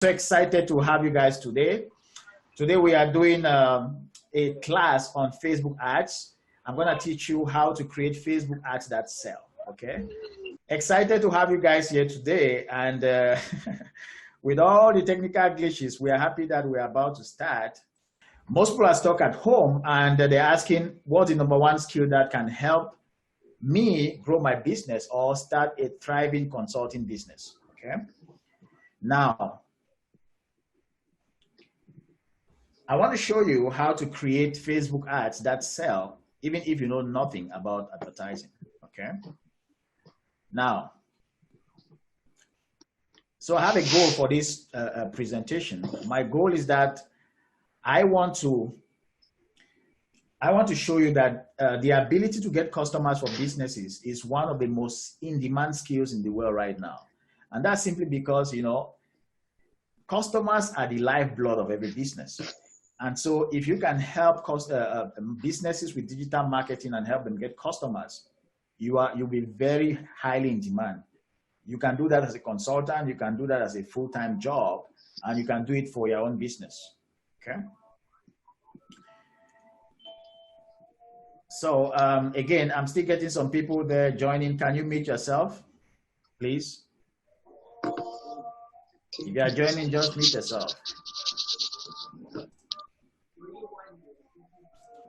So excited to have you guys today. Today we are doing a class on Facebook ads. I'm going to teach you how to create Facebook ads that sell. Okay. Excited to have you guys here today. And with all the technical glitches, we are happy that we are about to start. Most people are stuck at home and they're asking what's the number one skill that can help me grow my business or start a thriving consulting business. Okay. Now, I want to show you how to create Facebook ads that sell, even if you know nothing about advertising, okay? Now, so I have a goal for this presentation. My goal is that I want to show you that the ability to get customers for businesses is one of the most in-demand skills in the world right now. And that's simply because, you know, customers are the lifeblood of every business. And so if you can help businesses with digital marketing and help them get customers, you'll be very highly in demand. You can do that as a consultant, you can do that as a full-time job, and you can do it for your own business, okay? So again, I'm still getting some people there joining. Can you mute yourself, please? If you are joining, just mute yourself.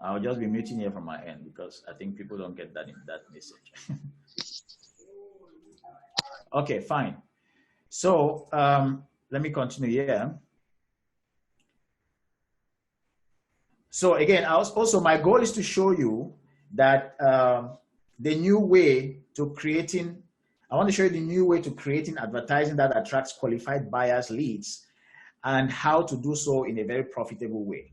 I'll just be muting here from my end because I think people don't get that in that message. Okay, fine. So let me continue here. So again, also my goal is to show you that the new way to creating, I want to show you the new way to creating advertising that attracts qualified buyers' leads and how to do so in a very profitable way.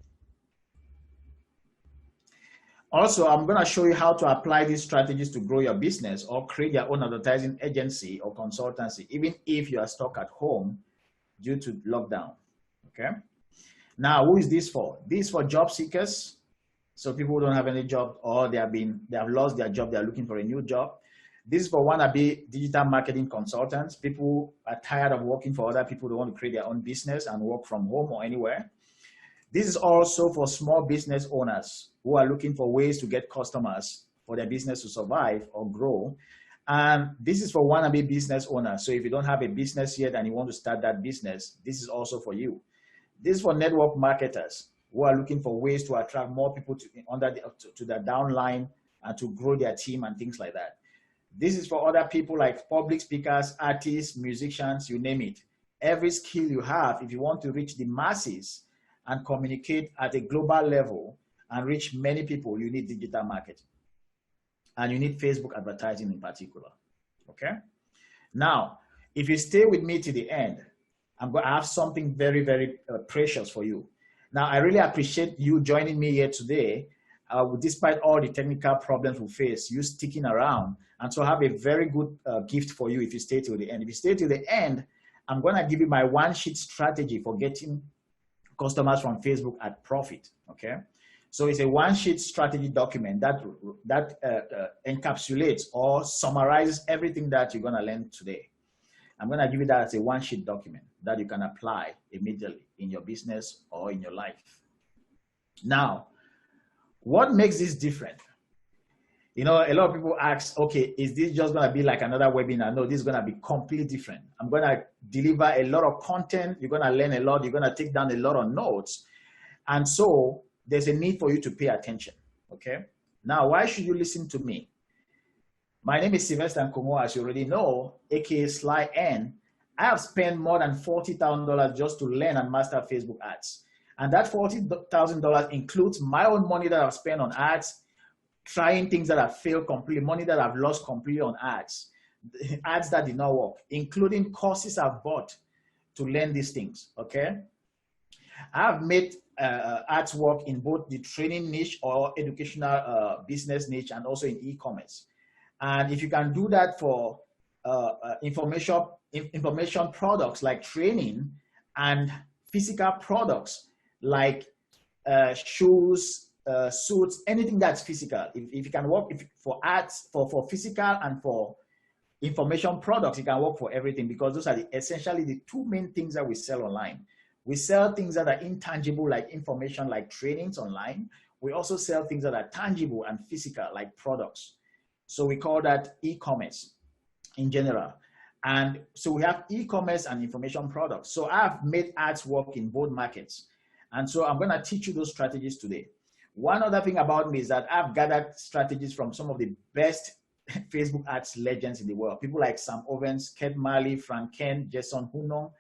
Also, I'm going to show you how to apply these strategies to grow your business or create your own advertising agency or consultancy, even if you are stuck at home due to lockdown, okay? Now, who is this for? This is for job seekers. So people who don't have any job or they have lost their job, they're looking for a new job. This is for wannabe digital marketing consultants. People are tired of working for other people. They want to create their own business and work from home or anywhere. This is also for small business owners who are looking for ways to get customers for their business to survive or grow. And this is for wannabe business owners. So if you don't have a business yet and you want to start that business, this is also for you. This is for network marketers who are looking for ways to attract more people to the downline and to grow their team and things like that. This is for other people like public speakers, artists, musicians, you name it. Every skill you have, if you want to reach the masses and communicate at a global level and reach many people, you need digital marketing. And you need Facebook advertising in particular, okay? Now, if you stay with me to the end, I'm going to have something very, very precious for you. Now, I really appreciate you joining me here today, despite all the technical problems we face, you sticking around. And so I have a very good gift for you if you stay till the end. If you stay till the end, I'm going to give you my one-sheet strategy for getting customers from Facebook at profit, okay? So it's a one-sheet strategy document that encapsulates or summarizes everything that you're gonna learn today. I'm gonna give you that as a one-sheet document that you can apply immediately in your business or in your life. Now, what makes this different? You know, a lot of people ask, okay, is this just gonna be like another webinar? No, this is gonna be completely different. I'm gonna deliver a lot of content. You're gonna learn a lot. You're gonna take down a lot of notes. And so there's a need for you to pay attention, okay? Now, why should you listen to me? My name is Sylvester Nkomo, as you already know, aka Sly N. I have spent more than $40,000 just to learn and master Facebook ads. And that $40,000 includes my own money that I've spent on ads, trying things that have failed completely, money that I've lost completely on ads, ads that did not work, including courses I've bought to learn these things, okay? I've made ads work in both the training niche or educational business niche and also in e-commerce. And if you can do that for information products like training and physical products like shoes, suits, anything that's physical. If you can work for ads, for physical and for Information products, it can work for everything because those are essentially the two main things that we sell online. We sell things that are intangible, like information, like trainings online. We also sell things that are tangible and physical, like products. So we call that e-commerce in general. And so we have e-commerce and information products. So I've made ads work in both markets. And so I'm going to teach you those strategies today. One other thing about me is that I've gathered strategies from some of the best Facebook ads legends in the world. People like Sam Ovens, Ked Marley, Frank Kern, Jason Hunong,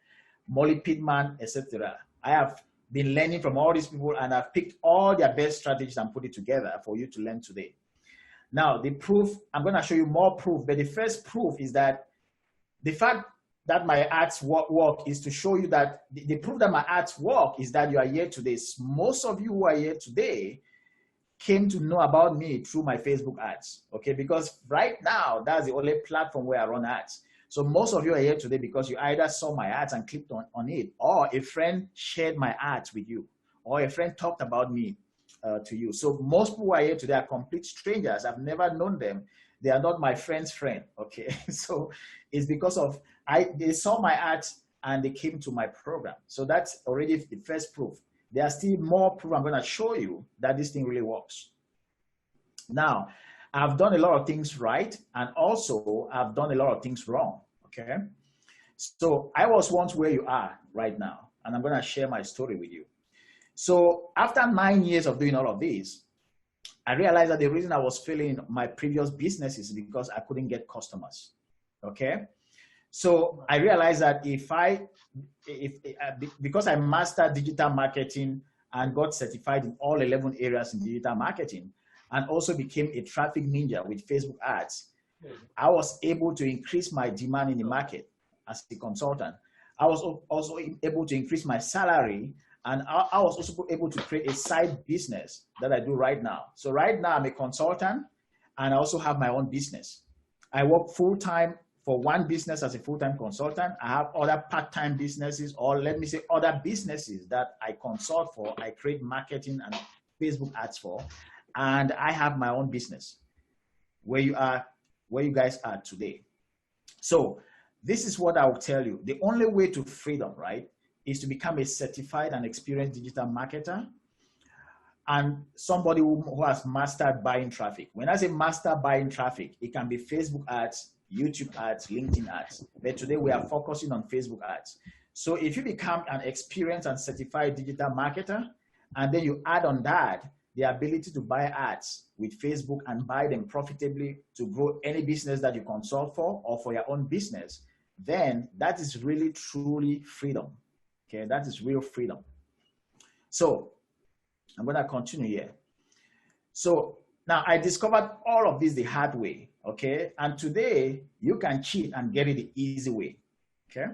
Molly Pittman, etc. I have been learning from all these people and I've picked all their best strategies and put it together for you to learn today. Now, the proof, I'm going to show you more proof, but the first proof is that the fact that my ads work is to show you that the proof that my ads work is that you are here today. Most of you who are here today came to know about me through my Facebook ads, okay? Because right now, that's the only platform where I run ads. So most of you are here today because you either saw my ads and clicked on it, or a friend shared my ads with you, or a friend talked about me to you. So most people who are here today are complete strangers. I've never known them. They are not my friend's friend, okay? So it's because of, they saw my ads and they came to my program. So that's already the first proof. There are still more proof I'm going to show you that this thing really works. Now, I've done a lot of things right, and also I've done a lot of things wrong, okay? So I was once where you are right now, and I'm going to share my story with you. So after 9 years of doing all of this, I realized that the reason I was failing in my previous business is because I couldn't get customers, okay? So I realized that because I mastered digital marketing and got certified in all 11 areas in digital marketing, and also became a traffic ninja with Facebook ads, I was able to increase my demand in the market as a consultant. I was also able to increase my salary, and I was also able to create a side business that I do right now. So right now I'm a consultant, and I also have my own business. I work full-time for one business as a full-time consultant. I have other part-time businesses, or let me say other businesses that I consult for, I create marketing and Facebook ads for, and I have my own business where you guys are today. So this is what I will tell you. The only way to freedom, right, is to become a certified and experienced digital marketer and somebody who has mastered buying traffic. When I say master buying traffic, it can be Facebook ads, YouTube ads, LinkedIn ads. But today we are focusing on Facebook ads. So if you become an experienced and certified digital marketer, and then you add on that the ability to buy ads with Facebook and buy them profitably to grow any business that you consult for or for your own business, then that is really, truly freedom. Okay, that is real freedom. So I'm going to continue here. So now I discovered all of this the hard way, okay? And today you can cheat and get it the easy way, okay?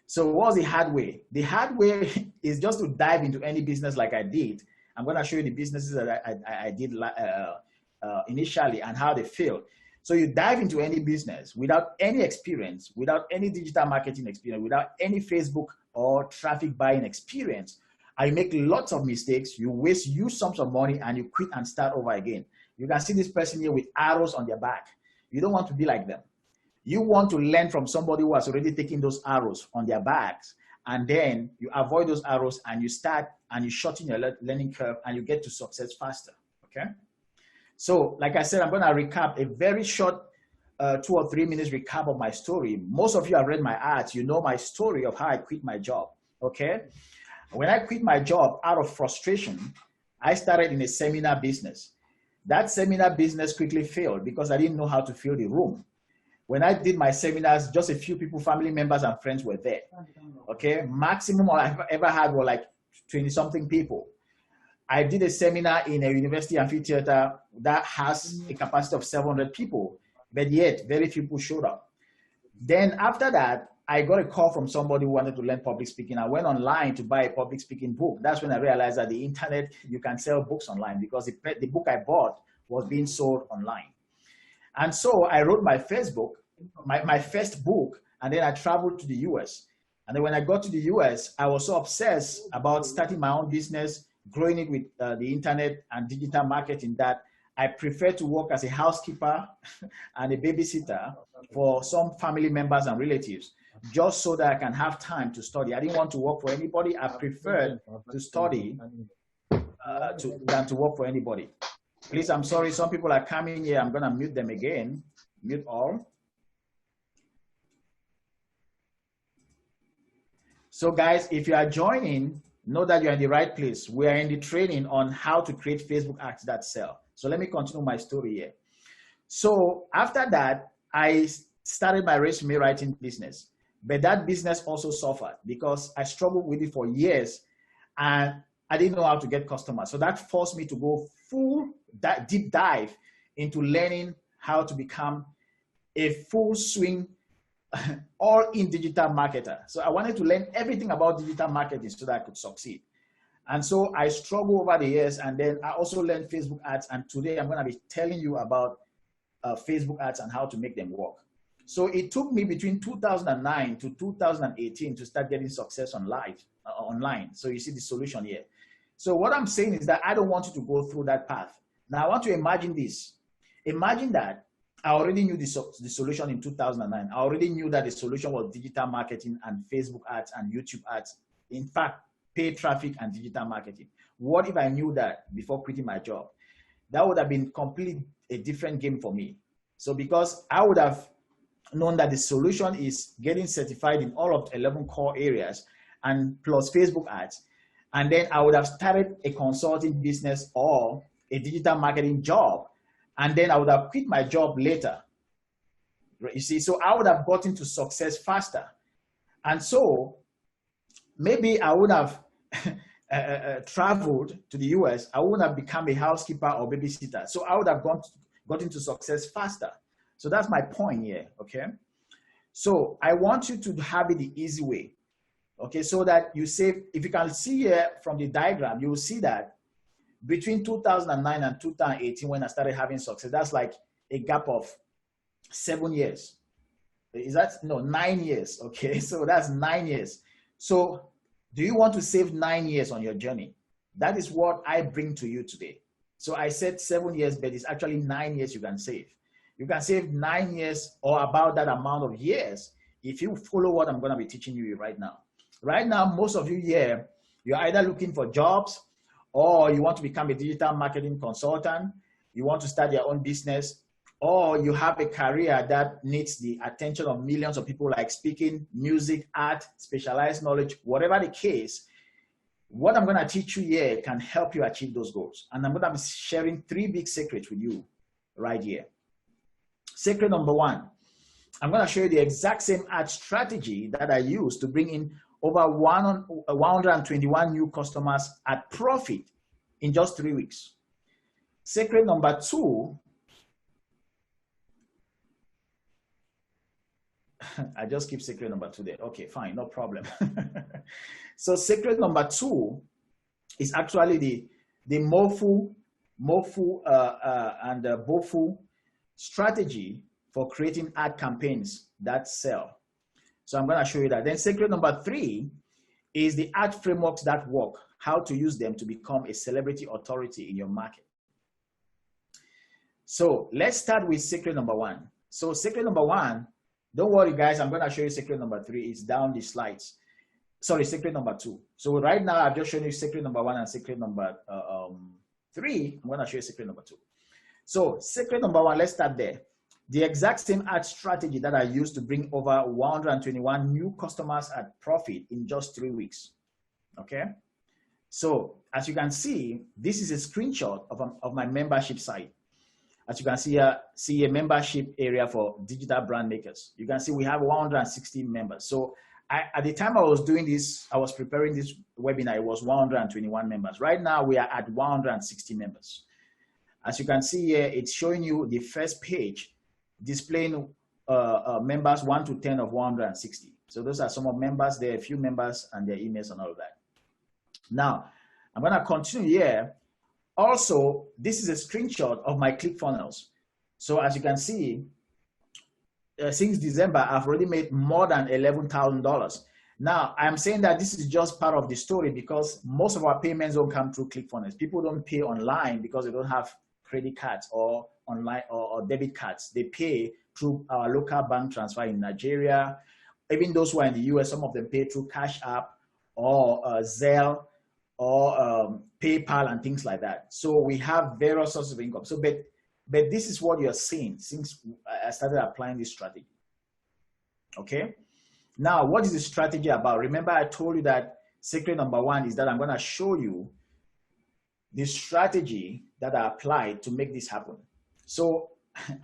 So what's the hard way? The hard way is just to dive into any business like I did. I'm going to show you the businesses that I did initially and how they failed. So you dive into any business without any experience, without any digital marketing experience, without any Facebook or traffic buying experience, and you make lots of mistakes, you waste huge sums of money, and you quit and start over again. You can see this person here with arrows on their back. You don't want to be like them. You want to learn from somebody who has already taken those arrows on their backs, and then you avoid those arrows and you start and you shorten your learning curve and you get to success faster, okay? So like I said, I'm going to recap a very short 2 or 3 minutes recap of my story. Most of you have read my ads. You know my story of how I quit my job, okay? When I quit my job out of frustration, I started in a seminar business. That seminar business quickly failed because I didn't know how to fill the room. When I did my seminars, just a few people, family members and friends were there, okay? Maximum I've ever had were like 20-something people. I did a seminar in a university amphitheater that has a capacity of 700 people, but yet very few people showed up. Then after that, I got a call from somebody who wanted to learn public speaking. I went online to buy a public speaking book. That's when I realized that the internet, you can sell books online because the book I bought was being sold online. And so I wrote my first book, my first book, and then I traveled to the US. And then when I got to the US, I was so obsessed about starting my own business, growing it with the internet and digital marketing that I prefer to work as a housekeeper and a babysitter for some family members and relatives, just so that I can have time to study. I didn't want to work for anybody. I preferred to study than to work for anybody. Please, I'm sorry, some people are coming here. I'm gonna mute them again. Mute all. So guys, if you are joining, know that you're in the right place. We are in the training on how to create Facebook ads that sell. So let me continue my story here. So after that, I started my resume writing business, but that business also suffered because I struggled with it for years and I didn't know how to get customers. So that forced me to go deep dive into learning how to become a full swing all-in digital marketer. So I wanted to learn everything about digital marketing so that I could succeed. And so I struggled over the years, and then I also learned Facebook ads. And today I'm going to be telling you about Facebook ads and how to make them work. So it took me between 2009 to 2018 to start getting success online. So you see the solution here. So what I'm saying is that I don't want you to go through that path. Now I want to imagine this. Imagine that I already knew the solution in 2009. I already knew that the solution was digital marketing and Facebook ads and YouTube ads. In fact, paid traffic and digital marketing. What if I knew that before quitting my job? That would have been completely a different game for me. So because I would have known that the solution is getting certified in all of the 11 core areas and plus Facebook ads, and then I would have started a consulting business or a digital marketing job, and then I would have quit my job later. You see, so I would have gotten to success faster. And so maybe I would have traveled to the US. I would have become a housekeeper or babysitter. So I would have gotten to success faster. So that's my point here, okay? So I want you to have it the easy way, okay? So that you save, if you can see here from the diagram, you will see that between 2009 and 2018, when I started having success, that's like a gap of 7 years. Is that, no, 9 years, okay? So that's 9 years. So do you want to save 9 years on your journey? That is what I bring to you today. So I said 7 years, but it's actually 9 years you can save. You can save 9 years or about that amount of years if you follow what I'm going to be teaching you right now. Right now, most of you here, you're either looking for jobs or you want to become a digital marketing consultant, you want to start your own business, or you have a career that needs the attention of millions of people, like speaking, music, art, specialized knowledge, whatever the case. What I'm going to teach you here can help you achieve those goals. And I'm going to be sharing 3 big secrets with you right here. Secret number 1, I'm going to show you the exact same ad strategy that I use to bring in over 121 new customers at profit in just 3 weeks. Secret number 2, I just keep secret number 2 there. Okay, fine, no problem. So secret number 2 is actually the Mofu and Bofu strategy for creating ad campaigns that sell. So I'm going to show you that. Then secret number 3 is the ad frameworks that work, how to use them to become a celebrity authority in your market. So let's start with secret number 1. So secret number 1, don't worry guys, I'm going to show you secret number 3. It's down the slides. Sorry, secret number 2. So right now I've just shown you secret number 1 and secret number 3. I'm going to show you secret number 2. So secret number 1, let's start there. The exact same ad strategy that I used to bring over 121 new customers at profit in just 3 weeks, okay? So as you can see, this is a screenshot of my membership site. As you can see here, see a membership area for digital brand makers. You can see we have 160 members. So at the time I was doing this, I was preparing this webinar, it was 121 members. Right now we are at 160 members. As you can see here, it's showing you the first page displaying members 1 to 10 of 160. So those are some of members. There are a few members and their emails and all of that. Now, I'm going to continue here. Also, this is a screenshot of my ClickFunnels. So as you can see, since December, I've already made more than $11,000. Now, I'm saying that this is just part of the story because most of our payments don't come through ClickFunnels. People don't pay online because they don't have credit cards or online or debit cards. They pay through our local bank transfer in Nigeria. Even those who are in the US, some of them pay through Cash App or Zelle or PayPal and things like that. So we have various sources of income. So, but this is what you're seeing since I started applying this strategy. Okay. Now, what is the strategy about? Remember, I told you that secret number one is that I'm going to show you the strategy that I applied to make this happen. So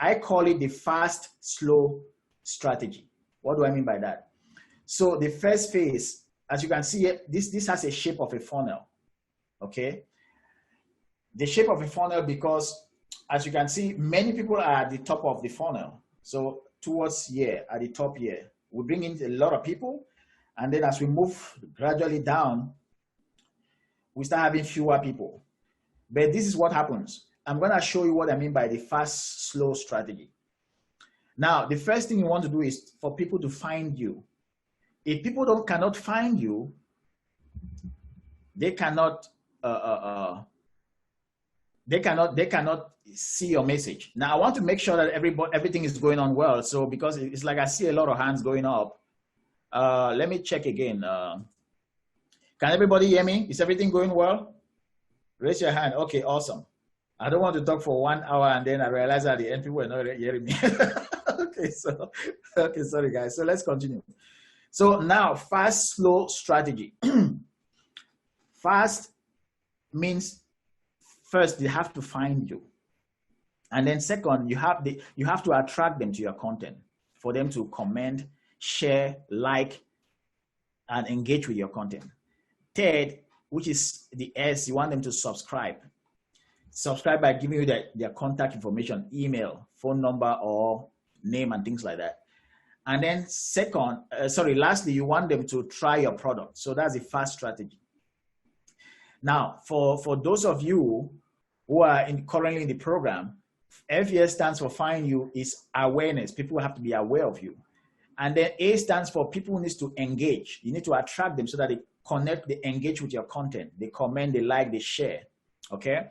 I call it the fast, slow strategy. What do I mean by that? So the first phase, as you can see, this has a shape of a funnel, okay? The shape of a funnel because, as you can see, many people are at the top of the funnel. So towards here, at the top here, we bring in a lot of people. And then as we move gradually down, we start having fewer people. But this is what happens. I'm going to show you what I mean by the fast, slow strategy. Now, the first thing you want to do is for people to find you. If people cannot find you, they cannot see your message. Now, I want to make sure that everything is going on well. So because it's like I see a lot of hands going up. Let me check again. Can everybody hear me? Is everything going well? Raise your hand. Okay, awesome. I don't want to talk for 1 hour and then I realize at the end people are not hearing me. Okay, sorry guys. So let's continue. So now, fast, slow strategy. Fast means first they have to find you, and then second you have to attract them to your content for them to comment, share, like, and engage with your content. Third, which is the S, you want them to subscribe. Subscribe by giving you their contact information, email, phone number, or name and things like that. And then lastly, you want them to try your product. So that's a fast strategy. Now, for those of you who are currently in the program, FES stands for Find You is awareness. People have to be aware of you. And then A stands for people who need to engage. You need to attract them so that they connect, they engage with your content. They comment, they like, they share, okay?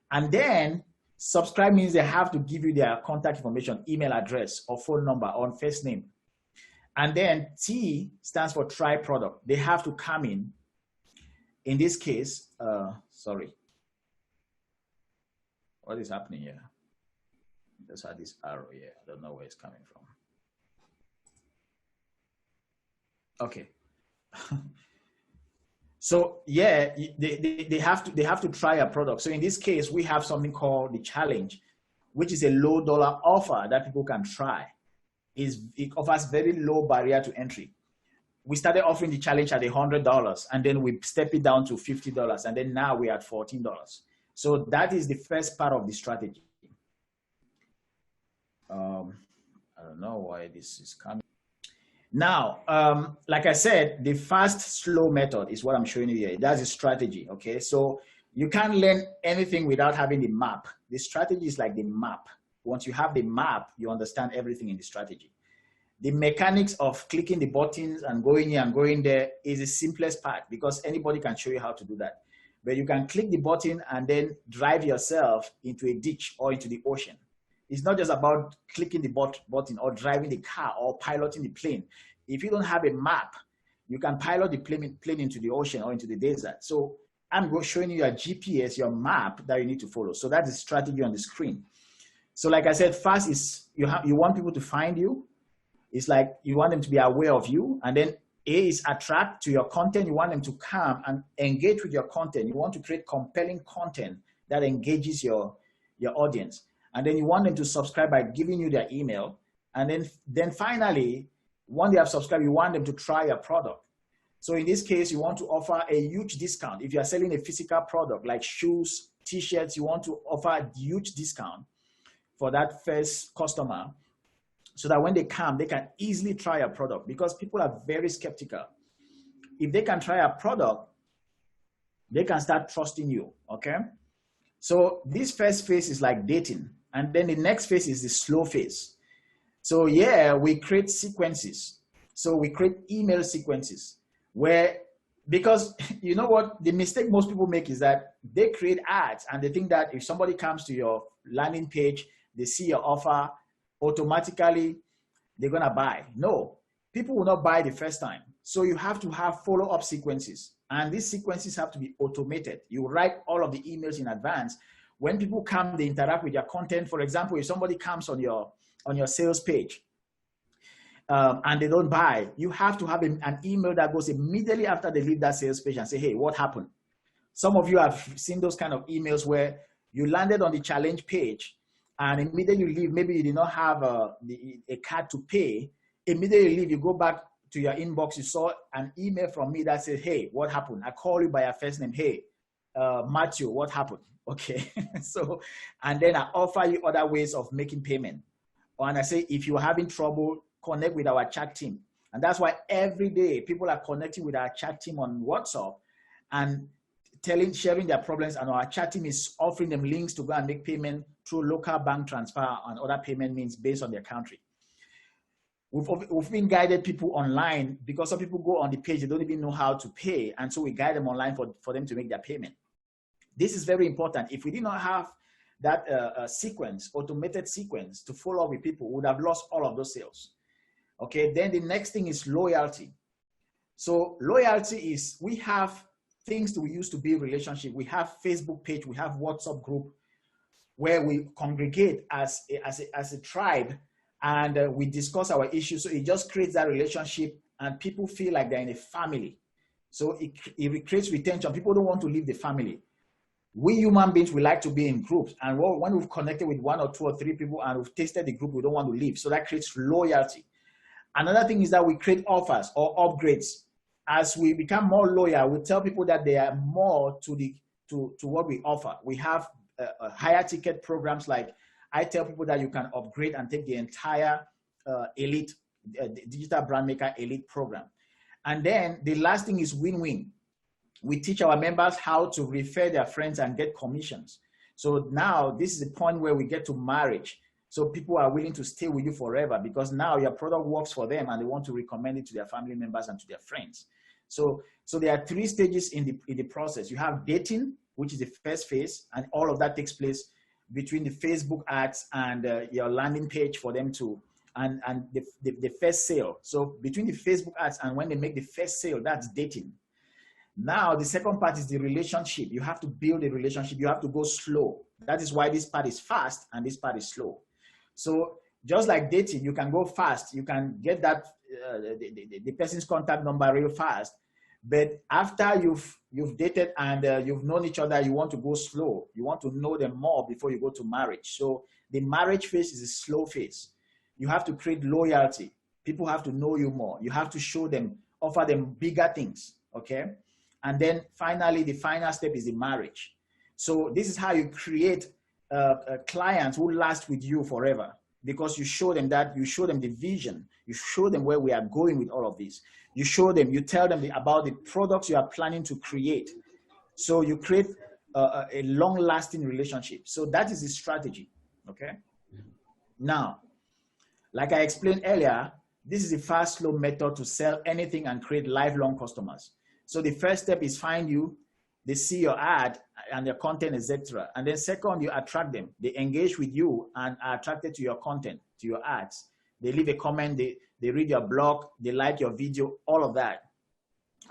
And then subscribe means they have to give you their contact information, email address, or phone number, or first name. And then T stands for try product. They have to come in this case, sorry. What is happening here? Just had this arrow here. I don't know where it's coming from. Okay. So yeah, they have to try a product. So in this case, we have something called the challenge, which is a low dollar offer that people can try. It offers very low barrier to entry. We started offering the challenge at $100, and then we stepped it down to $50, and then now we're at $14. So that is the first part of the strategy. I don't know why this is coming. Now, like I said, the fast, slow method is what I'm showing you here. That's a strategy, okay? So you can't learn anything without having the map. The strategy is like the map. Once you have the map, you understand everything in the strategy. The mechanics of clicking the buttons and going here and going there is the simplest part because anybody can show you how to do that. But you can click the button and then drive yourself into a ditch or into the ocean. It's not just about clicking the button or driving the car or piloting the plane. If you don't have a map, you can pilot the plane into the ocean or into the desert. So I'm showing you your GPS, your map that you need to follow. So that's the strategy on the screen. So like I said, fast is you want people to find you. It's like you want them to be aware of you. And then A is attract to your content. You want them to come and engage with your content. You want to create compelling content that engages your audience. And then you want them to subscribe by giving you their email. And then finally, when they have subscribed, you want them to try your product. So in this case, you want to offer a huge discount. If you are selling a physical product like shoes, t-shirts, you want to offer a huge discount for that first customer so that when they come, they can easily try a product because people are very skeptical. If they can try a product, they can start trusting you, okay? So this first phase is like dating. And then the next phase is the slow phase. So yeah, we create sequences. So we create email sequences where Because you know what, the mistake most people make is that they create ads and they think that if somebody comes to your landing page, they see your offer, automatically they're going to buy. No, people will not buy the first time. So you have to have follow-up sequences, and these sequences have to be automated. You write all of the emails in advance. When people come, they interact with your content. For example, if somebody comes on your sales page, and they don't buy, you have to have an email that goes immediately after they leave that sales page and say, hey, what happened? Some of you have seen those kind of emails where you landed on the challenge page and immediately you leave. Maybe you did not have a card to pay. Immediately you leave, you go back to your inbox, you saw an email from me that said, hey, what happened? I call you by your first name. Hey, Matthew, what happened? Okay. So, and then I offer you other ways of making payment. And I say, if you're having trouble, connect with our chat team. And that's why every day people are connecting with our chat team on WhatsApp and sharing their problems, and our chat team is offering them links to go and make payment through local bank transfer and other payment means based on their country. We've been guided people online because some people go on the page, they don't even know how to pay. And so we guide them online for them to make their payment. This is very important. If we did not have that sequence, automated sequence to follow up with people, we would have lost all of those sales. Okay, then the next thing is loyalty. So loyalty is, we have things that we use to build relationship. We have Facebook page, we have WhatsApp group where we congregate as a tribe, and we discuss our issues. So it just creates that relationship and people feel like they're in a family. So it creates retention. People don't want to leave the family. We human beings, we like to be in groups. And when we've connected with 1 or 2 or 3 people and we've tasted the group, we don't want to leave. So that creates loyalty. Another thing is that we create offers or upgrades. As we become more loyal, we tell people that there are more to what we offer. We have higher ticket programs. Like I tell people that you can upgrade and take the entire elite, Digital Brand Maker Elite program. And then the last thing is win-win. We teach our members how to refer their friends and get commissions. So now this is the point where we get to marriage. So people are willing to stay with you forever because now your product works for them and they want to recommend it to their family members and to their friends. So there are 3 stages in the process. You have dating, which is the first phase, and all of that takes place between the Facebook ads and your landing page for them to, and the first sale. So between the Facebook ads and when they make the first sale, that's dating. Now, the second part is the relationship. You have to build a relationship. You have to go slow. That is why this part is fast and this part is slow. So just like dating, you can go fast. You can get that the person's contact number real fast. But after you've dated and you've known each other, you want to go slow. You want to know them more before you go to marriage. So the marriage phase is a slow phase. You have to create loyalty. People have to know you more. You have to show them, offer them bigger things, okay? And then finally, the final step is the marriage. So this is how you create clients who last with you forever, because you show them that, you show them the vision, you show them where we are going with all of this. You show them, you tell them about the products you are planning to create. So you create a long-lasting relationship. So that is the strategy, okay? Now, like I explained earlier, this is a fast, slow method to sell anything and create lifelong customers. So the first step is find you, they see your ad and your content, etc. And then second, you attract them. They engage with you and are attracted to your content, to your ads. They leave a comment, they read your blog, they like your video, all of that.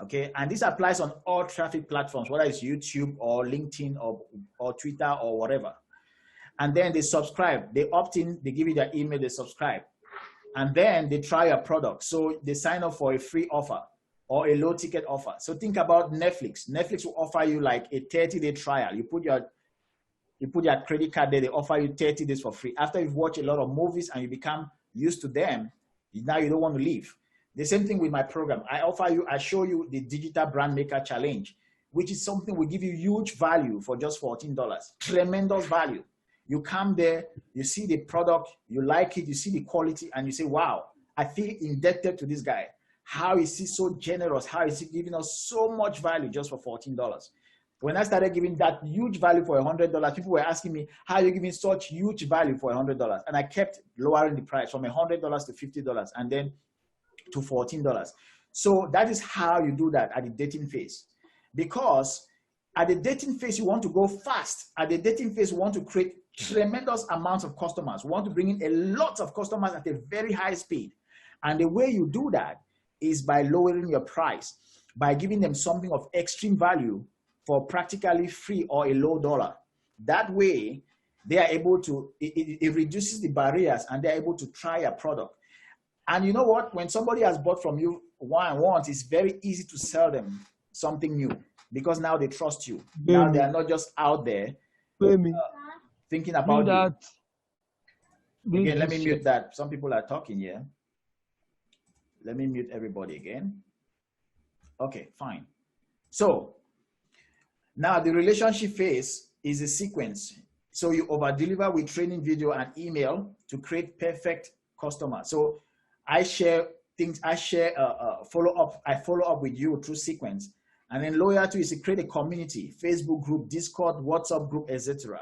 Okay, and this applies on all traffic platforms, whether it's YouTube or LinkedIn or Twitter or whatever. And then they subscribe, they opt in, they give you their email, they subscribe. And then they try your product. So they sign up for a free offer or a low ticket offer. So think about Netflix. Netflix will offer you like a 30-day trial. You put your credit card there, they offer you 30 days for free. After you've watched a lot of movies and you become used to them, now you don't want to leave. The same thing with my program. I show you the Digital Brand Maker Challenge, which is something we give you huge value for just $14. Tremendous value. You come there, you see the product, you like it, you see the quality, and you say, wow, I feel indebted to this guy. How is he so generous? How is he giving us so much value just for $14? When I started giving that huge value for $100, people were asking me, how are you giving such huge value for $100? And I kept lowering the price from $100 to $50 and then to $14. So that is how you do that at the dating phase. Because at the dating phase, you want to go fast. At the dating phase, you want to create tremendous amounts of customers. You want to bring in a lot of customers at a very high speed. And the way you do that is by lowering your price, by giving them something of extreme value for practically free or a low dollar. That way, they are able to, it reduces the barriers and they're able to try a product. And you know what? When somebody has bought from you once, it's very easy to sell them something new because now they trust you. Now they are not just out there thinking about you. Again, let me mute that. Some people are talking here. Let me mute everybody again. Okay, fine. So now the relationship phase is a sequence. So you over-deliver with training video and email to create perfect customers. So I share things, I follow up with you through sequence. And then loyalty is to create a community, Facebook group, Discord, WhatsApp group, etc.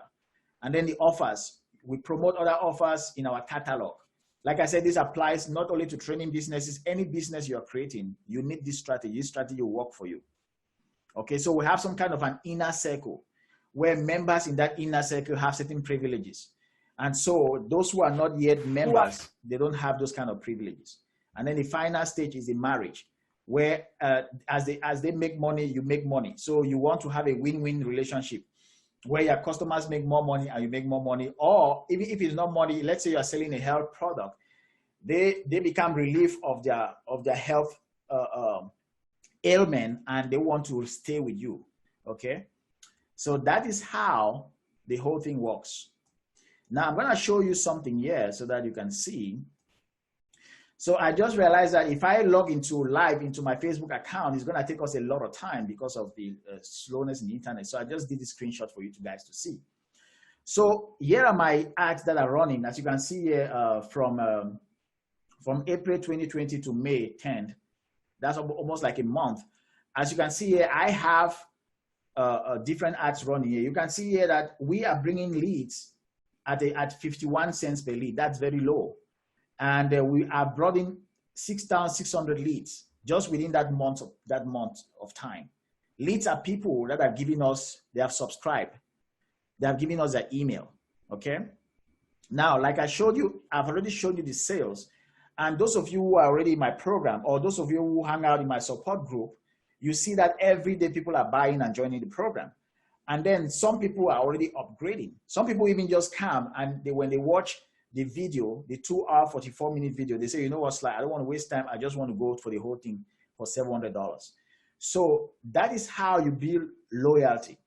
And then the offers, we promote other offers in our catalog. Like I said, this applies not only to training businesses, any business you're creating, you need this strategy. This strategy will work for you. Okay, so we have some kind of an inner circle where members in that inner circle have certain privileges. And so those who are not yet members, they don't have those kind of privileges. And then the final stage is the marriage, where as they make money, you make money. So you want to have a win-win relationship where your customers make more money and you make more money. Or even if it's not money, let's say you're selling a health product, they become relief of their health ailment and they want to stay with you, okay? So that is how the whole thing works. Now I'm gonna show you something here so that you can see. So I just realized that if I log live into my Facebook account, it's gonna take us a lot of time because of the slowness in the internet. So I just did this screenshot for you guys to see. So here are my ads that are running. As you can see here, from April 2020 to May 10th, that's almost like a month. As you can see here, I have different ads running here. You can see here that we are bringing leads at 51 cents per lead. That's very low. And we are brought in 6,600 leads just within that month of time. Leads are people that are giving us, they have subscribed. They have given us their email, okay? Now, like I showed you, I've already showed you the sales. And those of you who are already in my program, or those of you who hang out in my support group, you see that every day people are buying and joining the program. And then some people are already upgrading. Some people even just come and when they watch the video, the 2-hour, 44-minute video, they say, you know what, Sly, I don't want to waste time. I just want to go for the whole thing for $700. So that is how you build loyalty.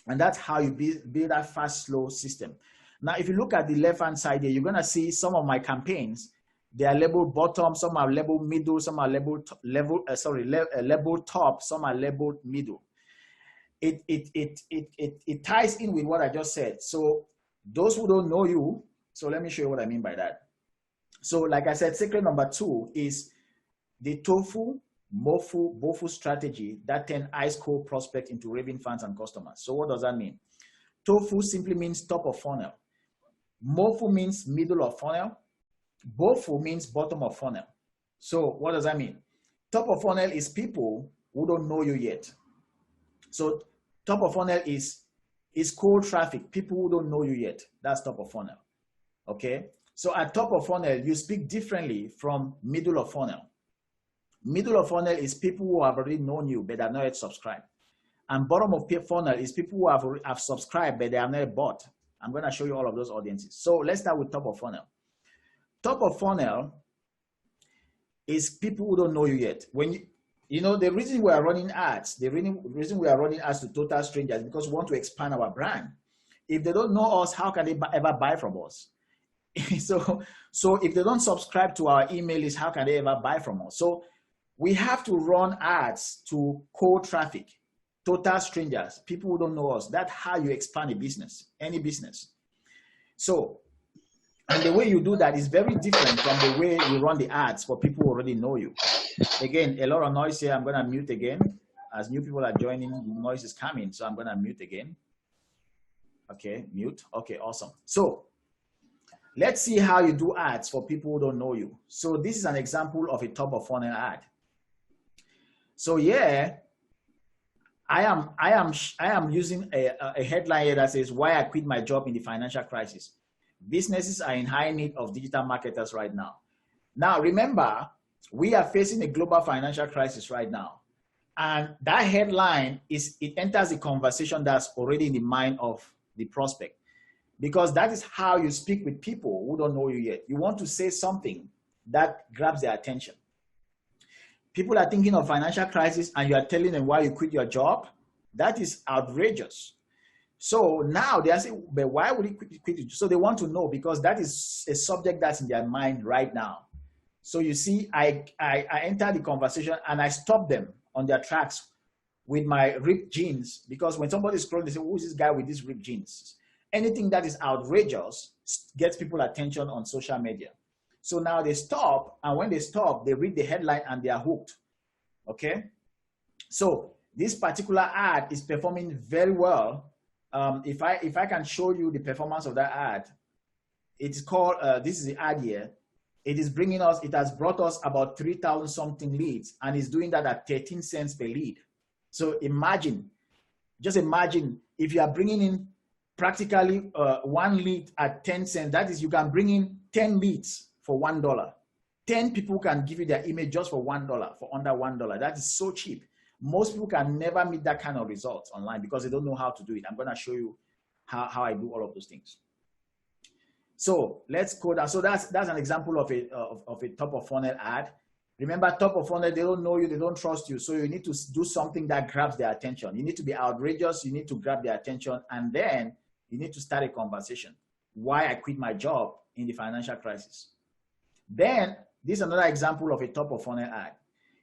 And that's how you build that fast, slow system. Now, if you look at the left-hand side here, you're going to see some of my campaigns. They are labeled bottom, some are labeled middle, some are labeled labeled top, some are labeled middle. It ties in with what I just said. So those who don't know you, so let me show you what I mean by that. So like I said, secret number 2 is the tofu, mofu, bofu strategy that turn ice cold prospect into raving fans and customers. So what does that mean? Tofu simply means top of funnel. Mofu means middle of funnel. Bofu means bottom of funnel. So what does that mean? Top of funnel is people who don't know you yet. So top of funnel is cold traffic, people who don't know you yet. That's top of funnel. Okay. So at top of funnel, you speak differently from middle of funnel. Middle of funnel is people who have already known you, but have not yet subscribed. And bottom of funnel is people who have subscribed, but they have not bought. I'm going to show you all of those audiences. So let's start with top of funnel. Top of funnel is people who don't know you yet. When you know, the reason we are running ads, the reason we are running ads to total strangers is because we want to expand our brand. If they don't know us, how can they ever buy from us? so if they don't subscribe to our email list, how can they ever buy from us? So we have to run ads to cold traffic, total strangers, people who don't know us. That's how you expand a business, any business. So, and the way you do that is very different from the way you run the ads for people who already know you. Again, a lot of noise here. I'm going to mute again. As new people are joining, noise is coming. So I'm going to mute again. Okay, mute. Okay, awesome. So let's see how you do ads for people who don't know you. So this is an example of a top of funnel ad. So yeah, I am using a headline here that says why I quit my job in the financial crisis. Businesses are in high need of digital marketers right now. Now remember, we are facing a global financial crisis right now. And that headline it enters a conversation that's already in the mind of the prospect. Because that is how you speak with people who don't know you yet. You want to say something that grabs their attention. People are thinking of financial crisis and you are telling them why you quit your job. That is outrageous. So now they are saying, but why would he quit it? So they want to know because that is a subject that's in their mind right now. So you see, I enter the conversation and I stop them on their tracks with my ripped jeans, because when somebody scrolls, they say, who is this guy with these ripped jeans? Anything that is outrageous gets people attention on social media. So now they stop, and when they stop, they read the headline and they are hooked, okay? So this particular ad is performing very well. If I can show you the performance of that ad, it's called, this is the ad here. It is bringing us, it has brought us about 3,000 something leads, and it's doing that at 13 cents per lead. So imagine, just imagine if you are bringing in practically one lead at 10 cents, that is, you can bring in 10 leads for $1. 10 people can give you their email just for $1, for under $1. That is so cheap. Most people can never meet that kind of results online because they don't know how to do it. I'm going to show you how I do all of those things. So let's go down. So that's an example of a top of funnel ad. Remember, top of funnel, they don't know you, they don't trust you. So you need to do something that grabs their attention. You need to be outrageous. You need to grab their attention, and then you need to start a conversation. Why I quit my job in the financial crisis. Then this is another example of a top of funnel ad.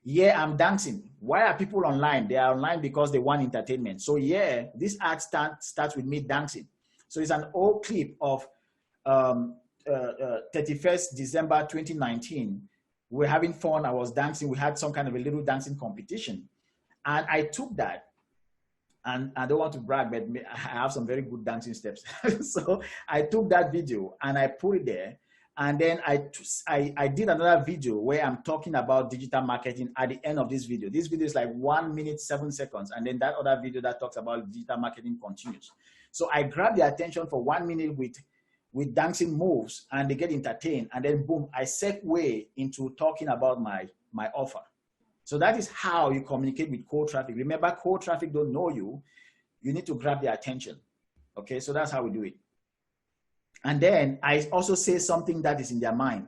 Yeah, I'm dancing. Why are people online? They are online because they want entertainment. So yeah, this ad starts with me dancing. So it's an old clip of 31st December 2019. We're having fun. I was dancing. We had some kind of a little dancing competition. And I took that, and I don't want to brag, but I have some very good dancing steps. So I took that video and I put it there. And then I did another video where I'm talking about digital marketing at the end of this video. This video is like 1 minute, 7 seconds. And then that other video that talks about digital marketing continues. So I grab their attention for 1 minute with dancing moves, and they get entertained. And then boom, I segue into talking about my offer. So that is how you communicate with cold traffic. Remember, cold traffic don't know you. You need to grab their attention. Okay, so that's how we do it. And then I also say something that is in their mind.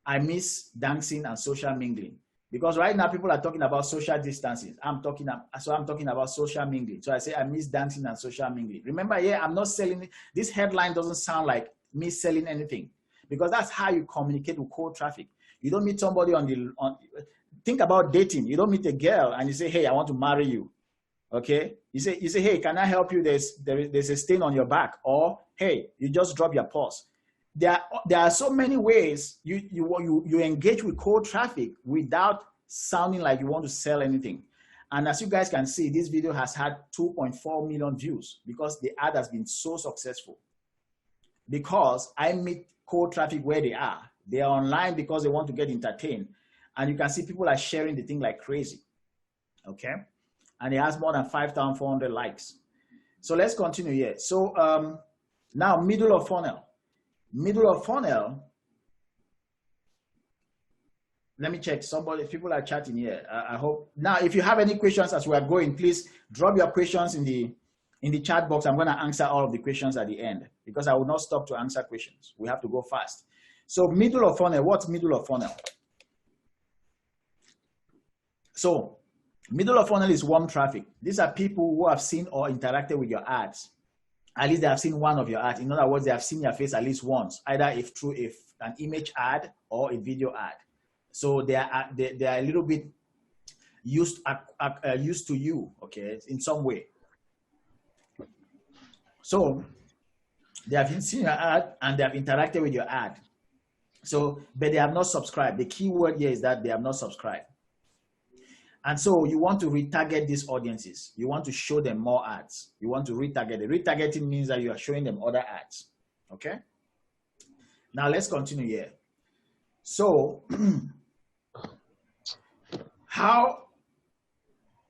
I miss dancing and social mingling. Because right now people are talking about social distancing. I'm talking about social mingling. So I say I miss dancing and social mingling. Remember, yeah, I'm not selling. This headline doesn't sound like me selling anything, because that's how you communicate with cold traffic. You don't meet somebody think about dating. You don't meet a girl and you say, hey, I want to marry you. Okay, you say, hey, can I help you? There's a stain on your back, or hey, you just drop your purse. There are so many ways you engage with cold traffic without sounding like you want to sell anything. And as you guys can see, this video has had 2.4 million views because the ad has been so successful. Because I meet cold traffic where they are. They are online because they want to get entertained. And you can see people are sharing the thing like crazy. Okay. And it has more than 5,400 likes. So let's continue here. So now middle of funnel. Middle of funnel. Let me check. People are chatting here. I hope. Now, if you have any questions as we are going, please drop your questions in the chat box. I'm going to answer all of the questions at the end because I will not stop to answer questions. We have to go fast. So middle of funnel. What's middle of funnel? So middle of funnel is warm traffic. These are people who have seen or interacted with your ads. At least they have seen one of your ads. In other words, they have seen your face at least once, either through an image ad or a video ad. So they are a little bit used to you, okay, in some way. So they have seen your ad and they have interacted with your ad. So, but they have not subscribed. The key word here is that they have not subscribed. And so you want to retarget these audiences. You want to show them more ads. You want to retarget. The retargeting means that you are showing them other ads. Okay? Now let's continue here. So how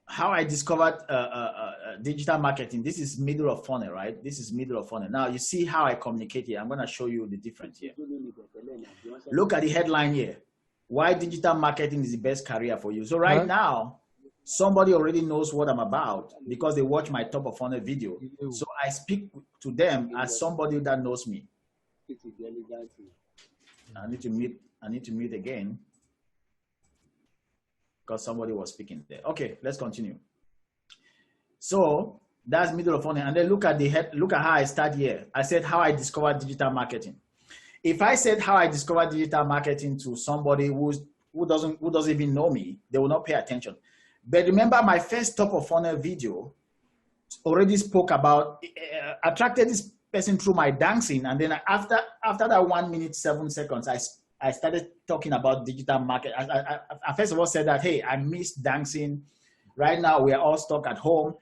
how I discovered digital marketing. This is middle of funnel, right? This is middle of funnel. Now you see how I communicate here. I'm going to show you the difference here. Look at the headline here. Why digital marketing is the best career for you. So right now, somebody already knows what I'm about because they watch my top of funnel video. So I speak to them as somebody that knows me. I need to mute again because somebody was speaking there. Okay, let's continue. So that's middle of funnel. And then look at the head, look at how I start here. I said how I discovered digital marketing. If I said how I discovered digital marketing to somebody who doesn't even know me, they will not pay attention. But remember, my first top of funnel video already spoke about, attracted this person through my dancing. And then after that 1 minute, 7 seconds, I started talking about digital market. I first of all said that, hey, I miss dancing. Right now, we are all stuck at home.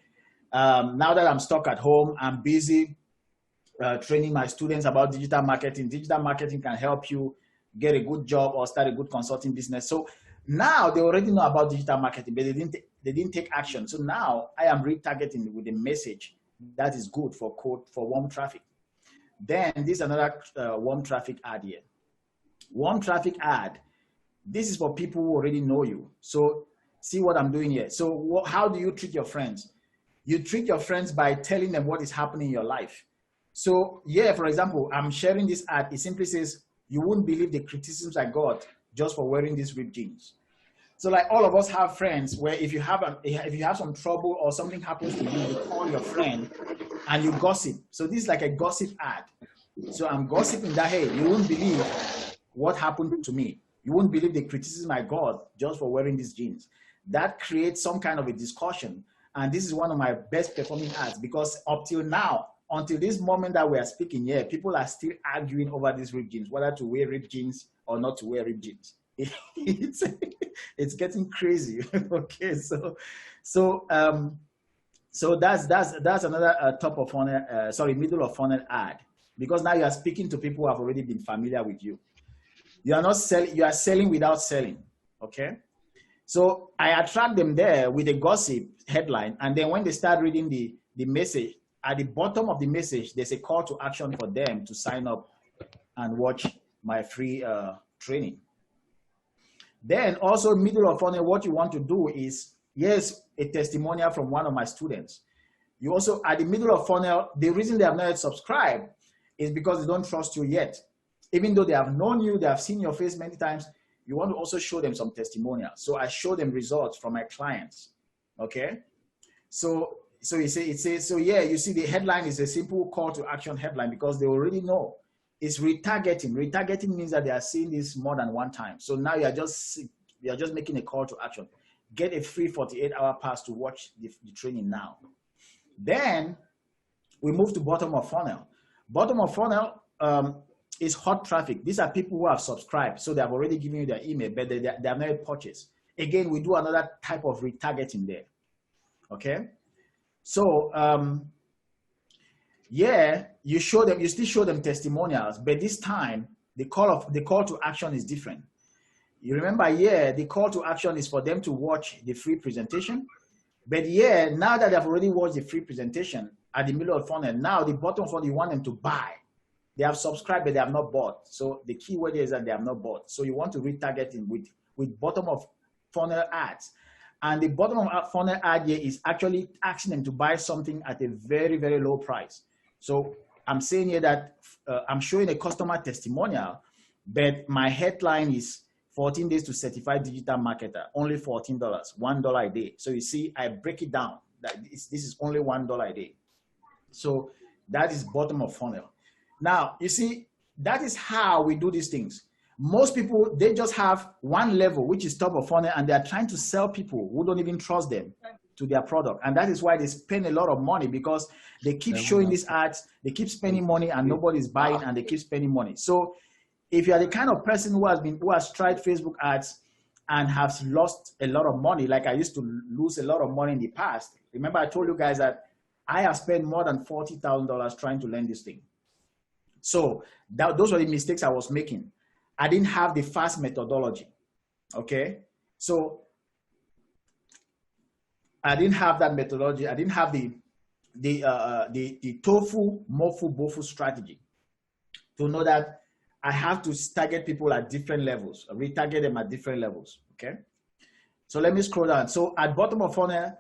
Now that I'm stuck at home, I'm busy training my students about digital marketing. Digital marketing can help you get a good job or start a good consulting business. So now they already know about digital marketing, but they didn't take action. So now I am retargeting with a message that is good for warm traffic. Then this is another warm traffic ad here. Warm traffic ad. This is for people who already know you. So see what I'm doing here. So how do you treat your friends? You treat your friends by telling them what is happening in your life. So yeah, for example, I'm sharing this ad. It simply says, you wouldn't believe the criticisms I got just for wearing these ripped jeans. So like all of us have friends where if you have some trouble or something happens to you, you call your friend and you gossip. So this is like a gossip ad. So I'm gossiping that, hey, you wouldn't believe what happened to me. You wouldn't believe the criticism I got just for wearing these jeans. That creates some kind of a discussion. And this is one of my best performing ads because up till now, until this moment that we are speaking here, people are still arguing over these ripped jeans, whether to wear ripped jeans or not to wear ripped jeans. It's getting crazy. Okay, so that's another top of funnel, middle of funnel ad, because now you are speaking to people who have already been familiar with you. You are not selling, you are selling without selling. Okay, so I attract them there with a gossip headline, and then when they start reading the message, at the bottom of the message, there's a call to action for them to sign up and watch my free training. Then also middle of funnel, what you want to do is, yes, a testimonial from one of my students. You also, at the middle of funnel, the reason they have not yet subscribed is because they don't trust you yet. Even though they have known you, they have seen your face many times, you want to also show them some testimonials. So I show them results from my clients, okay? So it says, so yeah, you see the headline is a simple call to action headline because they already know. It's retargeting. Retargeting means that they are seeing this more than one time. So now you are just making a call to action. Get a free 48-hour pass to watch the training now. Then we move to bottom of funnel. Bottom of funnel is hot traffic. These are people who have subscribed. So they have already given you their email, but they have not purchased. Again, we do another type of retargeting there. Okay. So, yeah, you still show them testimonials, but this time the call to action is different. You remember, yeah, the call to action is for them to watch the free presentation. But yeah, now that they've already watched the free presentation at the middle of funnel, now the bottom funnel, you want them to buy. They have subscribed, but they have not bought. So the key word is that they have not bought. So you want to retarget them with bottom of funnel ads. And the bottom of funnel ad here is actually asking them to buy something at a very, very low price. So I'm saying here that I'm showing a customer testimonial, but my headline is 14 days to certified digital marketer, only $14, $1 a day. So you see, I break it down that this is only $1 a day. So that is bottom of funnel. Now, you see, that is how we do these things. Most people, they just have one level, which is top of funnel, and they're trying to sell people who don't even trust them to their product. And that is why they spend a lot of money, because they keep showing these ads, they keep spending money, and nobody's buying, and they keep spending money. So if you are the kind of person who has tried Facebook ads and has lost a lot of money, like I used to lose a lot of money in the past. Remember, I told you guys that I have spent more than $40,000 trying to learn this thing. So those were the mistakes I was making. I didn't have the fast methodology, okay? So I didn't have that methodology. I didn't have the tofu, mofu, bofu strategy to know that I have to target people at different levels, retarget them at different levels. Okay. So let me scroll down. So at bottom of funnel,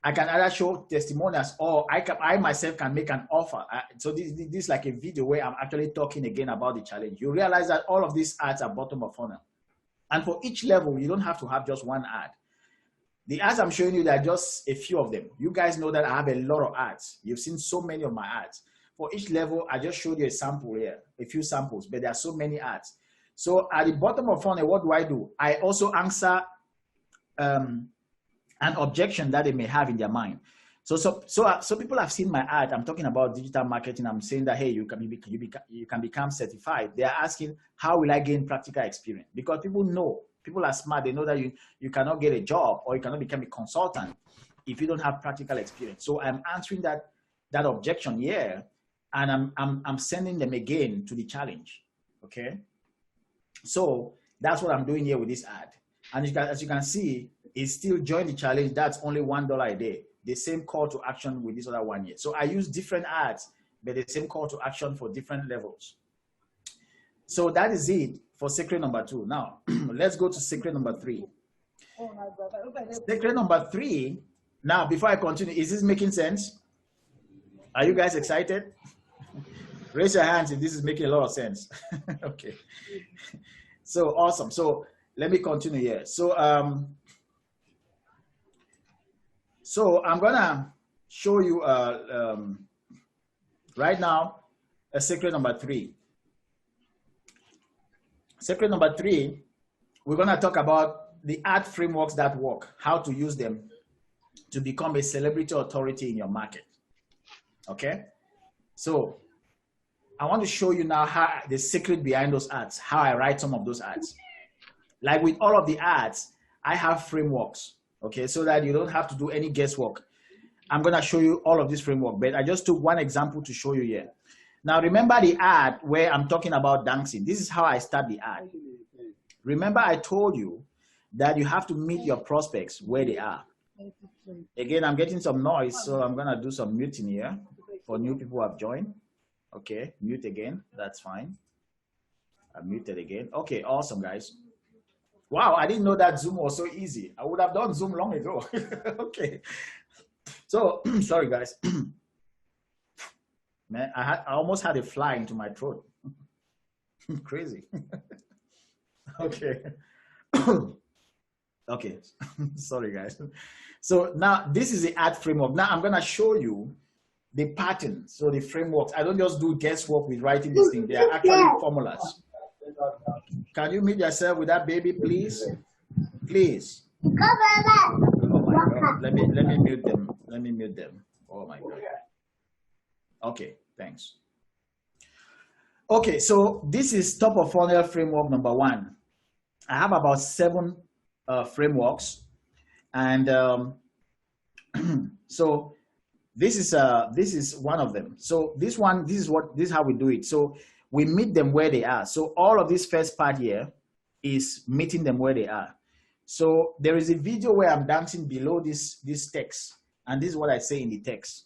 I can either show testimonials or I myself can make an offer. So this is like a video where I'm actually talking again about the challenge. You realize that all of these ads are bottom of funnel. And for each level, you don't have to have just one ad. The ads I'm showing you, there are just a few of them. You guys know that I have a lot of ads. You've seen so many of my ads. For each level, I just showed you a sample here, a few samples, but there are so many ads. So at the bottom of funnel, what do? I also answer an objection that they may have in their mind. So people have seen my ad. I'm talking about digital marketing. I'm saying that, hey, you can become certified. They are asking, how will I gain practical experience? Because people are smart. They know that you cannot get a job or you cannot become a consultant if you don't have practical experience. So I'm answering that objection here, and I'm sending them again to the challenge. Okay. So that's what I'm doing here with this ad. And as you can see, it's still join the challenge. That's only $1 a day. The same call to action with this other one here. So I use different ads, but the same call to action for different levels. So that is it for secret number 2. Now, let's go to secret number 3. Secret number 3. Now, before I continue, is this making sense? Are you guys excited? Raise your hands if this is making a lot of sense. Okay. So awesome. So let me continue here. So I'm gonna show you right now a secret number 3. Secret number 3, we're gonna talk about the ad frameworks that work, how to use them to become a celebrity authority in your market. Okay, so I want to show you now how the secret behind those ads, how I write some of those ads. Like with all of the ads, I have frameworks. Okay, so that you don't have to do any guesswork. I'm going to show you all of this framework, but I just took one example to show you here. Now, remember the ad where I'm talking about dancing. This is how I start the ad. Remember, I told you that you have to meet your prospects where they are. Again, I'm getting some noise, so I'm going to do some muting here for new people who have joined. Okay, mute again. That's fine. I'm muted again. Okay, awesome, guys. Wow, I didn't know that Zoom was so easy. I would have done Zoom long ago. Okay. So, sorry, guys. Man, I almost had a fly into my throat. Crazy. Okay. Okay. Sorry, guys. So now this is the ad framework. Now I'm going to show you the pattern. So the frameworks. I don't just do guesswork with writing this thing. They are actually formulas. Can you mute yourself with that baby, please? Please. Oh my God. Let me mute them. Let me mute them. Oh my God. Okay, thanks. Okay, so this is top of funnel framework number 1. I have about 7 frameworks, and so this is one of them. So this is how we do it. So we meet them where they are. So all of this first part here is meeting them where they are. So there is a video where I'm dancing below this text, and this is what I say in the text.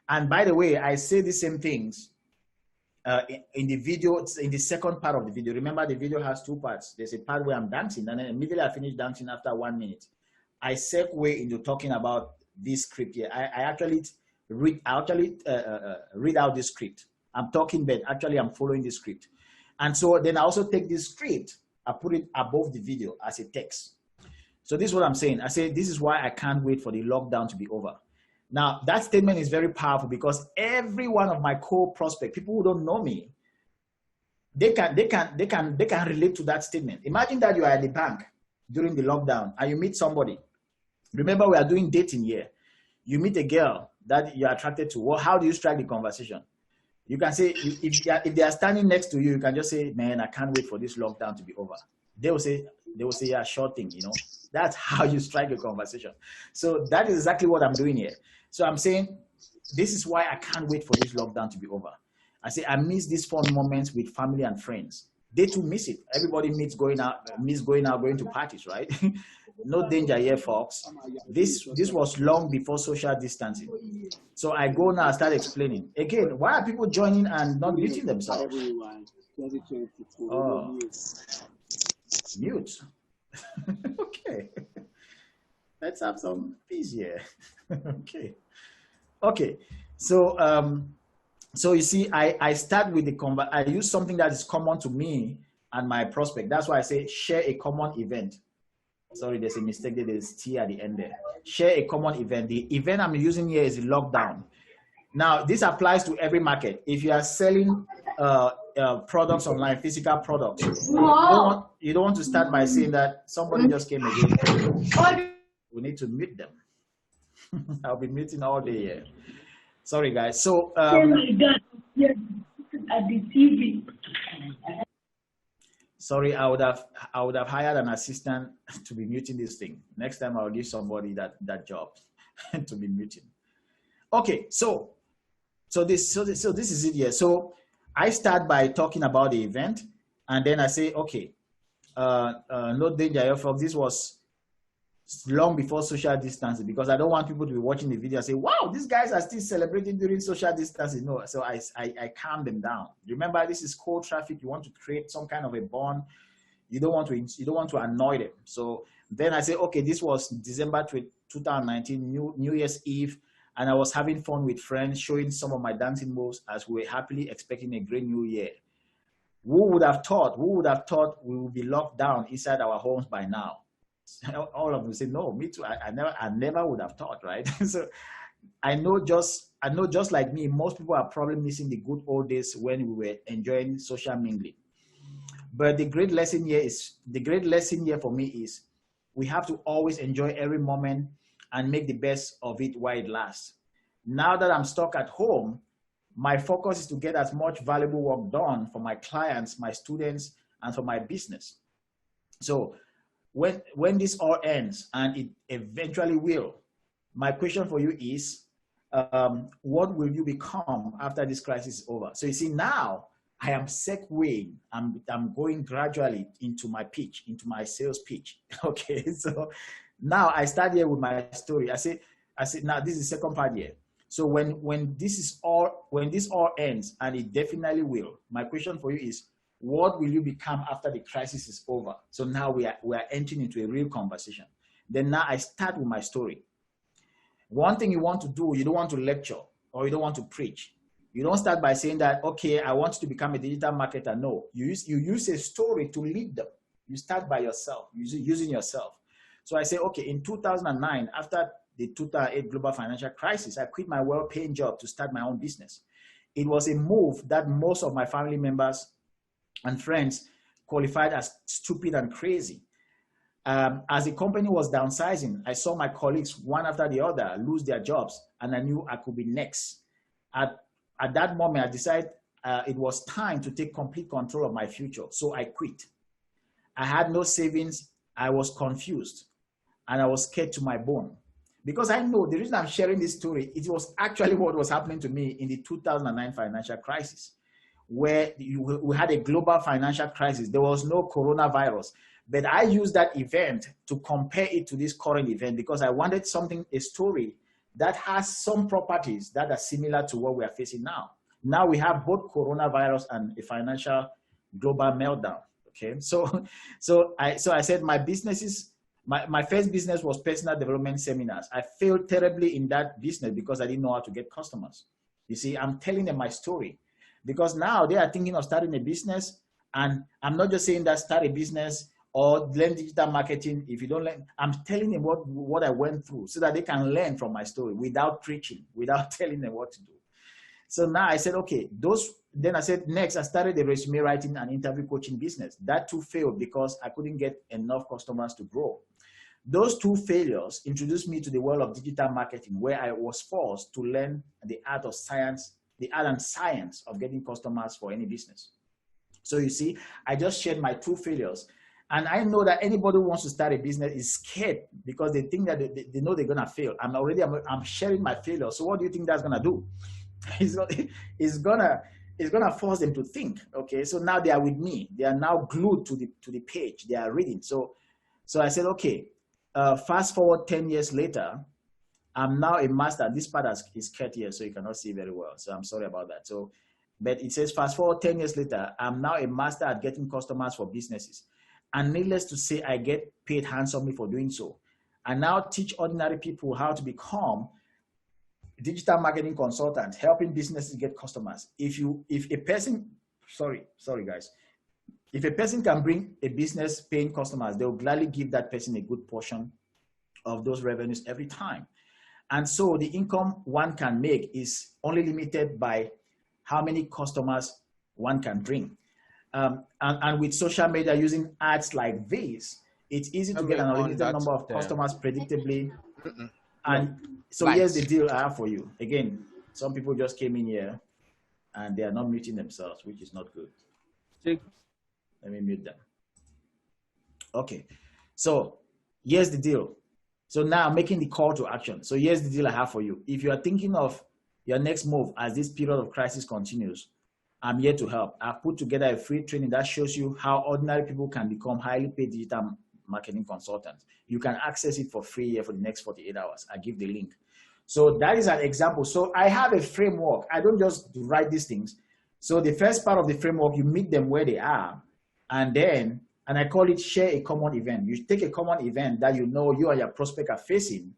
And by the way, I say the same things in the video, in the second part of the video. Remember, the video has 2 parts. There's a part where I'm dancing, and then immediately I finish dancing after 1 minute. I segue into talking about this script here. I actually read out this script. I'm talking, but actually I'm following the script. And so then I also take this script, I put it above the video as a text. So this is what I'm saying. I say, this is why I can't wait for the lockdown to be over. Now, that statement is very powerful because every one of my core prospects, people who don't know me, they can relate to that statement. Imagine that you are at the bank during the lockdown and you meet somebody. Remember, we are doing dating here. You meet a girl that you're attracted to. Well, how do you strike the conversation? You can say, if they are standing next to you, you can just say, man, I can't wait for this lockdown to be over. They will say, yeah, sure thing, you know. That's how you strike a conversation. So that is exactly what I'm doing here. So I'm saying, this is why I can't wait for this lockdown to be over. I say, I miss these fun moments with family and friends. They too miss it. Everybody miss going out, going to parties, right? no danger here, folks. This was long before social distancing. So I go now, I start explaining. Again, why are people joining and not muting themselves? Oh, mute. Okay. Let's have some peace here. Okay. Okay. So so you see, I start with I use something that is common to me and my prospect. That's why I say share a common event. Sorry, there's a mistake there. There's T at the end there. Share a common event. The event I'm using here is lockdown. Now, this applies to every market. If you are selling products online, physical products, you don't want to start by saying that somebody just came again. We need to mute them. I'll be muting all day here. Sorry, guys. So, oh my God, at the TV. Sorry, I would have hired an assistant to be muting this thing. Next time, I'll give somebody that job to be muting. Okay, so this is it here. So I start by talking about the event, and then I say, okay, no danger, folks. This was long before social distancing, because I don't want people to be watching the video and say, wow, these guys are still celebrating during social distancing. No, so I calm them down. Remember, this is cold traffic. You want to create some kind of a bond. You don't want to annoy them. So then I say, okay, this was December 2019, New Year's Eve, and I was having fun with friends, showing some of my dancing moves as we were happily expecting a great new year. Who would have thought we would be locked down inside our homes by now? All of them say, no, me too. I never would have thought, right? So I know just like me, most people are probably missing the good old days when we were enjoying social mingling. But the great lesson here for me is we have to always enjoy every moment and make the best of it while it lasts. Now that I'm stuck at home, my focus is to get as much valuable work done for my clients, my students, and for my business. So when this all ends, and it eventually will, my question for you is, what will you become after this crisis is over? So you see, now I am segueing. I'm going gradually into my pitch, into my sales pitch. Okay, so now I start here with my story. I say now this is the second part here. So when this all ends, and it definitely will, my question for you is, what will you become after the crisis is over? So now we are entering into a real conversation. Then now I start with my story. One thing you want to do, you don't want to lecture or you don't want to preach. You don't start by saying that, okay, I want to become a digital marketer. No, you use a story to lead them. You start by yourself, using yourself. So I say, okay, in 2009, after the 2008 global financial crisis, I quit my well-paying job to start my own business. It was a move that most of my family members and friends qualified as stupid and crazy. As the company was downsizing, I saw my colleagues, one after the other, lose their jobs, and I knew I could be next. At that moment, I decided it was time to take complete control of my future, so I quit. I had no savings, I was confused, and I was scared to my bone. Because I know the reason I'm sharing this story, it was actually what was happening to me in the 2009 financial crisis, where we had a global financial crisis. There was no coronavirus, but I used that event to compare it to this current event because I wanted a story that has some properties that are similar to what we are facing now. Now we have both coronavirus and a financial global meltdown. Okay, so I said my businesses. My first business was personal development seminars. I failed terribly in that business because I didn't know how to get customers. You see, I'm telling them my story. Because now they are thinking of starting a business, and I'm not just saying that start a business or learn digital marketing. If you don't learn, I'm telling them what I went through so that they can learn from my story without preaching, without telling them what to do. So now I said, okay, then I said, next, I started the resume writing and interview coaching business. That too failed because I couldn't get enough customers to grow. Those two failures introduced me to the world of digital marketing, where I was forced to learn the art and science of getting customers for any business. So you see, I just shared my two failures. And I know that anybody who wants to start a business is scared because they think that they know they're going to fail. I'm sharing my failure. So what do you think that's going to do? It's going to force them to think. Okay, so now they are with me. They are now glued to the page. They are reading. So I said, okay, fast forward 10 years later, I'm now a master. This part is cut here, so you cannot see very well. So I'm sorry about that. So, but it says fast forward 10 years later, I'm now a master at getting customers for businesses. And needless to say, I get paid handsomely for doing so. I now teach ordinary people how to become digital marketing consultants, helping businesses get customers. If a person can bring a business paying customers, they'll gladly give that person a good portion of those revenues every time. And so the income one can make is only limited by how many customers one can bring. And with social media using ads like this, it's easy to get an unlimited number of customers predictably. And so here's the deal I have for you. Again, some people just came in here and they are not muting themselves, which is not good. Let me mute them. Okay, so here's the deal. So now I'm making the call to action. So here's the deal I have for you. If you are thinking of your next move as this period of crisis continues, I'm here to help. I've put together a free training that shows you how ordinary people can become highly paid digital marketing consultants. You can access it for free here for the next 48 hours. I give the link. So that is an example. So I have a framework. I don't just write these things. So the first part of the framework, you meet them where they are, and I call it share a common event. You take a common event that you know you and your prospect are facing.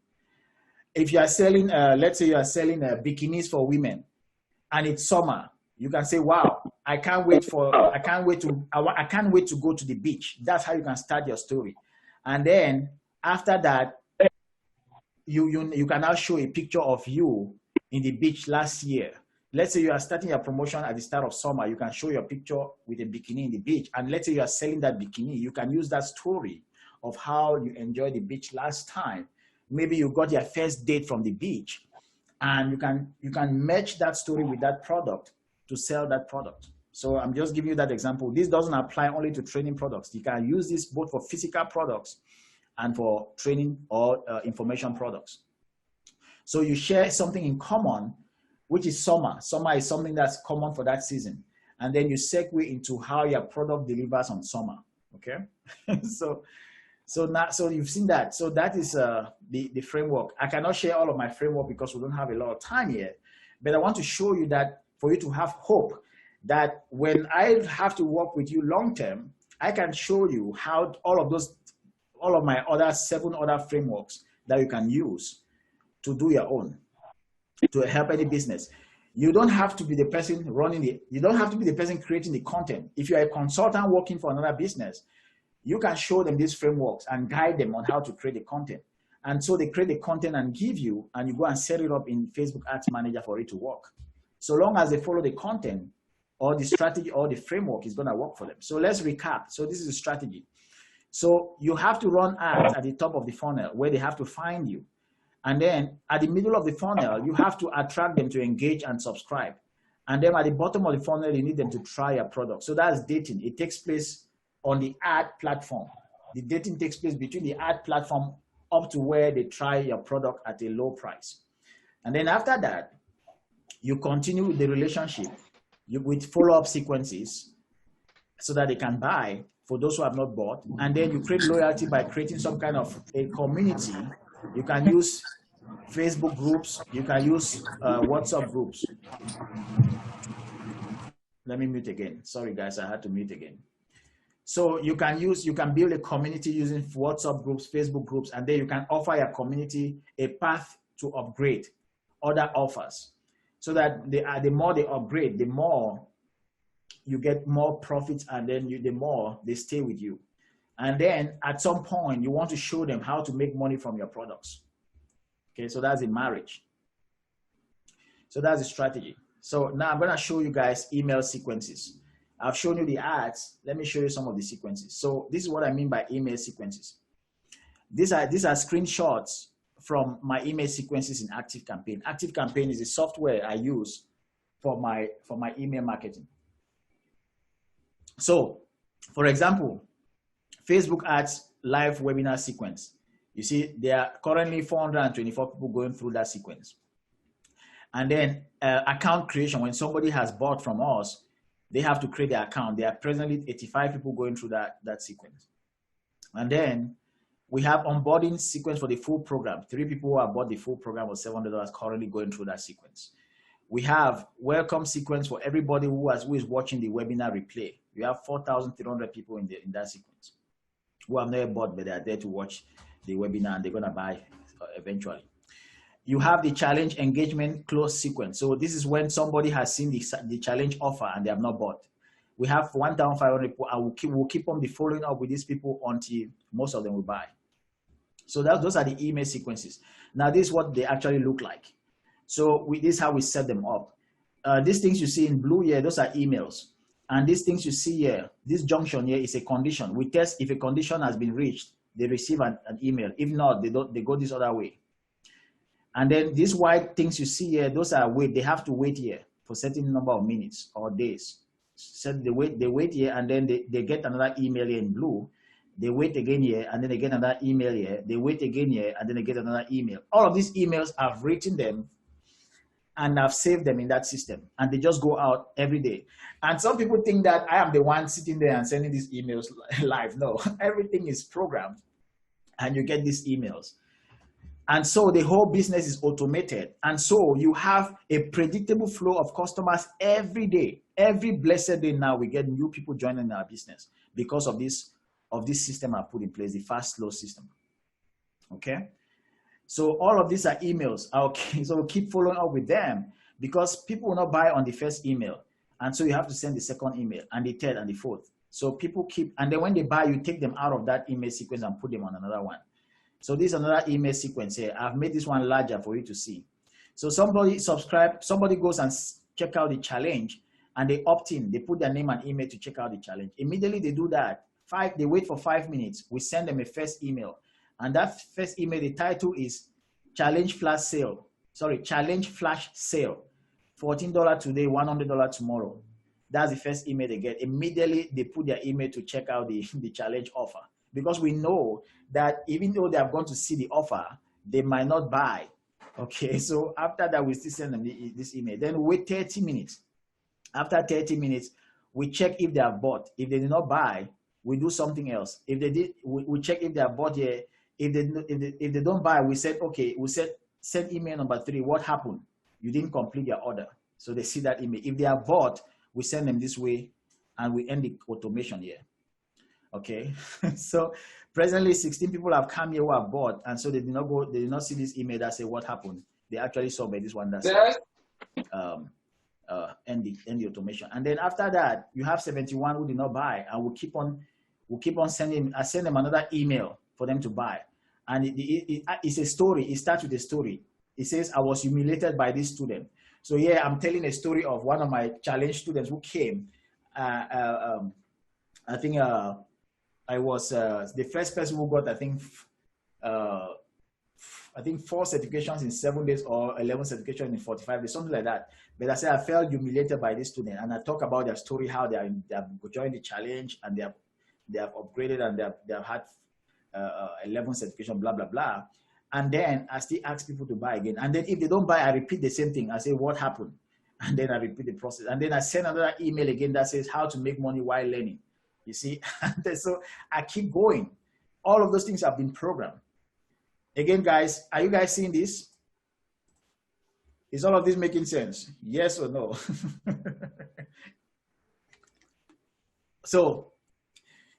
If you are selling, let's say you are selling bikinis for women and it's summer, you can say, wow, I can't wait to go to the beach. That's how you can start your story. And then after that, you can now show a picture of you in the beach last year. Let's say you are starting your promotion at the start of summer. You can show your picture with a bikini in the beach. And let's say you are selling that bikini. You can use that story of how you enjoyed the beach last time. Maybe you got your first date from the beach, and you can match that story with that product to sell that product. So I'm just giving you that example. This doesn't apply only to training products. You can use this both for physical products and for training or information products. So you share something in common, which is summer. Summer is something that's common for that season. And then you segue into how your product delivers on summer, okay? So you've seen that. So that is the framework. I cannot share all of my framework because we don't have a lot of time yet, but I want to show you that for you to have hope that when I have to work with you long-term, I can show you how all of my other 7 other frameworks that you can use to do your own, to help any business. You don't have to be the person you don't have to be the person creating the content. If you're a consultant working for another business, you can show them these frameworks and guide them on how to create the content. And so they create the content and give you, and you go and set it up in Facebook Ads Manager for it to work. So long as they follow the content or the strategy or the framework is gonna work for them. So let's recap. So this is a strategy. So you have to run ads at the top of the funnel where they have to find you. And then at the middle of the funnel, you have to attract them to engage and subscribe. And then at the bottom of the funnel, you need them to try your product. So that's dating. It takes place on the ad platform. The dating takes place between the ad platform up to where they try your product at a low price. And then after that, you continue with the relationship with follow-up sequences so that they can buy for those who have not bought. And then you create loyalty by creating some kind of a community. You can use Facebook groups. You can use WhatsApp groups. Let me mute again. Sorry, guys, I had to mute again. So you can build a community using WhatsApp groups, Facebook groups, and then you can offer your community a path to upgrade other offers so that the more they upgrade, the more you get more profits, and then the more they stay with you. And then at some point, you want to show them how to make money from your products. Okay, so that's a marriage. So that's a strategy. So now I'm going to show you guys email sequences. I've shown you the ads. Let me show you some of the sequences. So this is what I mean by email sequences. These are screenshots from my email sequences in ActiveCampaign. ActiveCampaign is a software I use for my email marketing. So, for example, Facebook ads live webinar sequence. You see, there are currently 424 people going through that sequence. And then account creation, when somebody has bought from us, they have to create their account. There are presently 85 people going through that sequence. And then We have onboarding sequence for the full program. 3 people who have bought the full program of $700 currently going through that sequence. We have welcome sequence for everybody who is watching the webinar replay. We have 4,300 people in that sequence who have never bought, but they are there to watch the webinar and they're going to buy eventually. You have the challenge engagement close sequence. So this is when somebody has seen the challenge offer and they have not bought. We have 1,500 people, and we'll keep on following up with these people until most of them will buy. So those are the email sequences. Now, this is what they actually look like. So this is how we set them up. These things you see in blue here, those are emails. And these things you see here, this junction here is a condition. We test if a condition has been reached, they receive an email. If not, they go this other way. And then these white things you see here, those are they have to wait here for a certain number of minutes or days. So they wait here, and then they get another email here in blue. They wait again here, and then they get another email here. They wait again here, and then they get another email. All of these emails, I've written them, and I've saved them in that system, and they just go out every day. And some people think that I am the one sitting there and sending these emails live. No, everything is programmed, and you get these emails. And so the whole business is automated. And so you have a predictable flow of customers every day. Every blessed day now, we get new people joining our business because of this system I put in place, the fast slow system. Okay? So all of these are emails. Okay, so keep following up with them because people will not buy on the first email. And so you have to send the second email and the third and the fourth. So people keep, and then when they buy, you take them out of that email sequence and put them on another one. So this is another email sequence here. I've made this one larger for you to see. So somebody goes and check out the challenge and they opt in. They put their name and email to check out the challenge. Immediately they do that. They wait for 5 minutes. We send them a first email. And that first email, the title is Challenge Flash Sale. Sorry, Challenge Flash Sale. $14 today, $100 tomorrow. That's the first email they get. Immediately they put their email to check out the challenge offer. Because we know that even though they have gone to see the offer, they might not buy. Okay, so after that, we still send them this email. Then wait 30 minutes. After 30 minutes, we check if they have bought. If they did not buy, we do something else. If they did, we check if they have bought here. If they don't buy, we said, okay, we said, send email number 3. What happened? You didn't complete your order. So they see that email. If they have bought, we send them this way and we end the automation here. Okay, so presently 16 people have come here who have bought, and so they did not see this email that say what happened. They actually saw by this one that says end the automation. And then after that, you have 71 who did not buy, and we'll keep on sending. I send them another email for them to buy, and it's a story. It starts with a story. It says, I was humiliated by this student. So yeah, I'm telling a story of one of my challenge students who came. I think I was the first person who got, I think 4 certifications in 7 days or 11 certifications in 45 days, something like that. But I said I felt humiliated by this student, and I talk about their story, how they have joined the challenge and they have upgraded and they have had 11 certification, blah blah blah. And then I still ask people to buy again. And then if they don't buy, I repeat the same thing. I say, what happened? And then I repeat the process. And then I send another email again that says how to make money while learning. You see, so I keep going. All of those things have been programmed. Again, guys, are you guys seeing this? Is all of this making sense? Yes or no? So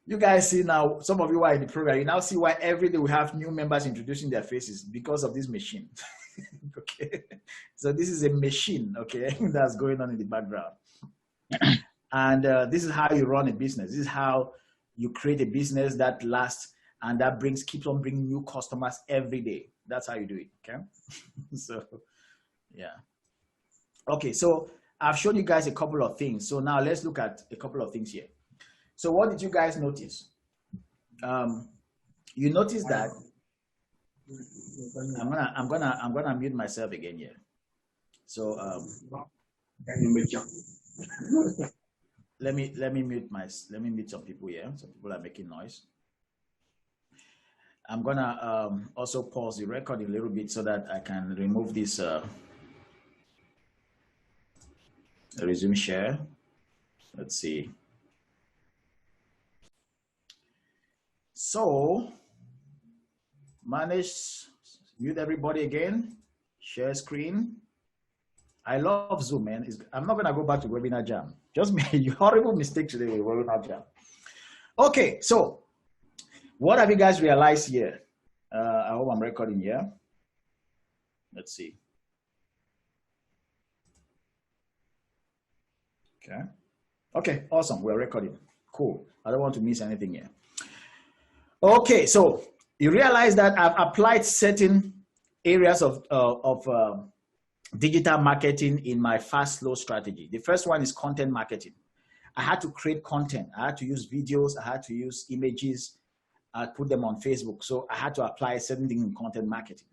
you guys see now, some of you are in the program, you now see why every day we have new members introducing their faces because of this machine. Okay, so this is a machine, okay, that's going on in the background. And this is how you run a business. This is how you create a business that lasts and that keeps on bringing new customers every day. That's how you do it, okay? So, yeah. Okay, so I've shown you guys a couple of things. So now let's look at a couple of things here. So what did you guys notice? You notice that I'm gonna mute myself again here. So let me mute some people here. Some people are making noise. I'm gonna also pause the recording a little bit so that I can remove this resume share. Let's see. So manage, mute everybody again, share screen. I love Zoom, man. I'm not gonna go back to Webinar Jam. Just made a horrible mistake today with Webinar Jam. Okay, so what have you guys realized here? I hope I'm recording here. Let's see. Okay. Okay, awesome. We're recording. Cool. I don't want to miss anything here. Okay, so you realize that I've applied certain areas of digital marketing in my fast slow strategy. The first one is content marketing. I had to create content. I had to use videos. I had to use images. I put them on Facebook. So I had to apply certain things in content marketing.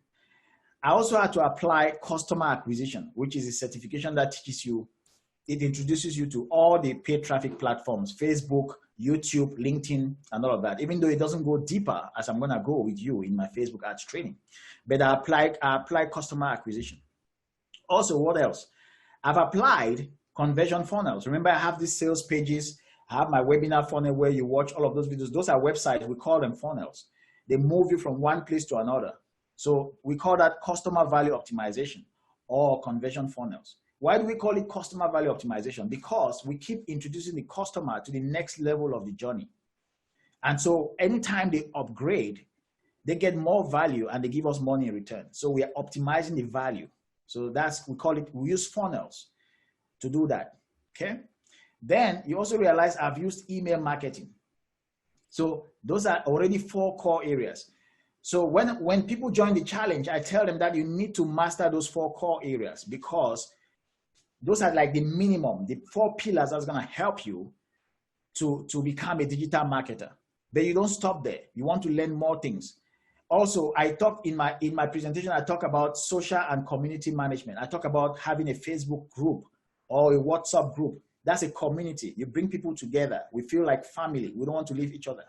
I also had to apply customer acquisition, which is a certification that teaches you, it introduces you to all the paid traffic platforms, Facebook, YouTube, LinkedIn, and all of that, even though it doesn't go deeper as I'm gonna go with you in my Facebook ads training. But I applied customer acquisition. Also, what else? I've applied conversion funnels. Remember, I have these sales pages. I have my webinar funnel where you watch all of those videos. Those are websites. We call them funnels. They move you from one place to another. So we call that customer value optimization or conversion funnels. Why do we call it customer value optimization? Because we keep introducing the customer to the next level of the journey. And so anytime they upgrade, they get more value and they give us money in return. So we are optimizing the value. So we call it, we use funnels to do that, okay? Then you also realize I've used email marketing. So those are already 4 core areas. So when people join the challenge, I tell them that you need to master those 4 core areas because those are like the minimum, the 4 pillars that's gonna help you to become a digital marketer. But you don't stop there. You want to learn more things. Also, I talk in my presentation, I talk about social and community management. I talk about having a Facebook group or a WhatsApp group. That's a community. You bring people together. We feel like family. We don't want to leave each other.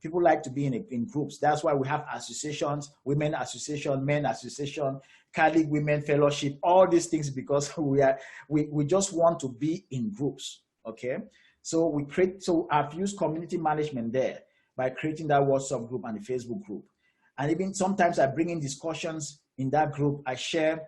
People like to be in groups. That's why we have associations, women association, men association, Catholic women fellowship, all these things because we just want to be in groups, okay? So I've used community management there by creating that WhatsApp group and the Facebook group. And even sometimes I bring in discussions in that group. I share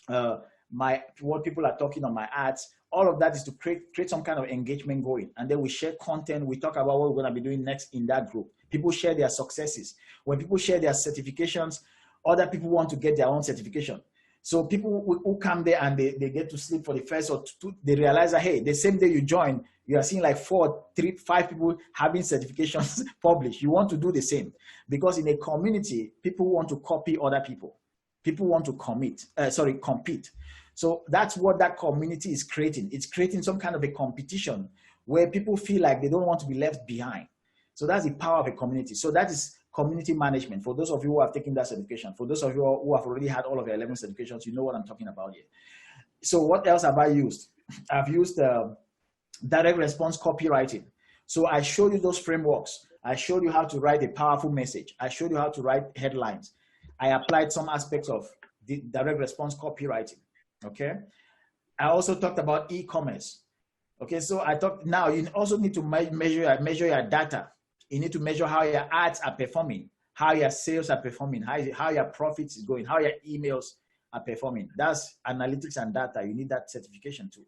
what people are talking on my ads. All of that is to create some kind of engagement going. And then we share content. We talk about what we're going to be doing next in that group. People share their successes. When people share their certifications, other people want to get their own certification. So people who come there and they get to sleep for the first or 2, they realize that, hey, the same day you join, you are seeing like 4, 3, 5 people having certifications published. You want to do the same because in a community, people want to copy other people. People want to compete. So that's what that community is creating. It's creating some kind of a competition where people feel like they don't want to be left behind. So that's the power of a community. So that is community management. For those of you who have taken that certification, for those of you who have already had all of your 11 certifications, you know what I'm talking about here. So what else have I used? I've used direct response copywriting. So I showed you those frameworks. I showed you how to write a powerful message. I showed you how to write headlines. I applied some aspects of the direct response copywriting. Okay. I also talked about e-commerce. Okay. So now you also need to measure your data. You need to measure how your ads are performing, how your sales are performing, how your profits is going, how your emails are performing. That's analytics and data. You need that certification too.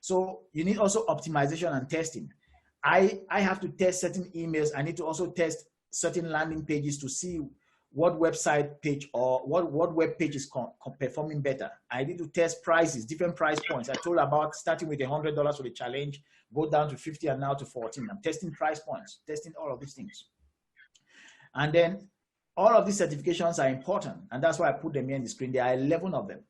So you need also optimization and testing. I have to test certain emails. I need to also test certain landing pages to see what website page or what web page is performing better. I need to test prices, different price points. I told about starting with $100 for the challenge, go down to 50 and now to 14. I'm testing price points, testing all of these things. And then all of these certifications are important. And that's why I put them here on the screen. There are 11 of them.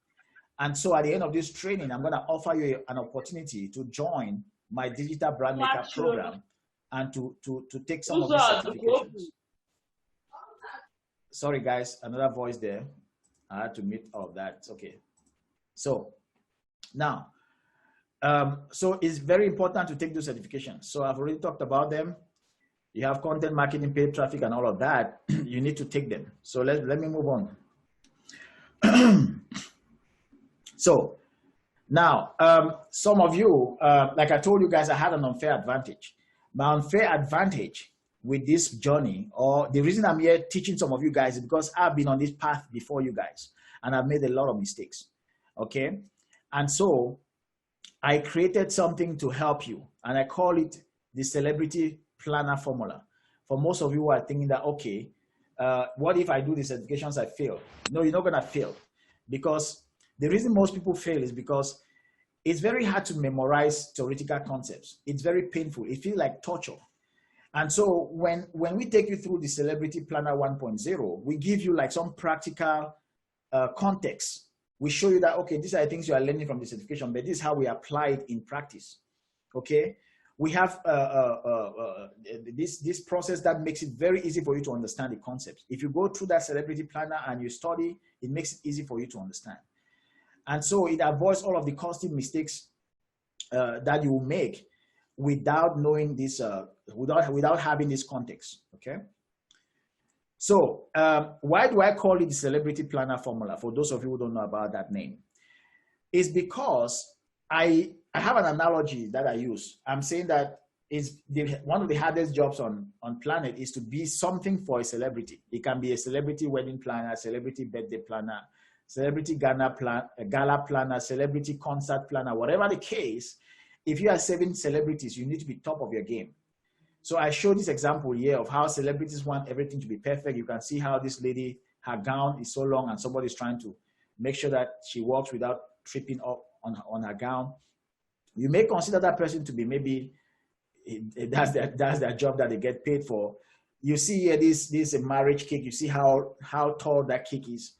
And so at the end of this training, I'm going to offer you an opportunity to join my Digital Brand Maker program and to take some of these certifications. Sorry, guys, another voice there. I had to mute all of that. It's okay. So now, so it's very important to take those certifications. So I've already talked about them. You have content marketing, paid traffic, and all of that. You need to take them. So let me move on. So now, some of you, like I told you guys, I had an unfair advantage. My unfair advantage with this journey, or the reason I'm here teaching some of you guys is because I've been on this path before you guys and I've made a lot of mistakes. Okay. And so I created something to help you, and I call it the Celebrity Planner Formula. For most of you who are thinking that, okay, what if I do the certifications, I fail? No, you're not going to fail, because the reason most people fail is because it's very hard to memorize theoretical concepts. It's very painful. It feels like torture. And so when we take you through the Celebrity Planner 1.0, we give you like some practical context. We show you that, okay, these are the things you are learning from the certification, but this is how we apply it in practice. Okay. We have this process that makes it very easy for you to understand the concepts. If you go through that Celebrity Planner and you study, it makes it easy for you to understand. And so it avoids all of the costly mistakes that you will make without knowing this, without having this context. Okay. So why do I call it the Celebrity Planner Formula? For those of you who don't know about that name, it's because I have an analogy that I use. I'm saying that one of the hardest jobs on planet is to be something for a celebrity. It can be a celebrity wedding planner, celebrity birthday planner, celebrity gala planner, celebrity concert planner, whatever the case. If you are serving celebrities, you need to be top of your game. So I show this example here of how celebrities want everything to be perfect. You can see how this lady, her gown is so long and somebody's trying to make sure that she walks without tripping up on her gown. You may consider that person to be maybe, that's their job that they get paid for. You see here, this is a marriage cake. You see how tall that cake is.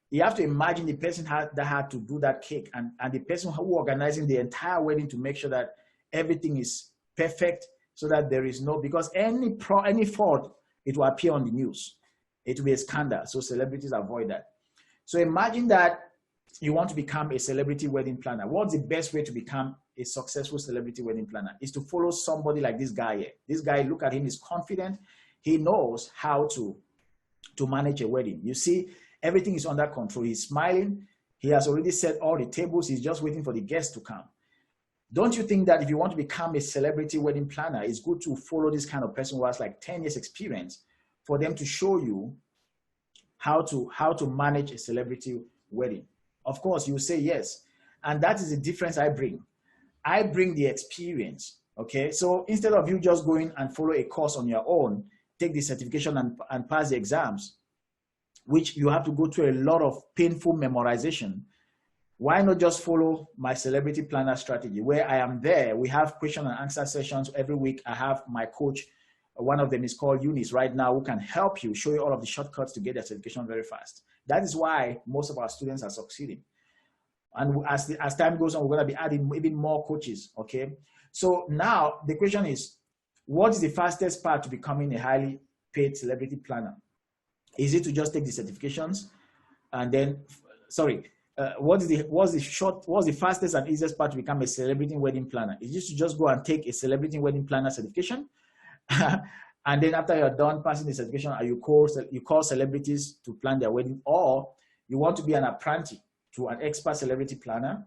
You have to imagine the person that had to do that cake and the person who organizing the entire wedding to make sure that everything is perfect, so that there is no, because any fault, it will appear on the news. It will be a scandal. So celebrities avoid that. So imagine that you want to become a celebrity wedding planner. What's the best way to become a successful celebrity wedding planner? Is to follow somebody like this guy here. This guy, look at him, is confident. He knows how to manage a wedding. You see, everything is under control. He's smiling. He has already set all the tables. He's just waiting for the guests to come. Don't you think that if you want to become a celebrity wedding planner, it's good to follow this kind of person who has like 10 years experience for them to show you how to manage a celebrity wedding? Of course, you say yes. And that is the difference I bring. I bring the experience, okay? So instead of you just going and follow a course on your own, take the certification and pass the exams, which you have to go through a lot of painful memorization. Why not just follow my celebrity planner strategy, where I am there? We have question and answer sessions every week. I have my coach. One of them is called Eunice right now, who can help you, show you all of the shortcuts to get their certification very fast. That is why most of our students are succeeding. And as time goes on, we're going to be adding even more coaches, okay? So now the question is, what is the fastest path to becoming a highly paid celebrity planner? Is it to just take the certifications and then, what's the fastest and easiest part to become a celebrity wedding planner? Is it to just go and take a celebrity wedding planner certification? And then after you're done passing the certification, you call celebrities to plan their wedding? Or you want to be an apprentice to an expert celebrity planner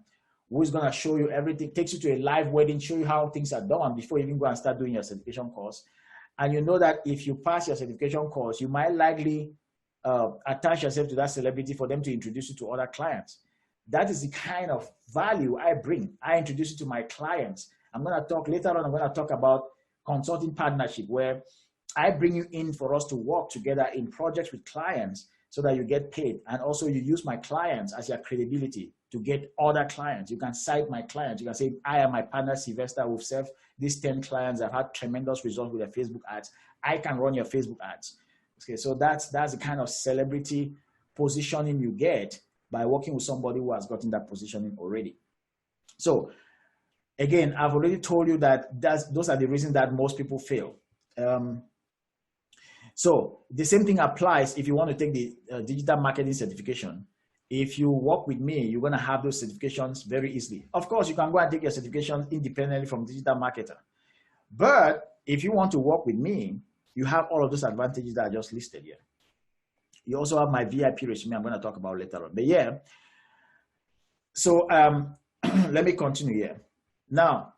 who is going to show you everything, takes you to a live wedding, show you how things are done before you even go and start doing your certification course. And you know that if you pass your certification course, you might likely attach yourself to that celebrity for them to introduce you to other clients. That is the kind of value I bring. I introduce you to my clients. I'm going to talk later on, I'm going to talk about consulting partnership, where I bring you in for us to work together in projects with clients so that you get paid. And also you use my clients as your credibility to get other clients. You can cite my clients. You can say, I am my partner, Sylvester, who've served these 10 clients. I've had tremendous results with their Facebook ads. I can run your Facebook ads. Okay, so that's the kind of celebrity positioning you get by working with somebody who has gotten that positioning already. So again, I've already told you that those are the reasons that most people fail. So the same thing applies if you want to take the digital marketing certification. If you work with me, you're going to have those certifications very easily. Of course, you can go and take your certifications independently from digital marketer. But if you want to work with me, you have all of those advantages that I just listed here. You also have my VIP resume I'm going to talk about later on. But yeah, so let me continue here. Now,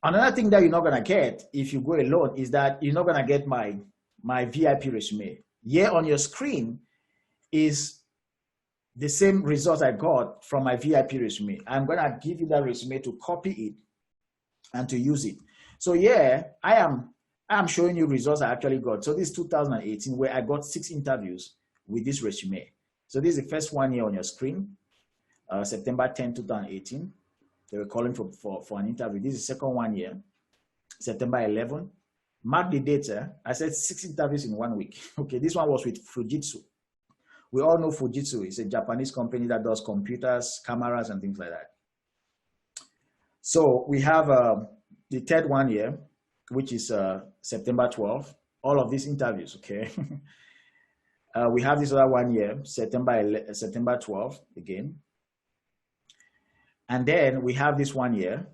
Another thing that you're not going to get if you go alone is that you're not going to get my VIP resume. Here on your screen is the same result I got from my VIP resume. I'm going to give you that resume to copy it and to use it. So yeah, I am showing you results I actually got. So this is 2018, where I got 6 interviews with this resume. So this is the first one here on your screen, September 10, 2018. They were calling for an interview. This is the second one here, September 11. Mark the data. I said 6 interviews in 1 week. Okay, this one was with Fujitsu. We all know Fujitsu is a Japanese company that does computers, cameras, and things like that. So we have the third one here, which is September 12. All of these interviews, okay? We have this other one here, September 12 again. And then we have this one here,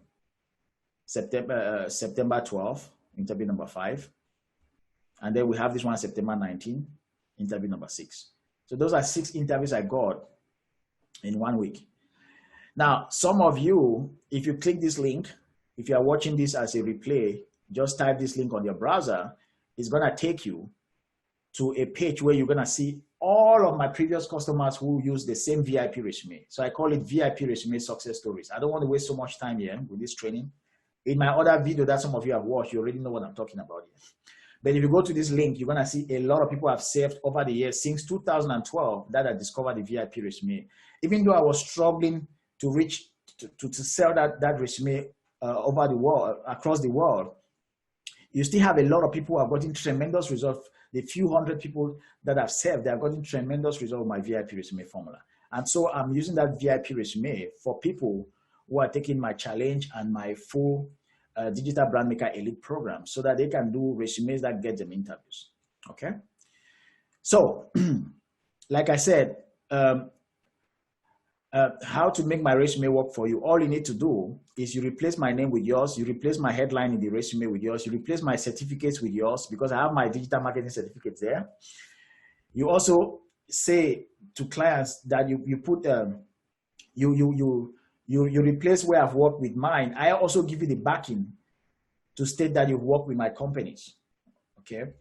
September 12, interview number 5. And then we have this one, September 19, interview number 6. So those are 6 interviews I got in 1 week. Now, some of you, if you click this link, if you are watching this as a replay, just type this link on your browser. It's going to take you to a page where you're going to see all of my previous customers who use the same VIP resume. So I call it VIP resume success stories. I don't want to waste so much time here with this training. In my other video that some of you have watched, you already know what I'm talking about here. But if you go to this link, you're going to see a lot of people have saved over the years since 2012 that I discovered the VIP resume. Even though I was struggling to reach, to sell that resume over the world, across the world, you still have a lot of people who have gotten tremendous results. The few hundred people that I've served, they have gotten tremendous results with my VIP resume formula. And so I'm using that VIP resume for people who are taking my challenge and my full Digital Brand Maker Elite program so that they can do resumes that get them interviews. Okay. So, like I said, how to make my resume work for you. All you need to do is you replace my name with yours. You replace my headline in the resume with yours. You replace my certificates with yours because I have my digital marketing certificates there. You also say to clients that you put, you replace where I've worked with mine. I also give you the backing to state that you've worked with my companies. Okay.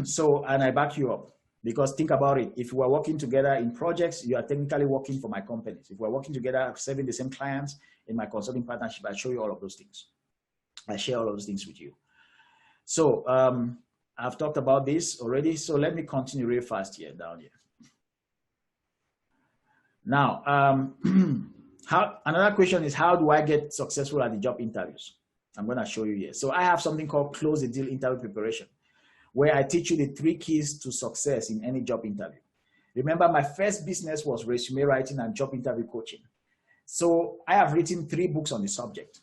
So, and I back you up. Because think about it, if we are working together in projects, you are technically working for my companies. If we're working together, serving the same clients in my consulting partnership, I show you all of those things. I share all of those things with you. So I've talked about this already. So let me continue real fast here, down here. Now, another question is, how do I get successful at the job interviews? I'm going to show you here. So I have something called Close the Deal Interview Preparation, where I teach you the 3 keys to success in any job interview. Remember, my first business was resume writing and job interview coaching. So I have written 3 books on the subject.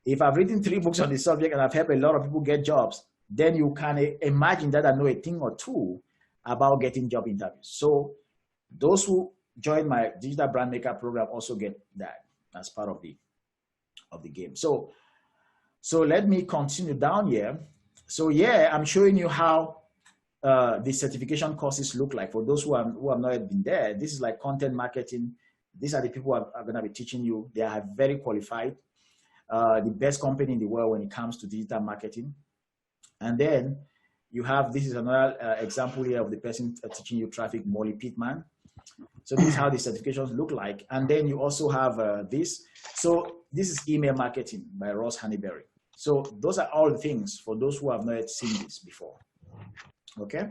If I've written 3 books on the subject and I've helped a lot of people get jobs, then you can imagine that I know a thing or two about getting job interviews. So those who join my Digital Brand Maker program also get that as part of the game. So let me continue down here. So yeah, I'm showing you how the certification courses look like. For those who have not yet been there, this is like content marketing. These are the people who are going to be teaching you. They are very qualified, the best company in the world when it comes to digital marketing. And then you have, this is another example here of the person teaching you traffic, Molly Pittman. So this is how the certifications look like. And then you also have this. So this is email marketing by Ross Honeyberry. So those are all the things for those who have not yet seen this before. Okay.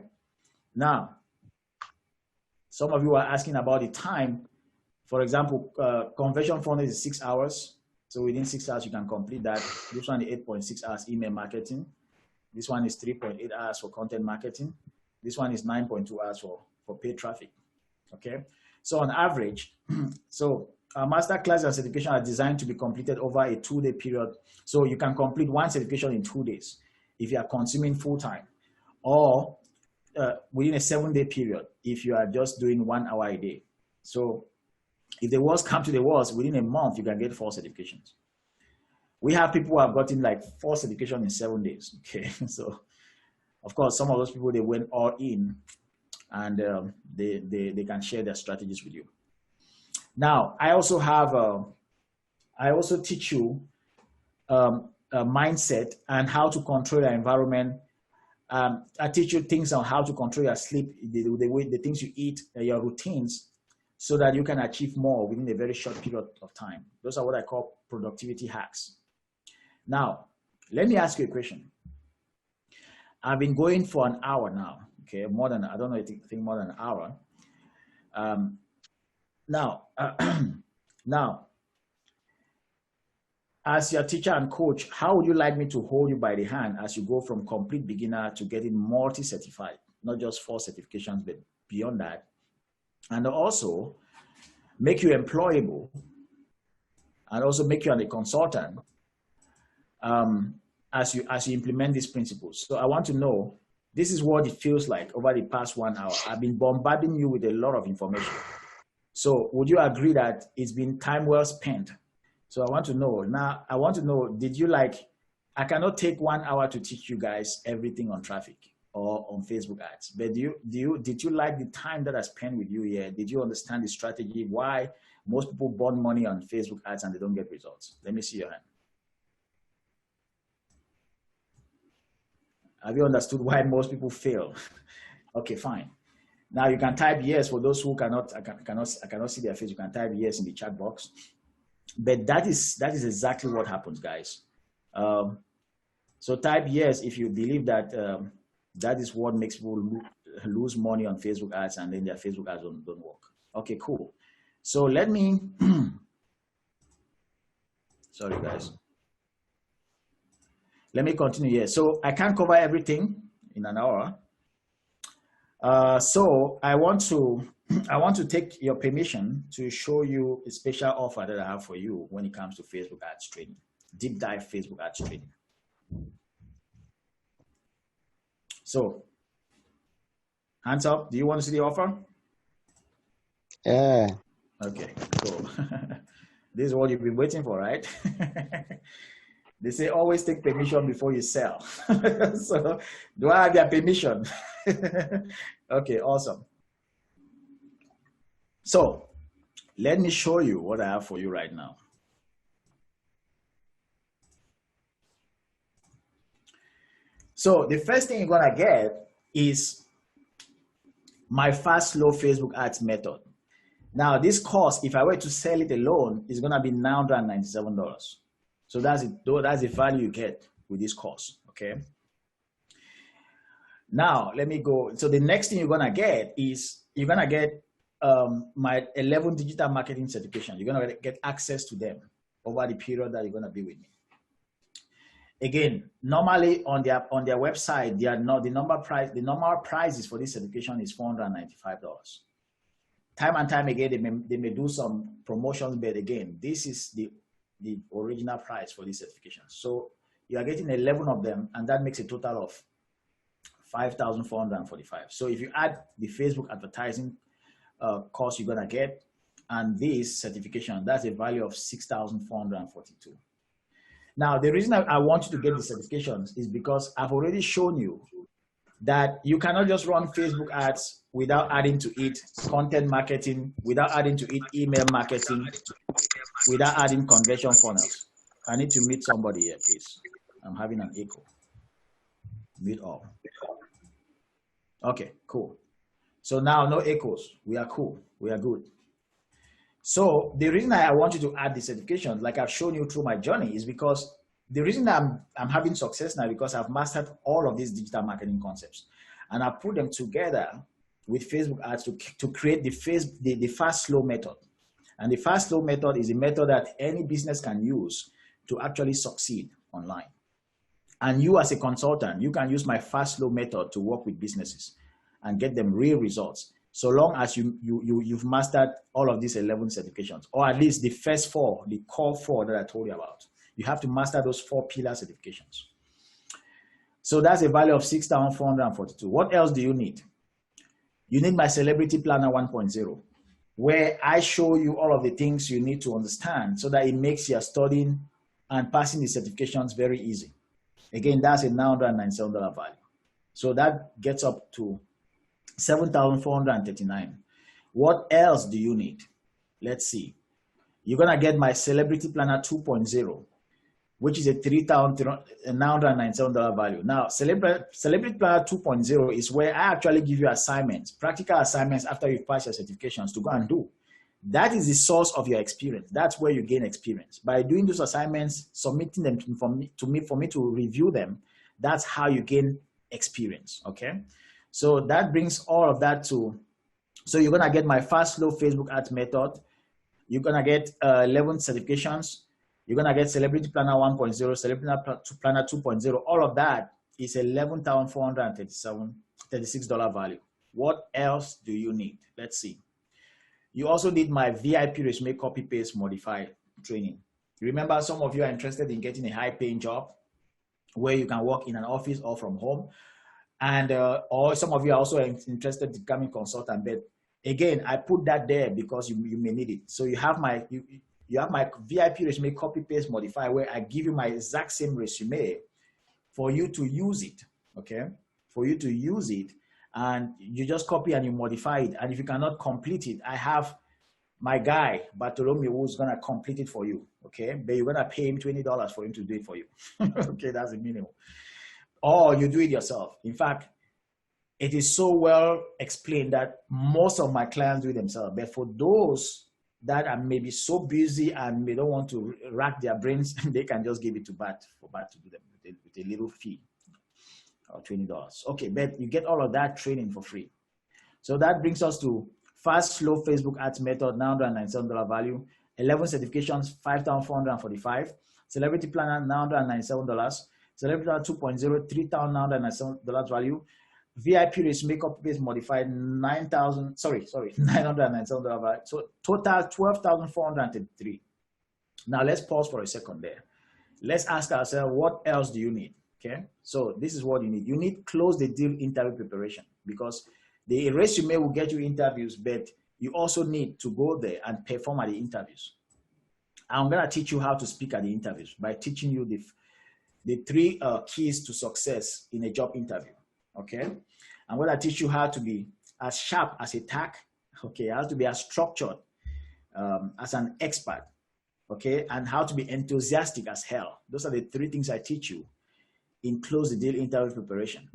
Now, some of you are asking about the time. For example, conversion funnel is 6 hours. So within 6 hours, you can complete that. This one is 8.6 hours email marketing. This one is 3.8 hours for content marketing. This one is 9.2 hours for paid traffic. Okay. So on average, so masterclass and certification are designed to be completed over a 2-day period. So you can complete one certification in 2 days if you are consuming full time, or within a 7-day period if you are just doing 1 hour a day. So if the worst come to the worst, within a month, you can get 4 certifications. We have people who have gotten like 4 certifications in 7 days. Okay. So of course, some of those people, they went all in, and they can share their strategies with you. Now, I also have, I also teach you mindset and how to control your environment. I teach you things on how to control your sleep, the things you eat, your routines, so that you can achieve more within a very short period of time. Those are what I call productivity hacks. Now, let me ask you a question. I've been going for an hour now, okay? More than, I don't know, I think more than an hour. Now, as your teacher and coach, how would you like me to hold you by the hand as you go from complete beginner to getting multi-certified, not just 4 certifications, but beyond that, and also make you employable, and also make you a consultant as you implement these principles? So I want to know, this is what it feels like over the past 1 hour. I've been bombarding you with a lot of information. So would you agree that it's been time well spent? So I want to know, now I want to know, did you I cannot take 1 hour to teach you guys everything on traffic or on Facebook ads, but did you like the time that I spent with you here? Did you understand the strategy, why most people burn money on Facebook ads and they don't get results? Let me see your hand. Have you understood why most people fail? Okay, fine. Now you can type yes for those who cannot see their face. You can type yes in the chat box. But that is exactly what happens, guys. So type yes if you believe that that is what makes people lose money on Facebook ads, and then their Facebook ads don't work. Okay, cool. So let me, sorry guys. Let me continue here. So I can't cover everything in an hour. So I want to take your permission to show you a special offer that I have for you when it comes to Facebook ads training, deep dive Facebook ads training. So hands up, do you want to see the offer? Yeah. Okay, cool. This is what you've been waiting for, right? They say always take permission before you sell. So do I have your permission? Okay, awesome. So let me show you what I have for you right now. So the first thing you're gonna get is my fast, slow Facebook ads method. Now this cost, if I were to sell it alone, is gonna be $997. So that's it. That's the value you get with this course, okay? Now let me go. So the next thing you're gonna get is you're gonna get my 11 digital marketing certification. You're gonna get access to them over the period that you're gonna be with me. Again, normally on their website, they are not the normal prices for this certification is $495. Time and time again, they may do some promotions, but again, this is the original price for this certification. So you are getting 11 of them, and that makes a total of $5,445. So if you add the Facebook advertising cost you're gonna get and this certification, that's a value of $6,442. Now, the reason I want you to get the certifications is because I've already shown you that you cannot just run Facebook ads without adding to it content marketing, without adding to it email marketing, without adding conversion funnels. I need to mute somebody here, please. I'm having an echo. Mute all. Okay, cool. So now no echoes. We are cool. We are good. So the reason I want you to add the certification, like I've shown you through my journey, is because the reason I'm having success now because I've mastered all of these digital marketing concepts, and I put them together with Facebook ads to create the fast slow method. And the fast slow method is a method that any business can use to actually succeed online. And you as a consultant, you can use my fast slow method to work with businesses and get them real results, so long as you've mastered all of these 11 certifications, or at least the first 4, the core 4 that I told you about. You have to master those 4 pillar certifications. So that's a value of $6,442. What else do you need? You need my Celebrity Planner 1.0, where I show you all of the things you need to understand so that it makes your studying and passing the certifications very easy. Again, that's a $997 value. So that gets up to $7,439. What else do you need? Let's see. You're gonna get my Celebrity Planner 2.0, which is a $3,997 value. Now, Celebrity Planner 2.0 is where I actually give you assignments, practical assignments after you've passed your certifications to go and do. That is the source of your experience. That's where you gain experience. By doing those assignments, submitting them for me to review them, that's how you gain experience, okay? So that brings all of that to, so you're gonna get my fast, slow Facebook ads method. You're gonna get 11 certifications. You're gonna get Celebrity Planner 1.0, Celebrity Planner 2.0. All of that is $11,436 value. What else do you need? Let's see. You also need my VIP resume copy paste modify training. Remember, some of you are interested in getting a high paying job where you can work in an office or from home. And or some of you are also interested in becoming consultant. But again, I put that there because you may need it. So you have my VIP resume copy paste modify, where I give you my exact same resume for you to use it, okay? For you to use it, and you just copy and you modify it. And if you cannot complete it, I have my guy, Bartholomew, who's gonna complete it for you, okay? But you're gonna pay him $20 for him to do it for you. Okay, that's the minimum. Or you do it yourself. In fact, it is so well explained that most of my clients do it themselves. But for those that are maybe so busy and they don't want to rack their brains, they can just give it to Bart for Bart to do them with a little fee or $20. Okay, but you get all of that training for free. So that brings us to fast, slow Facebook ads method, $997 value, 11 certifications, $5,445, Celebrity Planner, $997, Celebrity Planner 2.0, $3,997 value, VIP resume copy paste modified, $997 value. So total $12,433. Now let's pause for a second there. Let's ask ourselves, what else do you need? Okay, so this is what you need. You need close the deal interview preparation, because the resume will get you interviews, but you also need to go there and perform at the interviews. I'm gonna teach you how to speak at the interviews by teaching you the three keys to success in a job interview, okay? I'm gonna teach you how to be as sharp as a tack, okay? How to be as structured as an expert, okay? And how to be enthusiastic as hell. Those are the three things I teach you in close the deal interview preparation.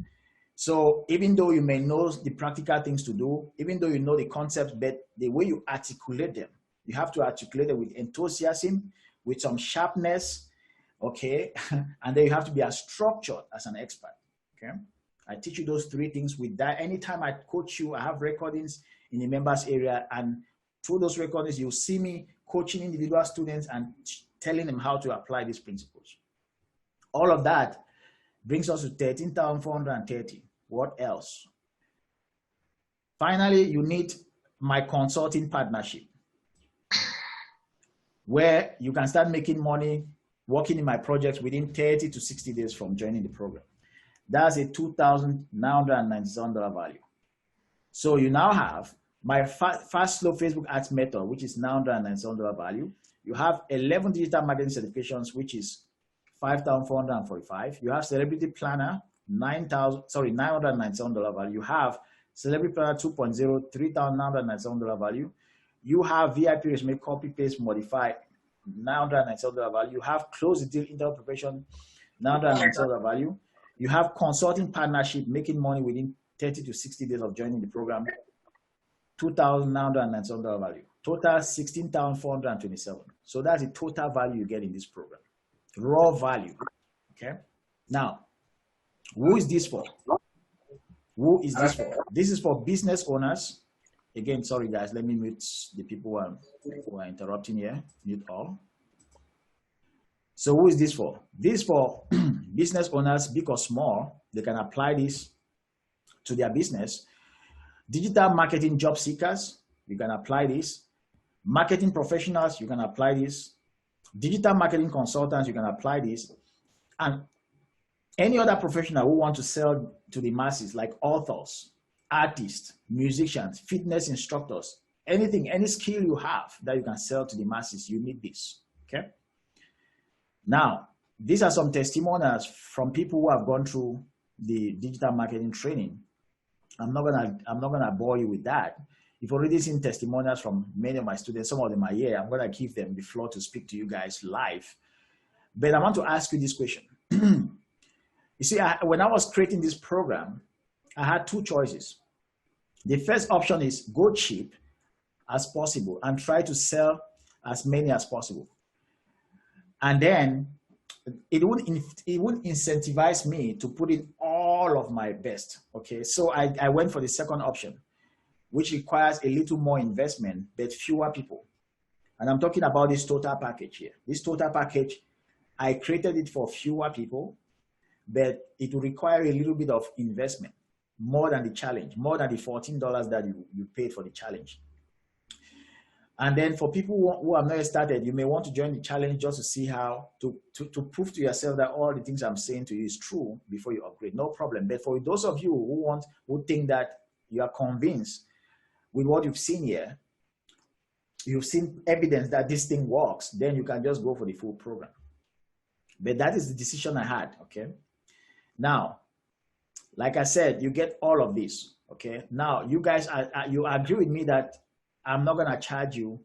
So even though you may know the practical things to do, even though you know the concepts, but the way you articulate them, you have to articulate them with enthusiasm, with some sharpness, okay? And then you have to be as structured as an expert, okay? I teach you those three things with that. Anytime I coach you, I have recordings in the members area, and through those recordings, you'll see me coaching individual students and telling them how to apply these principles. All of that brings us to 13,430. What else? Finally, you need my consulting partnership, where you can start making money working in my projects within 30 to 60 days from joining the program. That's a $2,997 value. So you now have my fast, slow Facebook ads method, which is $997 value. You have 11 digital marketing certifications, which is $5,445. You have Celebrity Planner, $997 value. You have Celebrity Planner 2.0, $3,997 value. You have VIP resume copy paste modify, $997 value. You have close the deal interview preparation, $997 value. You have consulting partnership, making money within 30 to 60 days of joining the program, $2,997 value. Total $16,427. So that's the total value you get in this program. Raw value, okay? Now, who is this for? Who is this for? This is for business owners. Again, sorry guys, let me mute the people who are interrupting here, mute all. So who is this for? This is for business owners, big or small. They can apply this to their business. Digital marketing job seekers, you can apply this. Marketing professionals, you can apply this. Digital marketing consultants, you can apply this. And any other professional who want to sell to the masses, like authors, artists, musicians, fitness instructors, anything, any skill you have that you can sell to the masses, you need this, okay? Now, these are some testimonials from people who have gone through the digital marketing training. I'm not gonna bore you with that. You've already seen testimonials from many of my students. Some of them are here. I'm gonna give them the floor to speak to you guys live. But I want to ask you this question. You see, when I was creating this program, I had two choices. The first option is go cheap as possible and try to sell as many as possible. And then it would incentivize me to put in all of my best. Okay, so I went for the second option, which requires a little more investment, but fewer people. And I'm talking about this total package here. This total package, I created it for fewer people, but it will require a little bit of investment, more than the challenge, more than the $14 that you paid for the challenge. And then for people who have not started, you may want to join the challenge just to see how to prove to yourself that all the things I'm saying to you is true before you upgrade. No problem. But for those of you who think that you are convinced with what you've seen here, you've seen evidence that this thing works, then you can just go for the full program. But that is the decision I had, okay? Now, like I said, you get all of this, okay? Now, you guys, you agree with me that I'm not going to charge you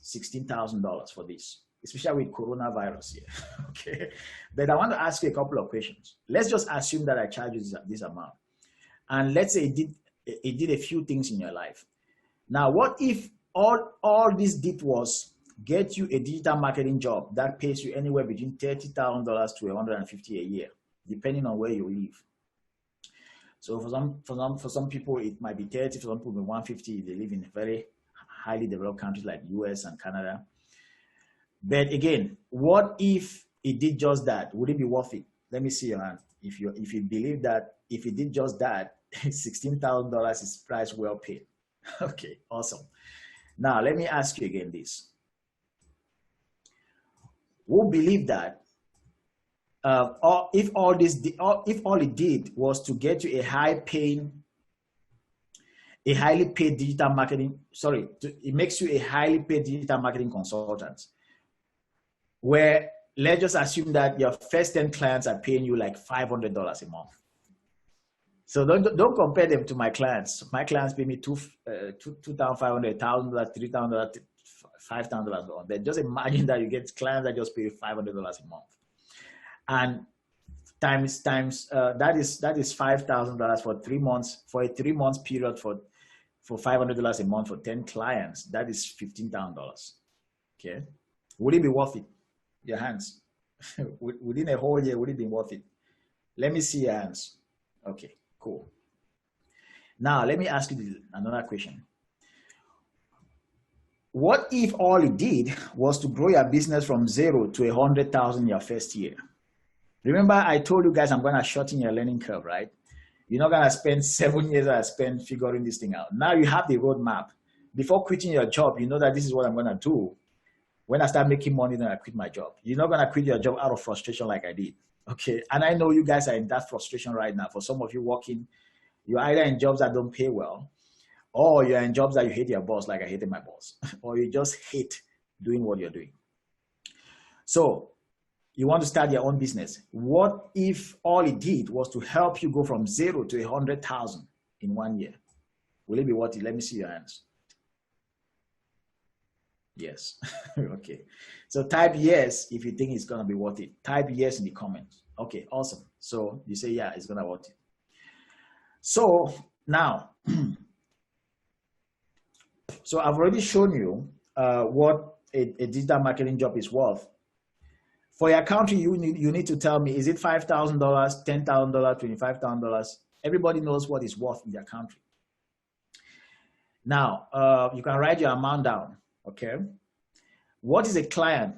$16,000 for this, especially with coronavirus here, okay? But I want to ask you a couple of questions. Let's just assume that I charge you this amount. And let's say it did a few things in your life. Now, what if all this did was get you a digital marketing job that pays you anywhere between $30,000 to $150,000 a year, depending on where you live? So for some people, it might be 30, for some people, 150 if they live in very highly developed countries like US and Canada. But again, what if it did just that? Would it be worth it? Let me see your hand. If you believe that if it did just that, $16,000 is price well paid. Okay, awesome. Now let me ask you again this. Who believe that if all it did was to get you a highly paid digital marketing, it makes you a highly paid digital marketing consultant, where let's just assume that your first 10 clients are paying you like $500 a month. So don't compare them to my clients. My clients pay me $2,500, $1,000, $3,000, $5,000. But just imagine that you get clients that just pay $500 a month, and times that is $5,000 for 3 months, for a 3 months period for $500 a month for 10 clients. That is $15,000. Okay, would it be worth it? Your hands. Within a whole year, would it be worth it? Let me see your hands. Okay, cool. Now let me ask you another question. What if all it did was to grow your business from 0 to 100,000 your first year? Remember, I told you guys I'm going to shorten your learning curve, right? You're not going to spend 7 years that I spent figuring this thing out. Now you have the roadmap. Before quitting your job, you know that this is what I'm going to do. When I start making money, then I quit my job. You're not going to quit your job out of frustration like I did. Okay. And I know you guys are in that frustration right now. For some of you working, you're either in jobs that don't pay well, or you're in jobs that you hate your boss like I hated my boss, or you just hate doing what you're doing. So you want to start your own business. What if all it did was to help you go from 0 to 100,000 in 1 year? Will it be worth it? Let me see your hands. Yes. Okay. So type yes if you think it's going to be worth it. Type yes in the comments. Okay, awesome. So you say, yeah, it's going to be worth it. So now, so I've already shown you what a digital marketing job is worth. For your country, you need to tell me, is it $5,000, $10,000, $25,000? Everybody knows what it's worth in their country. Now, you can write your amount down, okay? What is a client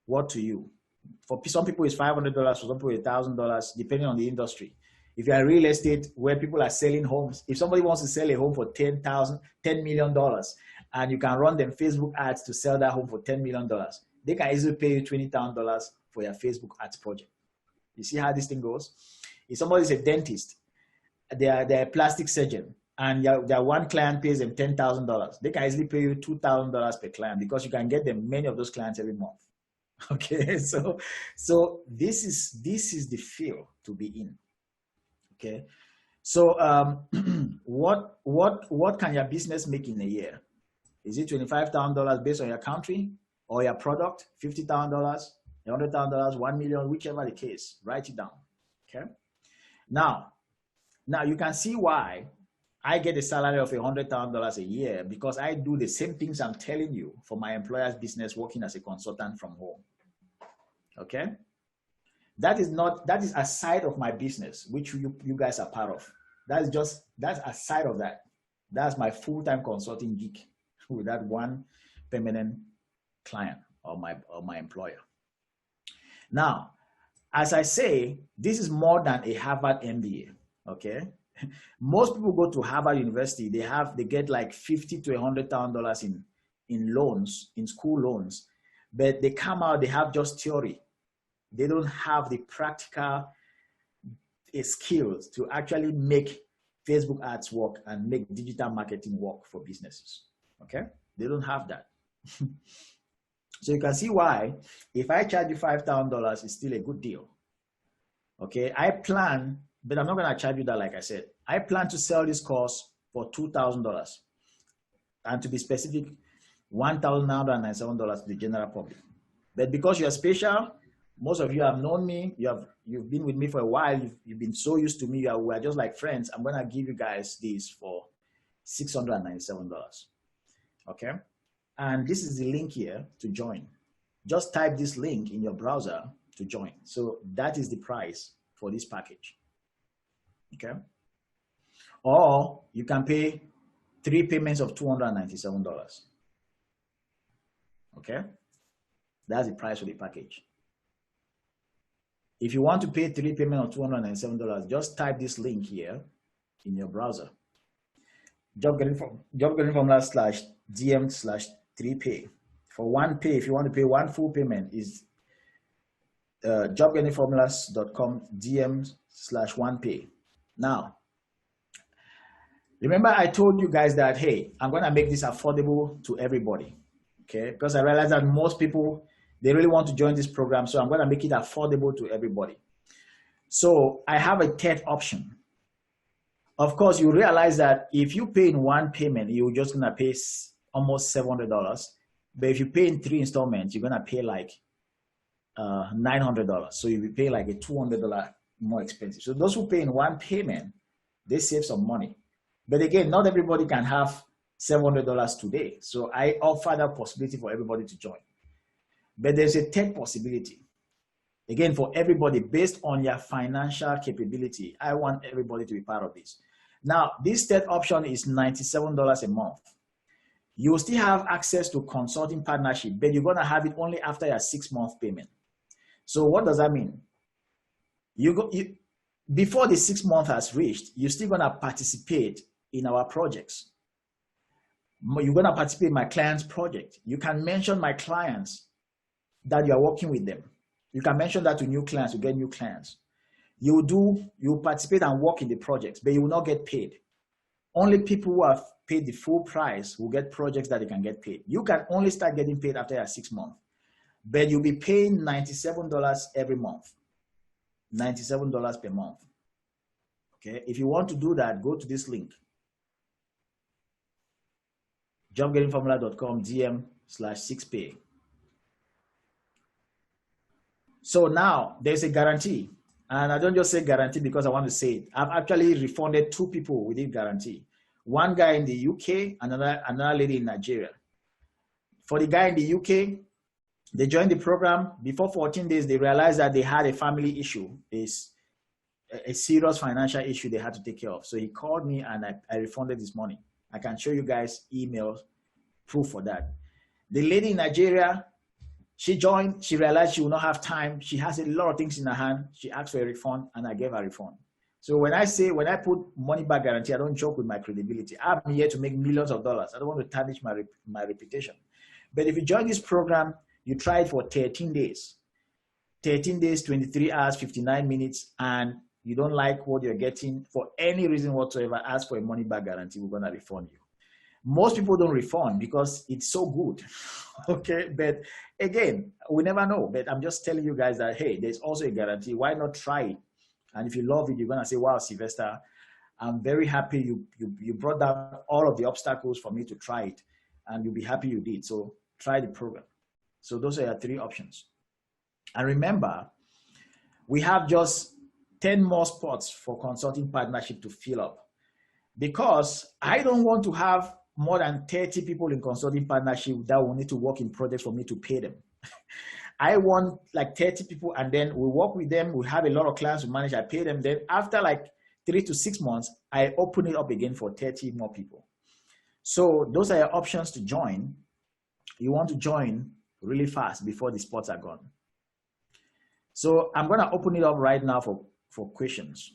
worth to you? For some people, it's $500, for some people, it's $1,000, depending on the industry. If you're in real estate where people are selling homes, if somebody wants to sell a home for $10 million, and you can run them Facebook ads to sell that home for $10 million, they can easily pay you $20,000 for your Facebook ads project. You see how this thing goes? If somebody's a dentist, they're a plastic surgeon, and their one client pays them $10,000, they can easily pay you $2,000 per client because you can get them many of those clients every month. Okay, so this is the field to be in. Okay, so what can your business make in a year? Is it $25,000 based on your country or your product? $50,000, $100,000, 1 million, whichever the case, write it down. Okay. Now you can see why I get a salary of $100,000 a year, because I do the same things I'm telling you for my employer's business, working as a consultant from home. Okay. That is aside of my business, which you guys are part of. That's aside of that. That's my full-time consulting gig with that one permanent client or my employer. Now, as I say, this is more than a Harvard MBA. Okay. Most people go to Harvard University, they get like $50,000 to $100,000 in loans, in school loans, but they come out, they have just theory. They don't have the practical skills to actually make Facebook ads work and make digital marketing work for businesses. Okay. They don't have that. So you can see why, if I charge you $5,000, it's still a good deal. Okay. I plan, but I'm not going to charge you that, like I said. I plan to sell this course for $2,000. And to be specific, $1,997 to the general public. But because you're special, most of you have known me, you've been with me for a while, you've been so used to me, we're just like friends. I'm going to give you guys this for $697. Okay. And this is the link here to join. Just type this link in your browser to join. So that is the price for this package. Okay. Or you can pay 3 payments of $297. Okay. That's the price for the package. If you want to pay 3 payments of $297, just type this link here in your browser. JobGainingFormula/DM/3pay. For one pay, if you want to pay one full payment, is JobGainingFormulas.com DM/1pay. Now, remember I told you guys that, hey, I'm going to make this affordable to everybody. Okay, because I realize that most people, they really want to join this program, so I'm going to make it affordable to everybody. So I have a third option. Of course, you realize that if you pay in one payment, you're just going to pay almost $700. But if you pay in 3 installments, you're going to pay like $900. So you will pay like a $200 more expensive. So those who pay in one payment, they save some money. But again, not everybody can have $700 today. So I offer that possibility for everybody to join. But there's a third possibility. Again, for everybody, based on your financial capability, I want everybody to be part of this. Now, this third option is $97 a month. You will still have access to consulting partnership, but you're going to have it only after your 6-month payment. So what does that mean? Before the 6 month has reached, you're still going to participate in our projects. You're going to participate in my client's project. You can mention my clients that you are working with them. You can mention that to new clients, you get new clients. You participate and work in the projects, but you will not get paid. Only people who have paid the full price will get projects that they can get paid. You can only start getting paid after your 6 months, but you'll be paying $97 every month, $97 per month. Okay, if you want to do that, go to this link, jobgainingformula.com DM/6pay. So now there's a guarantee, and I don't just say guarantee because I want to say it. I've actually refunded 2 people within guarantee. One guy in the UK, another lady in Nigeria. For the guy in the UK, they joined the program. Before 14 days, they realized that they had a family issue, a serious financial issue they had to take care of. So he called me and I refunded his money. I can show you guys emails, proof for that. The lady in Nigeria, she joined, she realized she will not have time. She has a lot of things in her hand. She asked for a refund and I gave her a refund. So when I put money back guarantee, I don't joke with my credibility. I'm here to make millions of dollars. I don't want to tarnish my reputation. But if you join this program, you try it for 13 days. 13 days, 23 hours, 59 minutes, and you don't like what you're getting for any reason whatsoever, ask for a money back guarantee, we're going to refund you. Most people don't refund because it's so good. Okay, but again, we never know. But I'm just telling you guys that, hey, there's also a guarantee. Why not try it? And if you love it, you're going to say, wow, Sylvester, I'm very happy you brought down all of the obstacles for me to try it. And you'll be happy you did. So try the program. So those are your 3 options. And remember, we have just 10 more spots for consulting partnership to fill up, because I don't want to have more than 30 people in consulting partnership that will need to work in projects for me to pay them. I want like 30 people, and then we work with them. We have a lot of clients we manage. I pay them. Then after like 3 to 6 months, I open it up again for 30 more people. So those are your options to join. You want to join really fast before the spots are gone. So I'm going to open it up right now for questions.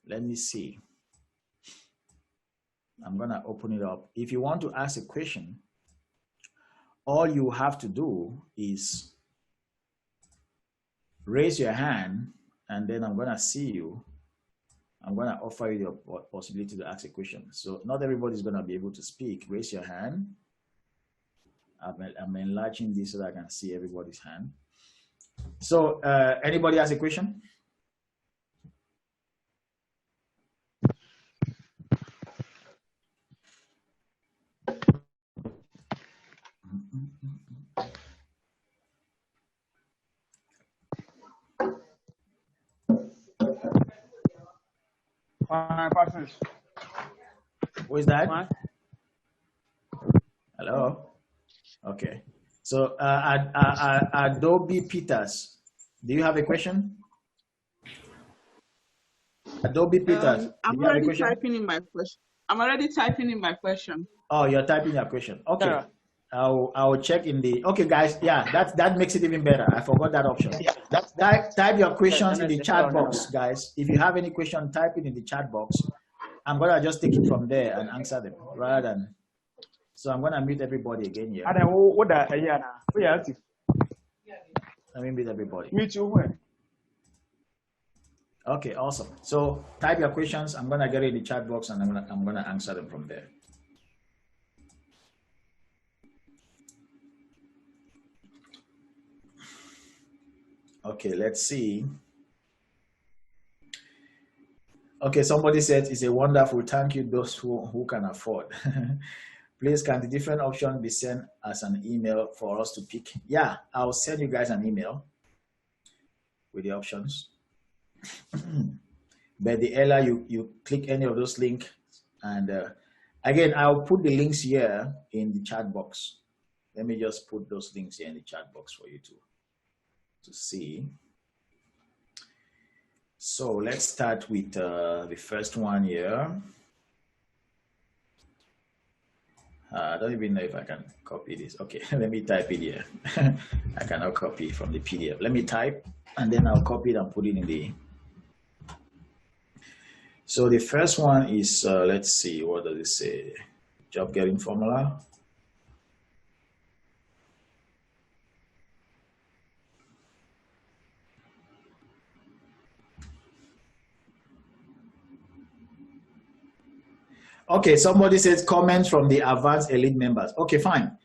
Let me see. I'm going to open it up. If you want to ask a question, all you have to do is raise your hand, and then I'm going to see you. I'm going to offer you the possibility to ask a question. So not everybody's going to be able to speak. Raise your hand. I'm enlarging this so that I can see everybody's hand. So anybody has a question? Who is that? Hello? Okay. So Adobe Peters, do you have a question? Adobe Peters, I'm already typing in my question. I'm already typing in my question. Oh, you're typing your question. Okay. Yeah. I'll check in the, okay guys, yeah, that makes it even better. I forgot that option. Yeah, type your questions in the chat box, guys. If you have any question, type it in the chat box. I'm gonna just take it from there and answer them rather than, so I'm gonna mute everybody again here. Let me mute everybody. Mute you where? Okay, awesome. So type your questions. I'm gonna get it in the chat box and I'm gonna answer them from there. Okay, let's see. Okay, somebody said it's a wonderful, thank you those who can afford. Please, can the different options be sent as an email for us to pick? Yeah, I'll send you guys an email with the options. But the earlier you click any of those links, and again, I'll put the links here in the chat box. Let me just put those links here in the chat box for you to see. So let's start with the first one here. I don't even know if I can copy this. Okay, let me type it here. I cannot copy from the PDF. Let me type, and then I'll copy it and put it in the. So the first one is, let's see, what does it say? Job getting formula. Okay, somebody says comments from the advanced elite members. Okay, fine.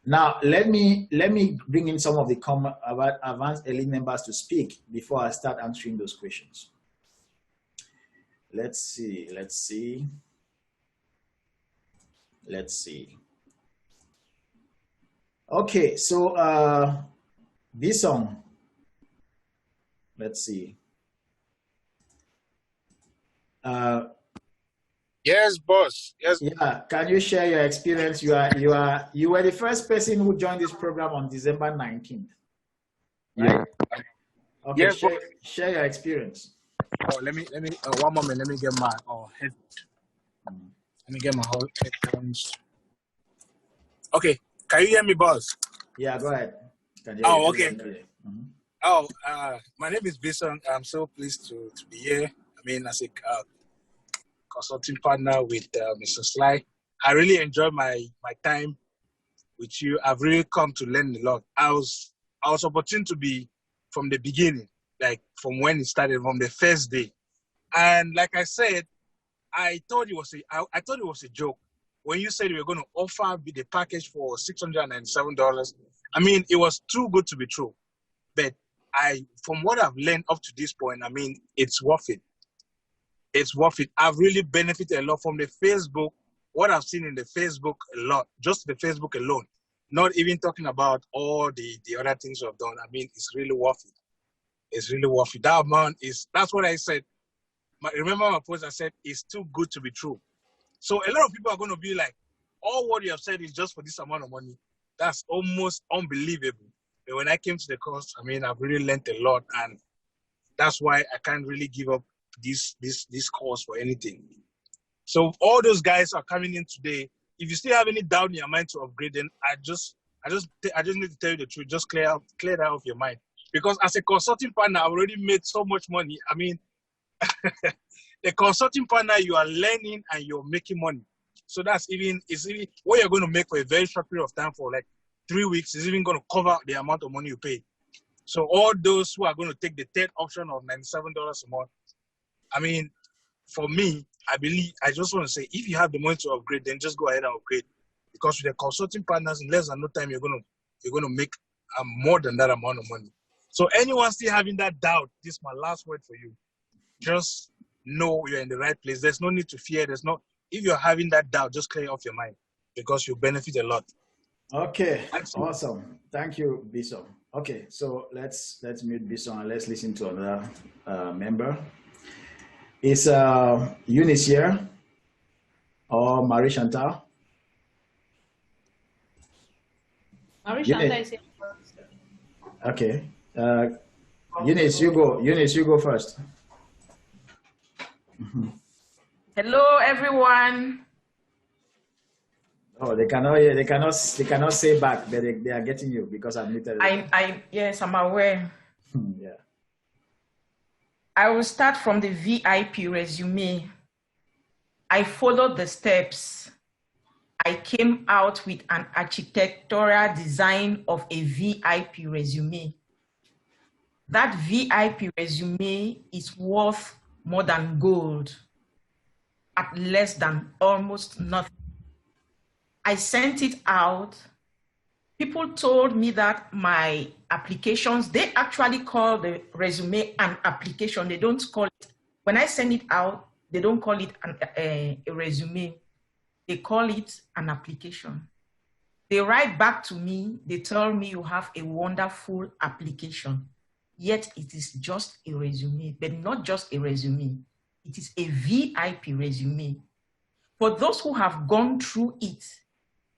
Now let me bring in some of the advanced elite members to speak before I start answering those questions. Let's see. Okay, so this song. Let's see. Yes, boss. Yes. Yeah. Can you share your experience? You were the first person who joined this program on December 19th. Right? Yeah. Okay. Yes, share your experience. Oh, let me. One moment. Let me get my head. Let me get my headphones. Okay. Can you hear me, boss? Yeah. Go ahead. Oh, okay. Oh, my name is Bison. I'm so pleased to be here. I mean, as a consulting partner with Mr. Sly. I really enjoyed my time with you. I've really come to learn a lot. I was opportune to be from the beginning, like from when it started, from the first day. And like I said, I thought it was a joke. When you said you were going to offer the package for $697, I mean, it was too good to be true. But from what I've learned up to this point, I mean, it's worth it. It's worth it. I've really benefited a lot from the Facebook, what I've seen in the Facebook a lot, just the Facebook alone. Not even talking about all the other things we've done. I mean, it's really worth it. It's really worth it. That amount that's what I said. Remember my post, I said, it's too good to be true. So a lot of people are going to be like, all what you have said is just for this amount of money. That's almost unbelievable. But when I came to the course, I mean, I've really learned a lot, and that's why I can't really give up this course for anything. So all those guys are coming in today. If you still have any doubt in your mind to upgrade, then I just need to tell you the truth. Just clear that off your mind. Because as a consulting partner, I've already made so much money. I mean, the consulting partner, you are learning and you're making money. So it's even what you're going to make for a very short period of time, for like 3 weeks, is even going to cover the amount of money you pay. So all those who are going to take the third option of $97 a month, I mean, for me, I just want to say, if you have the money to upgrade, then just go ahead and upgrade. Because with the consulting partners, in less than no time, you're going to make more than that amount of money. So anyone still having that doubt, this is my last word for you. Just know you're in the right place. There's no need to fear. If you're having that doubt, just clear off your mind, because you benefit a lot. Okay, awesome. Thank you, Bison. Okay, so let's mute Bison and let's listen to another member. Is Eunice here or Marie Chantal? Marie Chantal is here. Okay, Eunice, you go. Eunice, you go first. Hello, everyone. Oh, they cannot hear. They cannot say back that they are getting you because I'm muted. Yes, I'm aware. Yeah. I will start from the VIP resume. I followed the steps. I came out with an architectural design of a VIP resume. That VIP resume is worth more than gold, at less than almost nothing. I sent it out. People told me that my applications, they actually call the resume an application. They don't call it, when I send it out, they don't call it a resume. They call it an application. They write back to me, they tell me you have a wonderful application, yet it is just a resume, but not just a resume. It is a VIP resume. For those who have gone through it,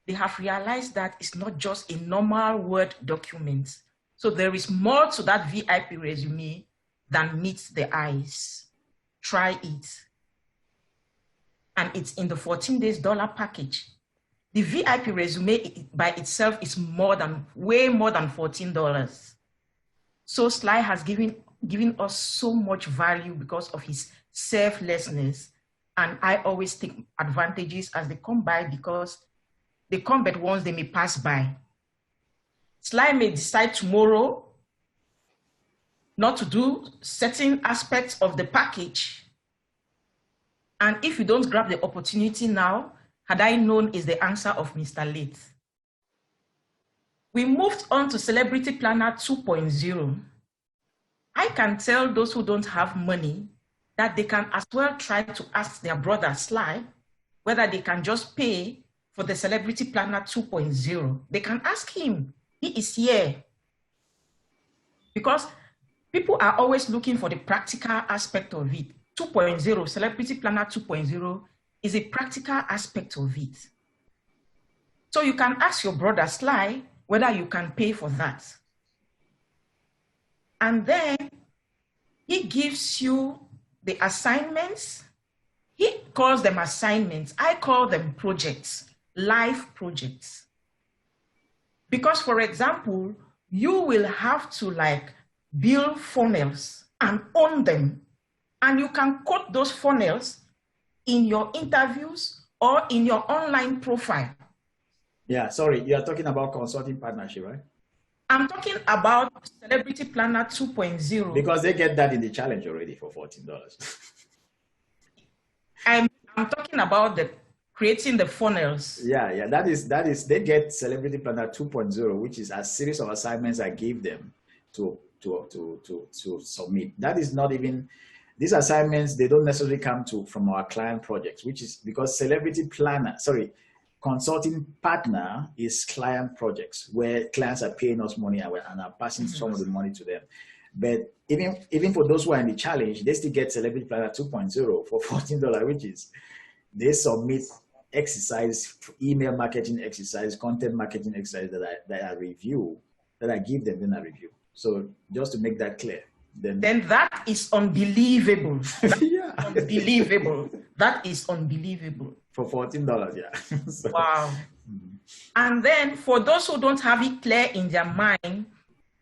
they have realized that it's not just a normal Word document. So there is more to that VIP resume than meets the eyes. Try it. And it's in the 14 days dollar package. The VIP resume by itself is way more than $14. So Sly has given us so much value because of his selflessness. And I always take advantages as they come by, because they come but once, they may pass by. Sly may decide tomorrow not to do certain aspects of the package. And if you don't grab the opportunity now, had I known is the answer of Mr. Late. We moved on to Celebrity Planner 2.0. I can tell those who don't have money that they can as well try to ask their brother Sly whether they can just pay for the Celebrity Planner 2.0. They can ask him. He is here. Because people are always looking for the practical aspect of it. 2.0, Celebrity Planner 2.0 is a practical aspect of it. So you can ask your brother Sly whether you can pay for that. And then he gives you the assignments. He calls them assignments. I call them projects, live projects. Because, for example, you will have to build funnels and own them. And you can quote those funnels in your interviews or in your online profile. Yeah, sorry, you are talking about consulting partnership, right? I'm talking about Celebrity Planner 2.0. Because they get that in the challenge already for $14. I'm talking about creating the funnels. Yeah, that is, they get Celebrity Planner 2.0, which is a series of assignments I gave them to submit. That is not even, these assignments, they don't necessarily come from our client projects, which is because Celebrity Planner, Consulting partner is client projects where clients are paying us money and are passing some of the money to them. But even for those who are in the challenge, they still get Celebrity Planner 2.0 for $14, which is they submit exercise, email marketing exercise, content marketing exercise that I review, that I give them, then I review. So just to make that clear. Then that is unbelievable. Yeah. Unbelievable. That is unbelievable. For $14, yeah. So, wow. And then for those who don't have it clear in their mind,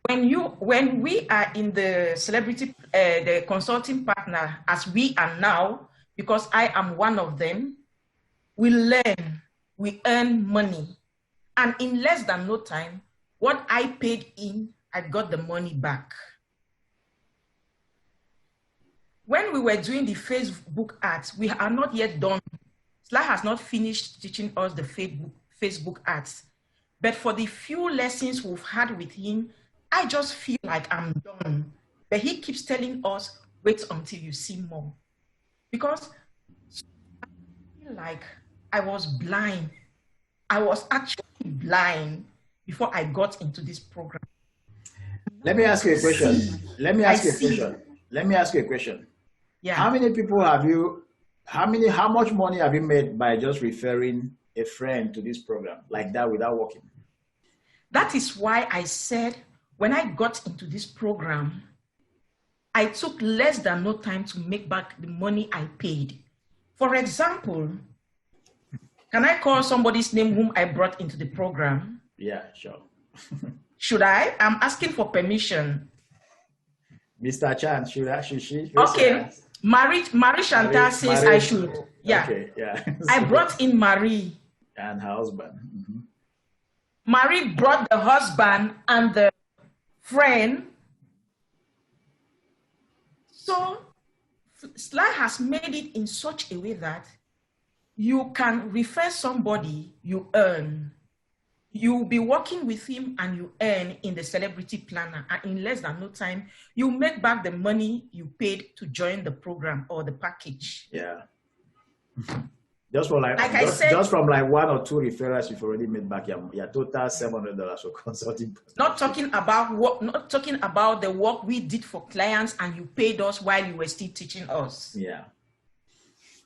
when we are in the celebrity, the consulting partner, as we are now, because I am one of them, we learn, we earn money. And in less than no time, what I paid in, I got the money back. When we were doing the Facebook ads, we are not yet done. Sly has not finished teaching us the Facebook ads. But for the few lessons we've had with him, I just feel like I'm done. But he keeps telling us, wait until you see more. Because I feel like I was blind. I was actually blind before I got into this program. Let me ask you a question. Let me ask you a question. Yeah. How many people how much money have you made by just referring a friend to this program like that without working? That is why I said, when I got into this program, I took less than no time to make back the money I paid. For example, can I call somebody's name whom I brought into the program? Yeah, sure. Should I? I'm asking for permission. Mr. Chan, should she? Okay. Marie Chantal says I should. Yeah. Okay, yeah. I brought in Marie. And her husband. Mm-hmm. Marie brought the husband and the friend. So Sly has made it in such a way that you can refer somebody, you earn. You'll be working with him and you earn in the Celebrity Planner. And in less than no time, you make back the money you paid to join the program or the package. Yeah. Just from just from like one or two referrals, you've already made back your total $700 for consulting. Not talking about the work we did for clients and you paid us while you were still teaching us. Yeah.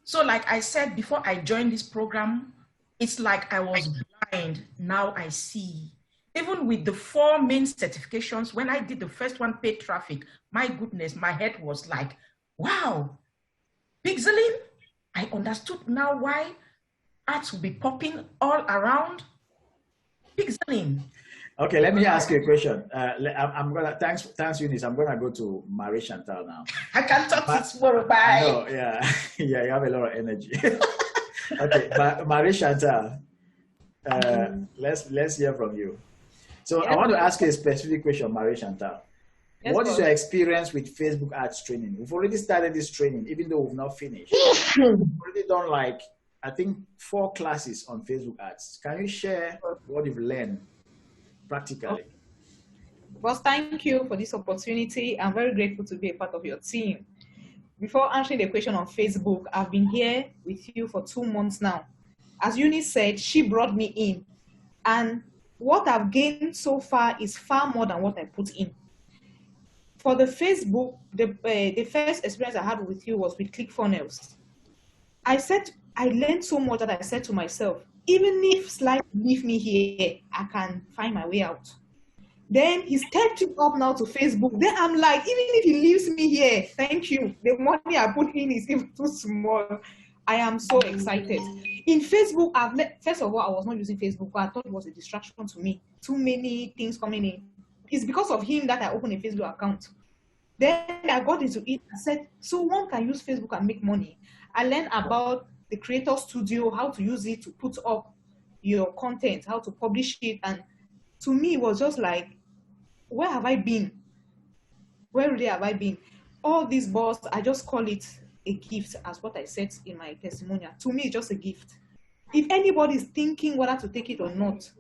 So like I said, before I joined this program, it's like I was blind, now I see. Even with the 4 main certifications, when I did the first one, paid traffic, my goodness, my head was like, wow, pixeling? I understood now why ads will be popping all around. Pixeling. Okay, let me ask you a question. Thanks, Eunice. I'm gonna go to Marie Chantal now. I can talk to tomorrow. Bye. No, yeah, yeah, you have a lot of energy. Okay, but Marie Chantal, let's hear from you. So I want to ask you a specific question, Marie Chantal. Yes, what is your experience with Facebook ads training? We've already started this training, even though we've not finished. We've already done I think 4 classes on Facebook ads. Can you share what you've learned practically? Well, thank you for this opportunity. I'm very grateful to be a part of your team. Before answering the question on Facebook, I've been here with you for 2 months now. As Eunice said, she brought me in. And what I've gained so far is far more than what I put in. For the Facebook, the first experience I had with you was with ClickFunnels. I learned so much that I said to myself, even if Sly leave me here, I can find my way out. Then he stepped it up now to Facebook. Then I'm like, even if he leaves me here, thank you. The money I put in is even too small. I am so excited. In Facebook, first of all, I was not using Facebook, but I thought it was a distraction to me. Too many things coming in. It's because of him that I opened a Facebook account. Then I got into it and said, so one can use Facebook and make money. I learned about the Creator Studio, how to use it to put up your content, how to publish it. And to me, it was just like, where have I been? Where really have I been? All these balls, I just call it a gift, as what I said in my testimonial. To me, it's just a gift. If anybody is thinking whether to take it or not,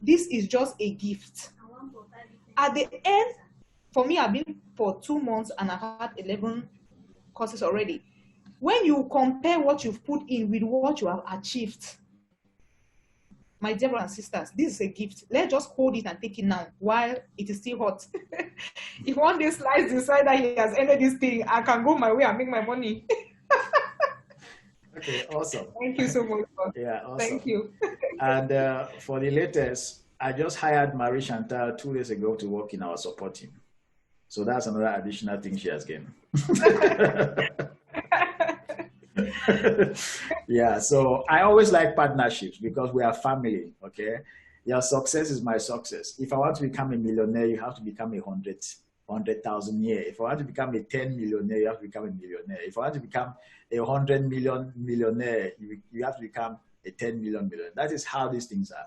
this is just a gift. At the end, for me, I've been for 2 months and I've had 11 courses already. When you compare what you've put in with what you have achieved, my dear brothers and sisters, this is a gift. Let's just hold it and take it now while it is still hot. If one day Slice decide that he has ended this thing, I can go my way and make my money. Okay, awesome. Thank you so much. Yeah, awesome. Thank you. And for the latest, I just hired Marie Chantal 2 days ago to work in our support team. So that's another additional thing she has gained. Yeah, so I always like partnerships because we are family, okay? Your success is my success. If I want to become a millionaire, you have to become 100,000 year. If I want to become a 10 millionaire, you have to become a millionaire. If I want to become a 100 million millionaire, you have to become a 10 million millionaire. That is how these things are.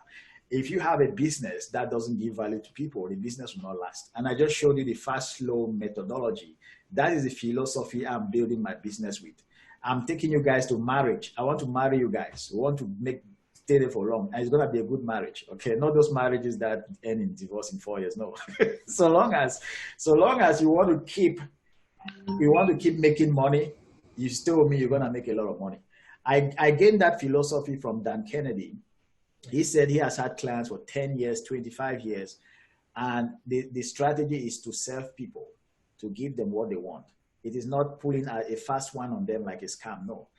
If you have a business that doesn't give value to people, the business will not last. And I just showed you the fast, slow methodology. That is the philosophy I'm building my business with. I'm taking you guys to marriage. I want to marry you guys. We want to stay there for long. And it's going to be a good marriage. Okay. Not those marriages that end in divorce in 4 years. No. so long as you want to keep making money, you still owe me, you're going to make a lot of money. I gained that philosophy from Dan Kennedy. He said he has had clients for 10 years, 25 years. And the strategy is to serve people, to give them what they want. It is not pulling a fast one on them like a scam, no.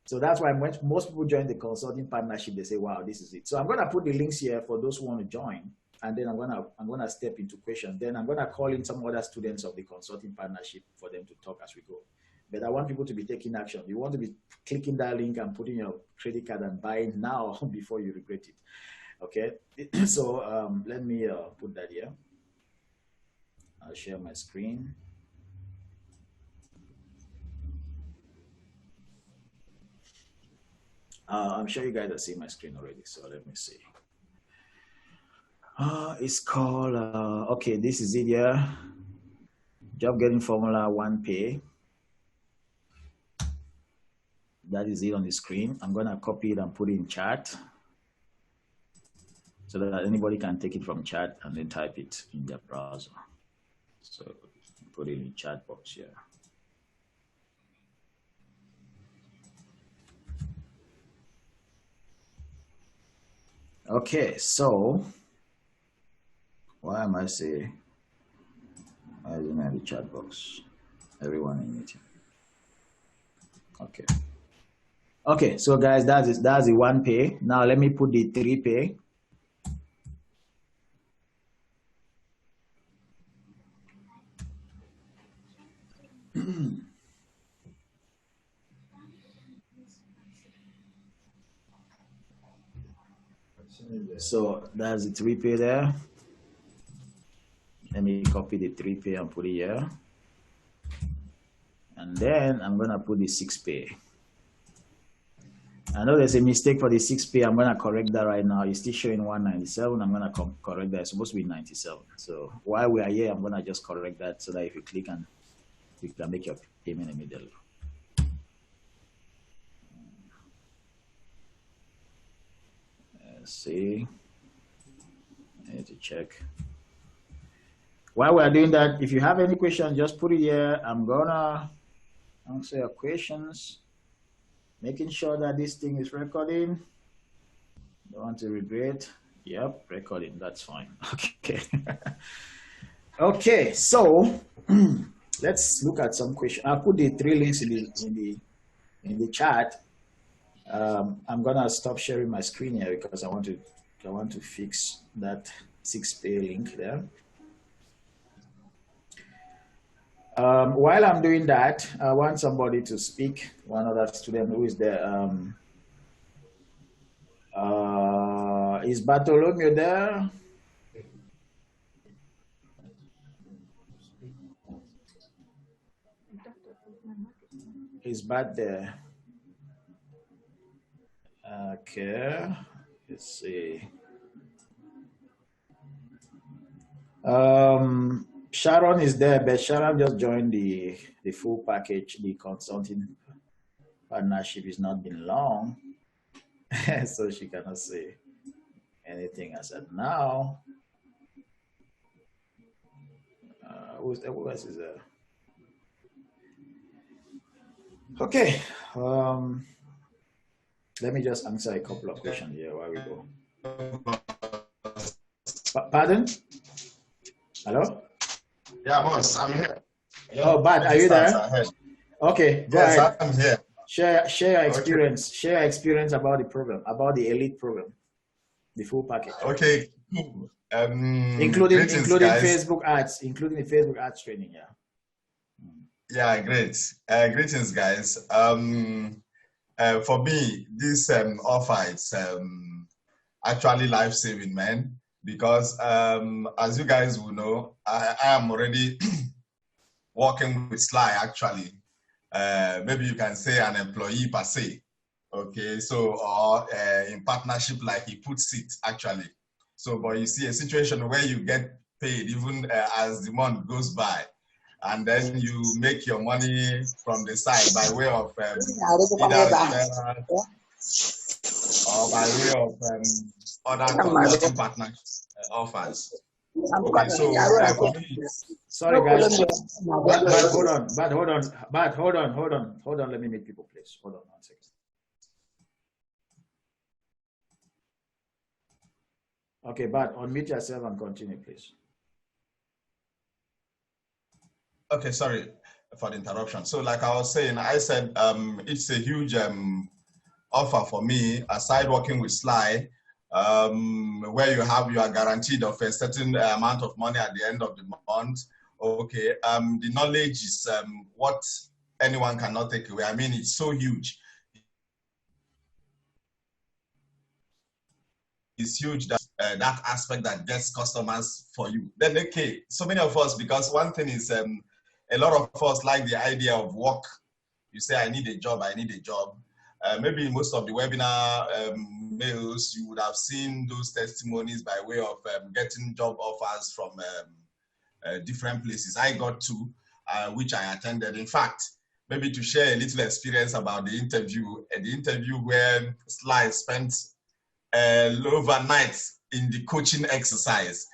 So that's why when most people join the consulting partnership, they say, wow, this is it. So I'm going to put the links here for those who want to join. And then I'm going to step into questions. Then I'm going to call in some other students of the consulting partnership for them to talk as we go. But I want people to be taking action. You want to be clicking that link and putting your credit card and buying now before you regret it. Okay. So let me put that here. I'll share my screen. I'm sure you guys have seen my screen already, so let me see. It's called, okay, this is it here. Job Getting Formula 1 Pay. That is it on the screen. I'm going to copy it and put it in chat so that anybody can take it from chat and then type it in their browser. So put it in the chat box here. Okay, so why am I saying I didn't have the chat box? Everyone in meeting. Okay. Okay, so guys, that's the 1 pay. Now let me put the 3 pay. So that's the 3 pay there. Let me copy the 3 pay and put it here. And then I'm going to put the 6 pay. I know there's a mistake for the 6 pay. I'm going to correct that right now. It's still showing 197. I'm going to correct that. It's supposed to be 97. So while we are here, I'm going to just correct that so that if you click and you can make your payment immediately. Let's see. I need to check. While we're doing that, if you have any questions, just put it here. I'm going to answer your questions. Making sure that this thing is recording. Don't want to regret. Yep, recording. That's fine. Okay. Okay, so let's look at some questions. I'll put the 3 links in the chat. I'm gonna stop sharing my screen here because I want to fix that 6 pay link there. While I'm doing that, I want somebody to speak. One other student who is there. Is Bartholomew there? Is Bart there? Okay, let's see. Sharon is there, but Sharon just joined the full package. The consulting partnership has not been long, so she cannot say anything as of now. Who else is there? Okay. Let me just answer a couple of questions here while we go. Pardon? Hello? Yeah, boss, I'm here. Oh, Bart, are you there? Okay, go ahead. I'm here. Share your experience. Okay. Share your experience about the program, about the elite program, the full package. Okay, cool. Including Facebook ads, including the Facebook ads training. Yeah. Yeah, great. Greetings, guys. For me, this offer is actually life-saving, man. Because as you guys will know, I am already working with Sly, actually. Maybe you can say an employee per se. Okay, so, or in partnership, like he puts it, actually. So, but you see a situation where you get paid even as the month goes by, and then you make your money from the side by way of either or by way of other consulting partner offers. Okay, so sorry guys, but hold on. Let me meet people, please. Hold on 1 second. Okay, but unmute yourself and continue, please. Okay, sorry for the interruption. So like I was saying, I said it's a huge offer for me, aside working with Sly, where you are guaranteed of a certain amount of money at the end of the month. Okay, the knowledge is what anyone cannot take away. I mean, it's so huge. It's huge that that aspect that gets customers for you. Then, okay, so many of us, because one thing is a lot of us like the idea of work. You say, I need a job, I need a job. Maybe most of the webinar mails, you would have seen those testimonies by way of getting job offers from different places. I got two, which I attended. In fact, maybe to share a little experience about the interview where Sly spent overnight in the coaching exercise.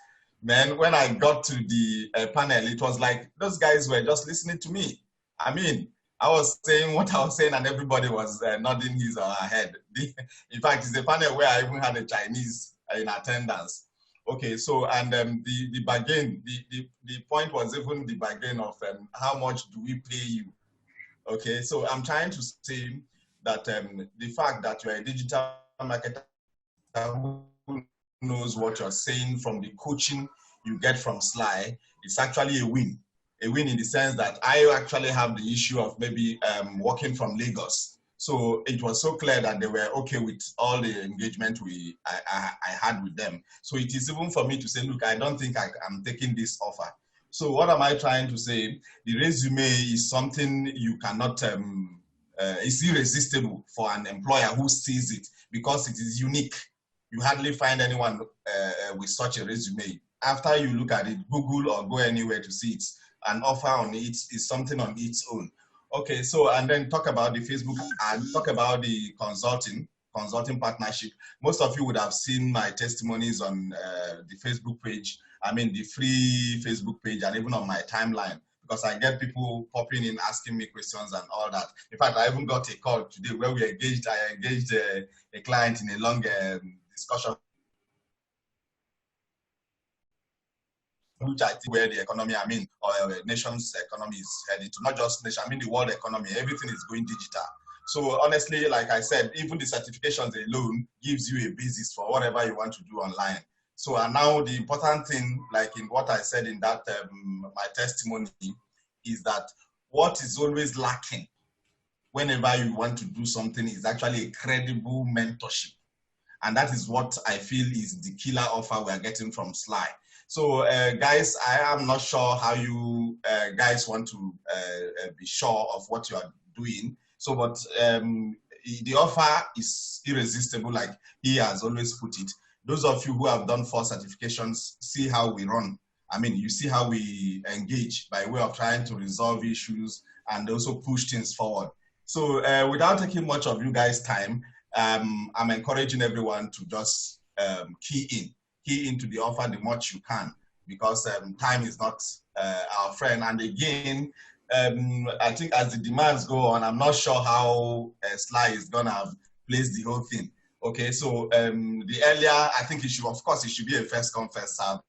Man, when I got to the panel, it was like those guys were just listening to me. I mean, I was saying what I was saying and everybody was nodding his or her head. In fact, it's a panel where I even had a Chinese in attendance. Okay, so, and the bargain, the point was even the bargain of how much do we pay you? Okay, so I'm trying to say that the fact that you're a digital marketer who knows what you're saying from the coaching you get from Sly, it's actually a win. A win in the sense that I actually have the issue of maybe working from Lagos. So it was so clear that they were okay with all the engagement I had with them. So it is even for me to say, look, I don't think I'm taking this offer. So what am I trying to say? The resume is something you cannot, it's irresistible for an employer who sees it because it is unique. You hardly find anyone with such a resume. After you look at it, Google or go anywhere to see it, an offer on it is something on its own. Okay, so, and then talk about the Facebook ad, talk about the consulting partnership. Most of you would have seen my testimonies on the Facebook page, I mean the free Facebook page, and even on my timeline, because I get people popping in, asking me questions and all that. In fact, I even got a call today where I engaged a client in a long discussion, which I think where the economy, I mean, or a nation's economy is heading to, not just nation, I mean the world economy, everything is going digital. So honestly, like I said, even the certifications alone gives you a basis for whatever you want to do online. So and now the important thing, like in what I said in that, my testimony, is that what is always lacking whenever you want to do something is actually a credible mentorship. And that is what I feel is the killer offer we're getting from Sly. So guys, I am not sure how you guys want to be sure of what you are doing. So, but the offer is irresistible, like he has always put it. Those of you who have done 4 certifications, see how we run. I mean, you see how we engage by way of trying to resolve issues and also push things forward. So without taking much of you guys' time, I'm encouraging everyone to just key into the offer the much you can, because time is not our friend. And again, I think as the demands go on, I'm not sure how Sly is gonna place the whole thing. Okay, so the earlier, I think it should, of course, it should be a first come, first serve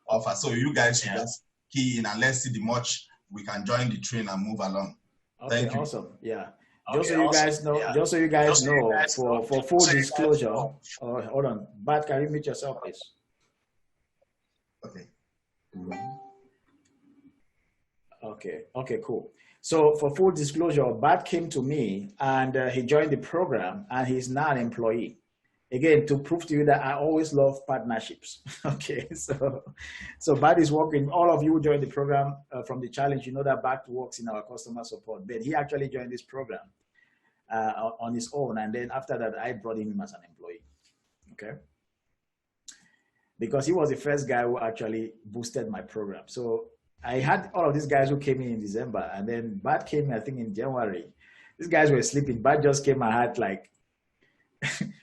offer. So you guys should just key in and let's see the much we can join the train and move along. Okay, Thank you. awesome. Yeah. Just so you guys know, for full disclosure, hold on. Bart, can you mute yourself, please? Okay. Okay, cool. So for full disclosure, Bart came to me and he joined the program and he's now an employee. Again, to prove to you that I always love partnerships. Okay, so Bart is working. All of you who joined the program from the challenge, you know that Bart works in our customer support, but he actually joined this program on his own. And then after that, I brought him in as an employee. Okay. Because he was the first guy who actually boosted my program. So I had all of these guys who came in December, and then Bart came in, I think, in January. These guys were sleeping. Bart just came and had like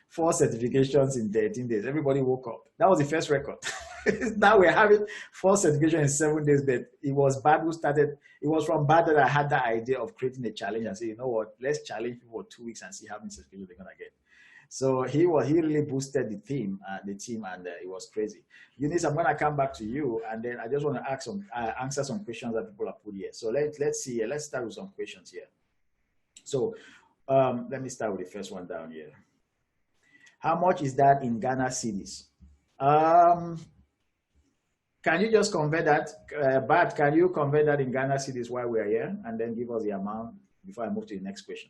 4 certifications in 13 days. Everybody woke up. That was the first record. Now we're having 4 certifications in 7 days, but it was Bart who started. It was from Bart that I had that idea of creating a challenge and say, you know what, let's challenge people for 2 weeks and see how many certifications they're gonna get. So he really boosted the team, and it was crazy. Eunice, I'm gonna come back to you, and then I just want to answer some questions that people have put here. So let's see. Let's start with some questions here. So let me start with the first one down here. How much is that in Ghana cedis? Can you just convert that, Bart? Can you convert that in Ghana cedis while we're here, and then give us the amount before I move to the next question?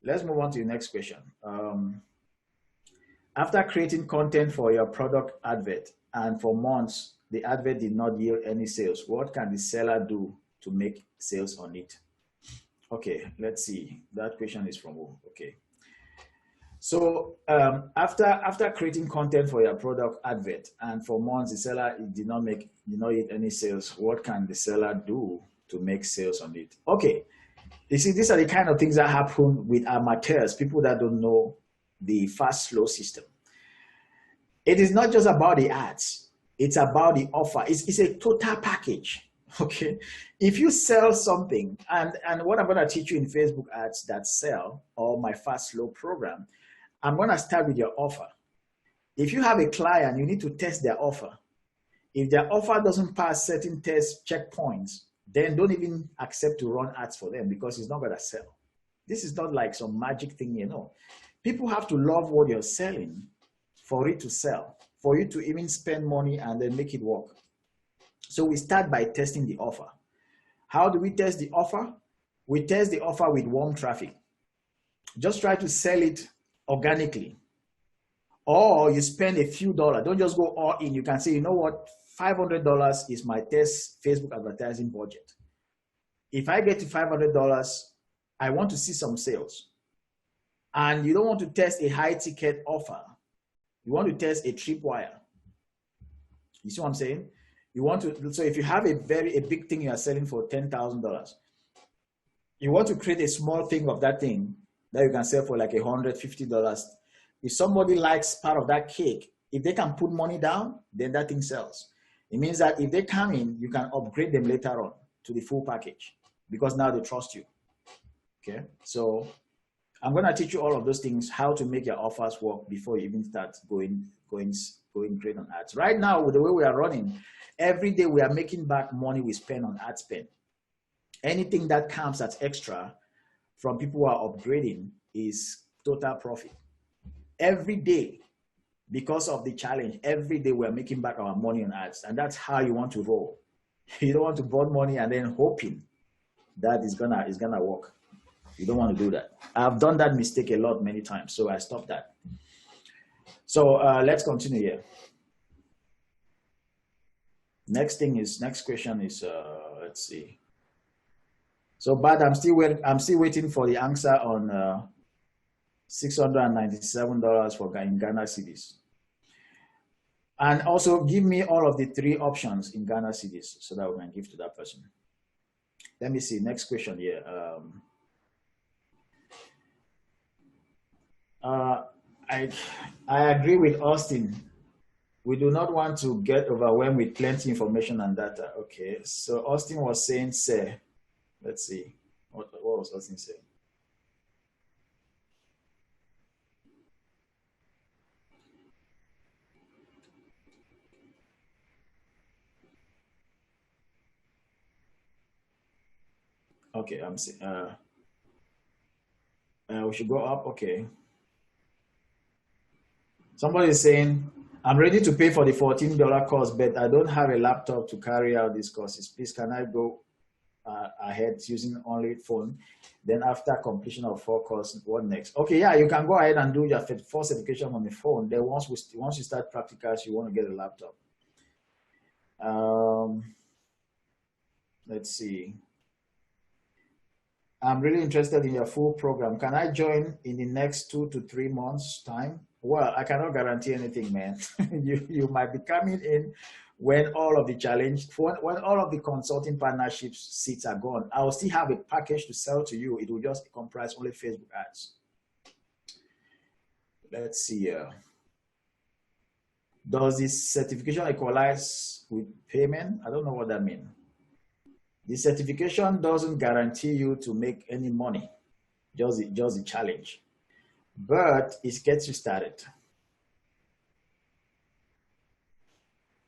Let's move on to the next question. After creating content for your product advert and for months, the advert did not yield any sales, what can the seller do to make sales on it? Okay, let's see. That question is from who? Okay. So after creating content for your product advert and for months, the seller did not yield any sales, what can the seller do to make sales on it? Okay. You see, these are the kind of things that happen with amateurs, people that don't know the fast, slow system. It is not just about the ads. It's about the offer. It's a total package, okay? If you sell something, and what I'm going to teach you in Facebook ads that sell, or my fast, slow program, I'm going to start with your offer. If you have a client, you need to test their offer. If their offer doesn't pass certain test checkpoints, then don't even accept to run ads for them because it's not going to sell. This is not like some magic thing, you know. People have to love what you're selling for it to sell, for you to even spend money and then make it work. So we start by testing the offer. How do we test the offer? We test the offer with warm traffic. Just try to sell it organically. Or you spend a few dollars. Don't just go all in. You can say, you know what? $500 is my test Facebook advertising budget. If I get to $500, I want to see some sales. And you don't want to test a high ticket offer. You want to test a tripwire. You see what I'm saying? You want to, so if you have a big thing you are selling for $10,000, you want to create a small thing of that thing that you can sell for like $150. If somebody likes part of that cake, if they can put money down, then that thing sells. It means that if they come in, you can upgrade them later on to the full package because now they trust you. Okay, so I'm going to teach you all of those things, how to make your offers work before you even start going great on ads. Right now, with the way we are running, every day we are making back money we spend on ad spend. Anything that comes that's extra from people who are upgrading is total profit. Every day, because of the challenge, every day we're making back our money on ads, and that's how you want to roll. You don't want to burn money and then hoping that it's gonna work. You don't want to do that. I've done that mistake a lot, many times, so I stopped that. So let's continue here. Next question is, let's see. So, but I'm still waiting for the answer on $697 for in Ghana cedis. And also give me all of the 3 options in Ghana cedis so that we can give to that person. Let me see, next question here. I agree with Austin. We do not want to get overwhelmed with plenty information and data. Okay, so Austin was saying, say, let's see, what was Austin saying? Okay, I'm see. We should go up. Okay. Somebody is saying, I'm ready to pay for the $14 course, but I don't have a laptop to carry out these courses. Please, can I go ahead using only phone? Then after completion of 4 courses, what next? Okay, yeah, you can go ahead and do your 4 certification on the phone. Then once you start practicals, you want to get a laptop. Let's see. I'm really interested in your full program. Can I join in the next 2 to 3 months' time? Well, I cannot guarantee anything, man. you might be coming in when all of the when all of the consulting partnerships seats are gone. I will still have a package to sell to you. It will just comprise only Facebook ads. Let's see. Does this certification equalize with payment? I don't know what that means. The certification doesn't guarantee you to make any money, just a challenge, but it gets you started.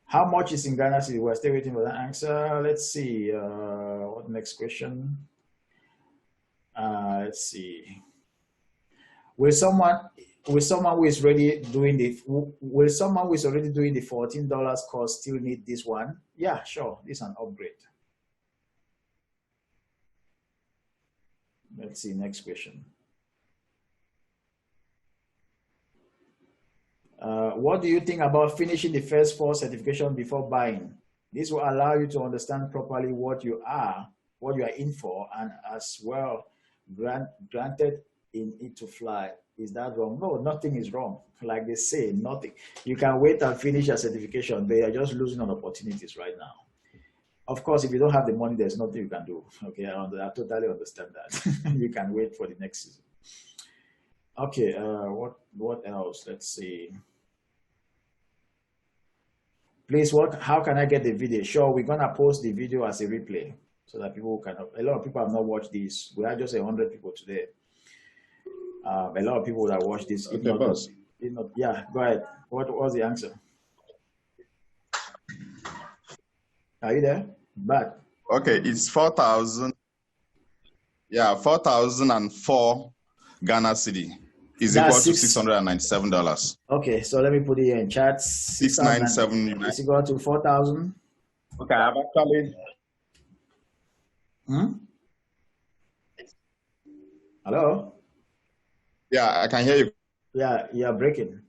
How much is in Ghana City? We're still waiting for that answer. Let's see. What next question? Let's see. Will someone who is already doing the $14 course still need this one? Yeah, sure. This is an upgrade. Let's see, next question. What do you think about finishing the first 4 certifications before buying? This will allow you to understand properly what you are in for, and as well granted in it to fly. Is that wrong? No, nothing is wrong. Like they say, nothing. You can wait and finish your certification. They are just losing on opportunities right now. Of course, if you don't have the money, there's nothing you can do. Okay, I totally understand that. You can wait for the next season. Okay, what else? Let's see. Please, how can I get the video? Sure, we're gonna post the video as a replay so that people can. A lot of people have not watched this. We had just 100 people today. A lot of people that watch this. Okay, boss. Yeah, go ahead. What was the answer? Are you there? But okay, it's 4,000. Yeah, 4,004 Ghana Cedi is equal to $697. Okay, so let me put it here in chat. 697 is equal to 4,000. Okay, I've actually. Hello? Yeah, I can hear you. Yeah, you're breaking.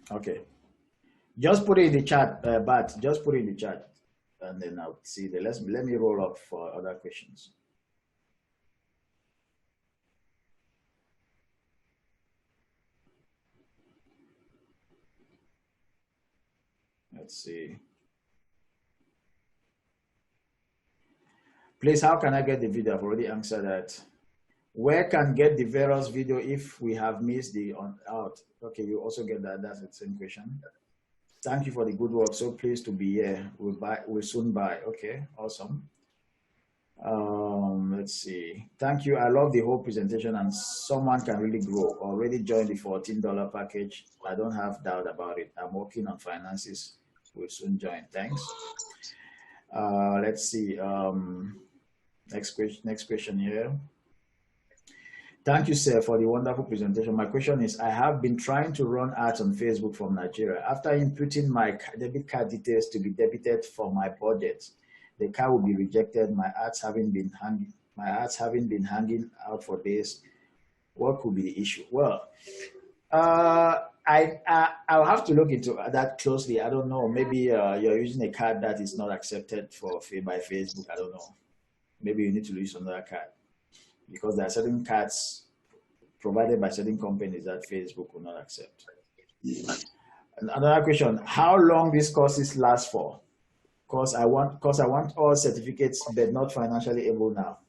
Okay. Just put it in the chat, Bat. Just put it in the chat, and then I'll see the. Let me roll up for other questions. Let's see. Please, how can I get the video? I've already answered that. Where can get the various video if we have missed the out? Okay, you also get that. That's the same question. Thank you for the good work. So pleased to be here. We'll soon buy. Okay, awesome. Let's see. Thank you. I love the whole presentation, and someone can really grow. Already joined the $14 package. I don't have doubt about it. I'm working on finances. We'll soon join. Thanks. Let's see. Next question here. Thank you, sir, for the wonderful presentation. My question is, I have been trying to run ads on Facebook from Nigeria. After inputting my debit card details to be debited for my budget, the card will be rejected. My ads having been hanging out for days. What could be the issue? Well, I'll have to look into that closely. I don't know. Maybe you're using a card that is not accepted by Facebook. I don't know. Maybe you need to use another card, because there are certain cards provided by certain companies that Facebook will not accept. Another question: how long these courses last for? Because I want all certificates, but not financially able now.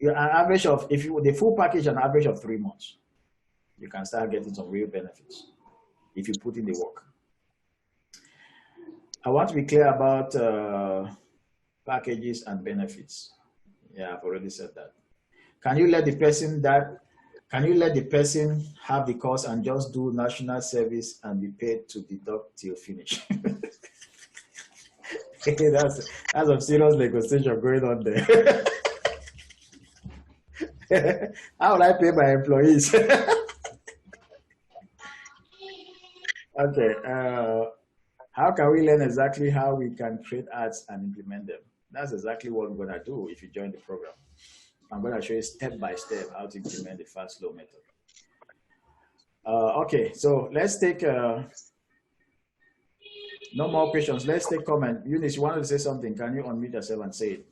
An average of, the full package, an average of 3 months. You can start getting some real benefits if you put in the work. I want to be clear about packages and benefits. Yeah, I've already said that. Can you let the person have the course and just do national service and be paid to deduct till finish? that's some serious negotiation going on there. How will I pay my employees? Okay. How can we learn exactly how we can create ads and implement them? That's exactly what we're going to do if you join the program. I'm going to show you step by step how to implement the fast flow method. Okay, so let's take no more questions. Let's take comment. Eunice, you wanted to say something. Can you unmute yourself and say it?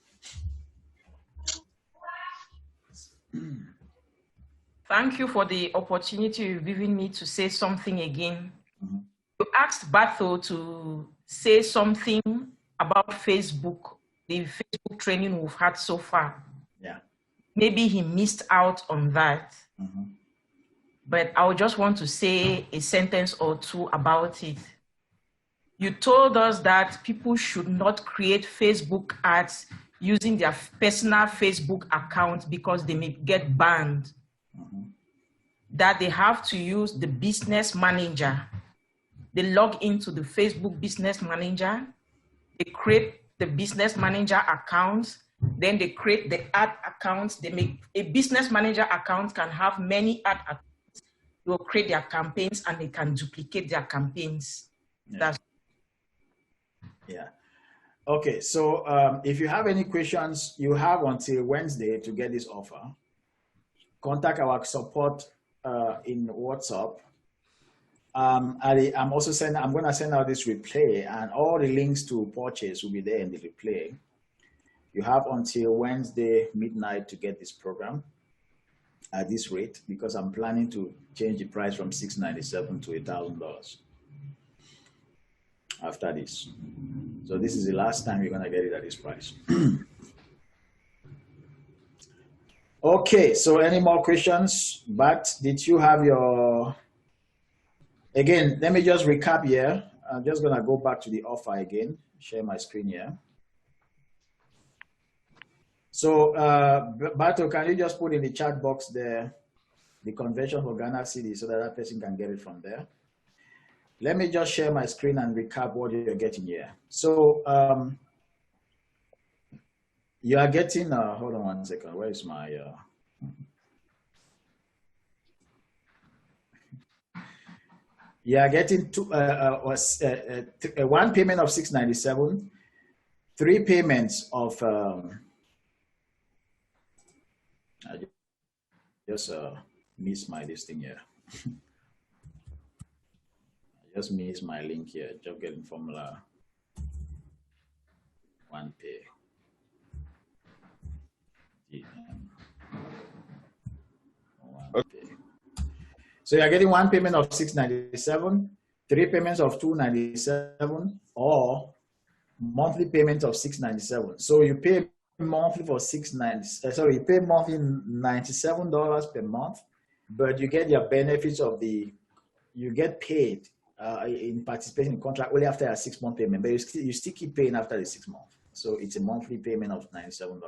Thank you for the opportunity you've given me to say something again. You asked Batho to say something about Facebook, the Facebook training we've had so far. Yeah. Maybe he missed out on that. But I would just want to say a sentence or two about it. You told us that people should not create Facebook ads using their personal Facebook account because they may get banned. That they have to use the business manager. They log into the Facebook business manager, they create the business manager account, then they create the ad accounts. They make a business manager account can have many ad accounts. They will create their campaigns and they can duplicate their campaigns. Yeah. Yeah. Okay, so if you have any questions, you have until Wednesday to get this offer. Contact our support in WhatsApp. I'm also I'm going to send out this replay, and all the links to purchase will be there in the replay. You have until Wednesday midnight to get this program at this rate, because I'm planning to change the price from $697 to $1,000 after this. So this is the last time you're going to get it at this price. Okay, so any more questions? But did you have your... Again, let me just recap here. I'm just going to go back to the offer again, share my screen here. So, Bato, can you just put in the chat box there the conversion for Ghana Cedi so that person can get it from there? Let me just share my screen and recap what you're getting here. So, you are getting, hold on one second, where is my... You are getting one payment of $697, 3 payments of I just miss my listing here. I just miss my link here. Job getting formula 1 pay. Okay. So you're getting 1 payment of $697, 3 payments of $297, or monthly payment of $697. So you pay monthly for you pay monthly $97 per month, but you get your benefits of you get paid in participating in contract only after a 6-month payment, but you still keep paying after the 6 months. So it's a monthly payment of $97.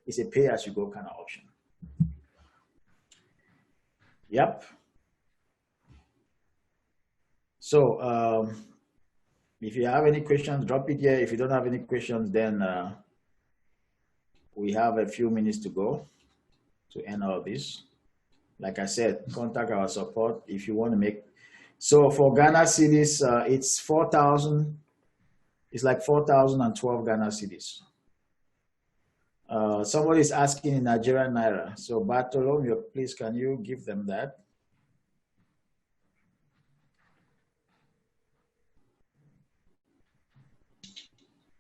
It's a pay as you go kind of option. Yep. So if you have any questions, drop it here. If you don't have any questions, then we have a few minutes to go to end all this. Like I said, contact our support if you want to make. So for Ghana Cedis, it's 4,000. It's like 4,012 Ghana Cedis. Somebody is asking in Nigerian Naira. So Bartholomew, please, can you give them that?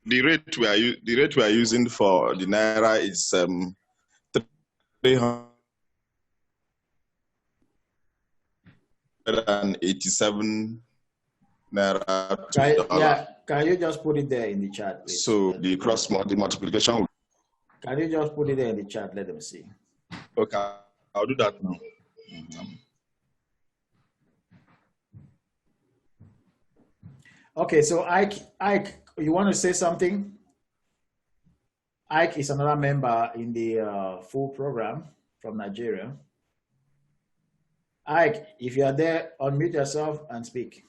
The rate we are using for the Naira is 387 Naira. Can you just put it there in the chat, please? So the multiplication. Can you just put it there in the chat? Let them see. Okay, I'll do that now. Okay, so Ike, you want to say something? Ike is another member in the full program from Nigeria. Ike, if you are there, unmute yourself and speak.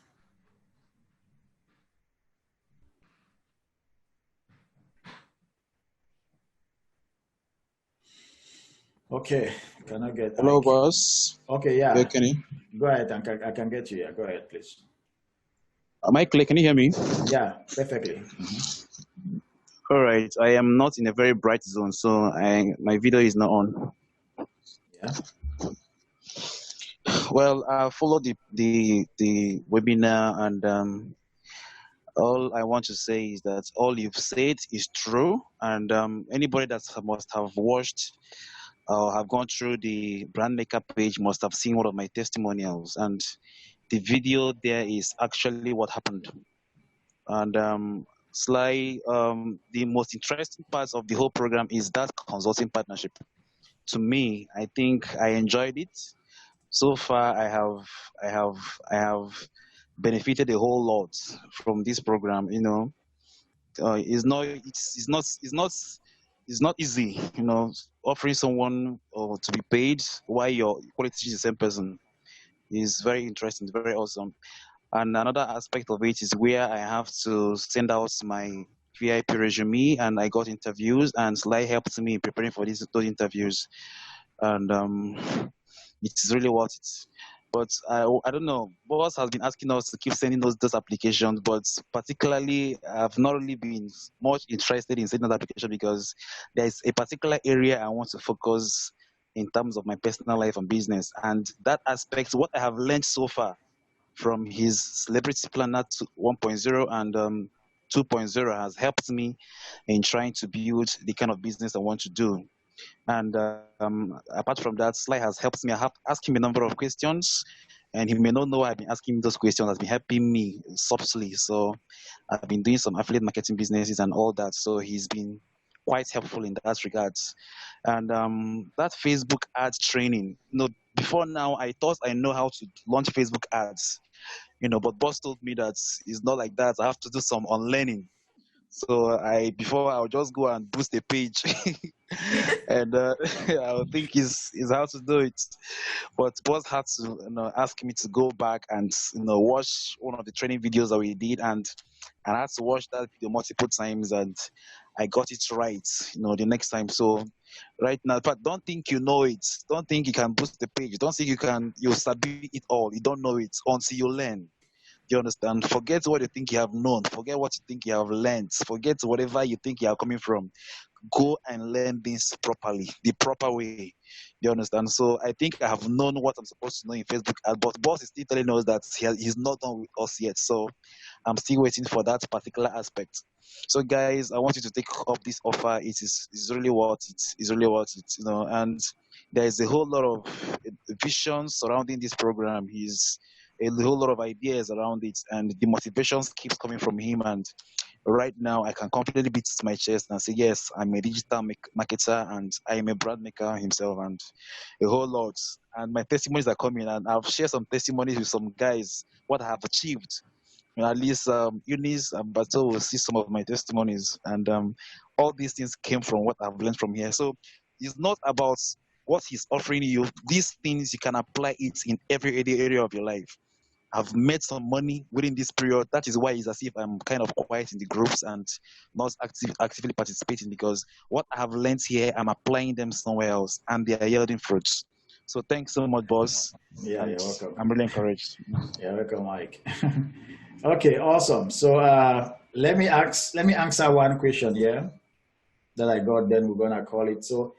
Okay, cannot get. Hello, boss. Okay, yeah. Yeah, Kenny. Go ahead, I can get you. Yeah, go ahead, please. Am I clear? Can you hear me? Yeah, perfectly. All right. I am not in a very bright zone, so my video is not on. Yeah. Well, I followed the webinar, and all I want to say is that all you've said is true, and anybody that must have watched or have gone through the Brand Maker page must have seen one of my testimonials, and the video there is actually what happened. And Sly, the most interesting parts of the whole program is that consulting partnership. To me, I think I enjoyed it. So far, I have benefited a whole lot from this program. You know, it's not easy. You know, offering someone to be paid while you're quality is the same person is very interesting, very awesome. And another aspect of it is where I have to send out my VIP resume, and I got interviews, and Sly helped me preparing for those interviews, and it's really worth it. But I don't know. Boss has been asking us to keep sending those applications, but particularly I've not really been much interested in sending that application because there is a particular area I want to focus in terms of my personal life and business, and that aspect, what I have learned so far from his Celebrity Planner 1.0 and 2.0 has helped me in trying to build the kind of business I want to do. And apart from that, Sly has helped me. I have asked him a number of questions, and he may not know I've been asking him those questions. Has been helping me subtly. So I've been doing some affiliate marketing businesses and all that. So he's been quite helpful in that regard. And that Facebook ads training, you know, before now I thought I know how to launch Facebook ads, you know, but boss told me that it's not like that. I have to do some unlearning. So before I'll just go and boost the page, and I think is how to do it. But boss had to ask me to go back and watch one of the training videos that we did, and I had to watch that video multiple times, and I got it right, the next time. So right now, but don't think you know it. Don't think you can boost the page. Don't think you'll sabi it all. You don't know it until you learn. You understand? Forget what you think you have known. Forget what you think you have learned. Forget whatever you think you are coming from. Go and learn this properly, the proper way. You understand? So I think I have known what I'm supposed to know in Facebook, but boss is still telling us that he's not done with us yet. So I'm still waiting for that particular aspect. So guys, I want you to take up this offer. It's really worth it. It's really worth it, and there is a whole lot of vision surrounding this program. He's a whole lot of ideas around it, and the motivations keeps coming from him. And right now I can completely beat my chest and say, yes, I'm a digital marketer and I am a brand maker himself, and a whole lot. And my testimonies are coming, and I've shared some testimonies with some guys what I have achieved. At least Eunice and Bato will see some of my testimonies, and all these things came from what I've learned from here. So it's not about what he's offering you. These things, you can apply it in every area of your life. I've made some money within this period. That is why it's as if I'm kind of quiet in the groups and not actively participating, because what I have learned here, I'm applying them somewhere else, and they are yielding fruits. So thanks so much, boss. Yeah, you're welcome. I'm really encouraged. You're welcome, Mike. Okay, awesome. So let me answer one question here that I got. Then we're gonna call it. So,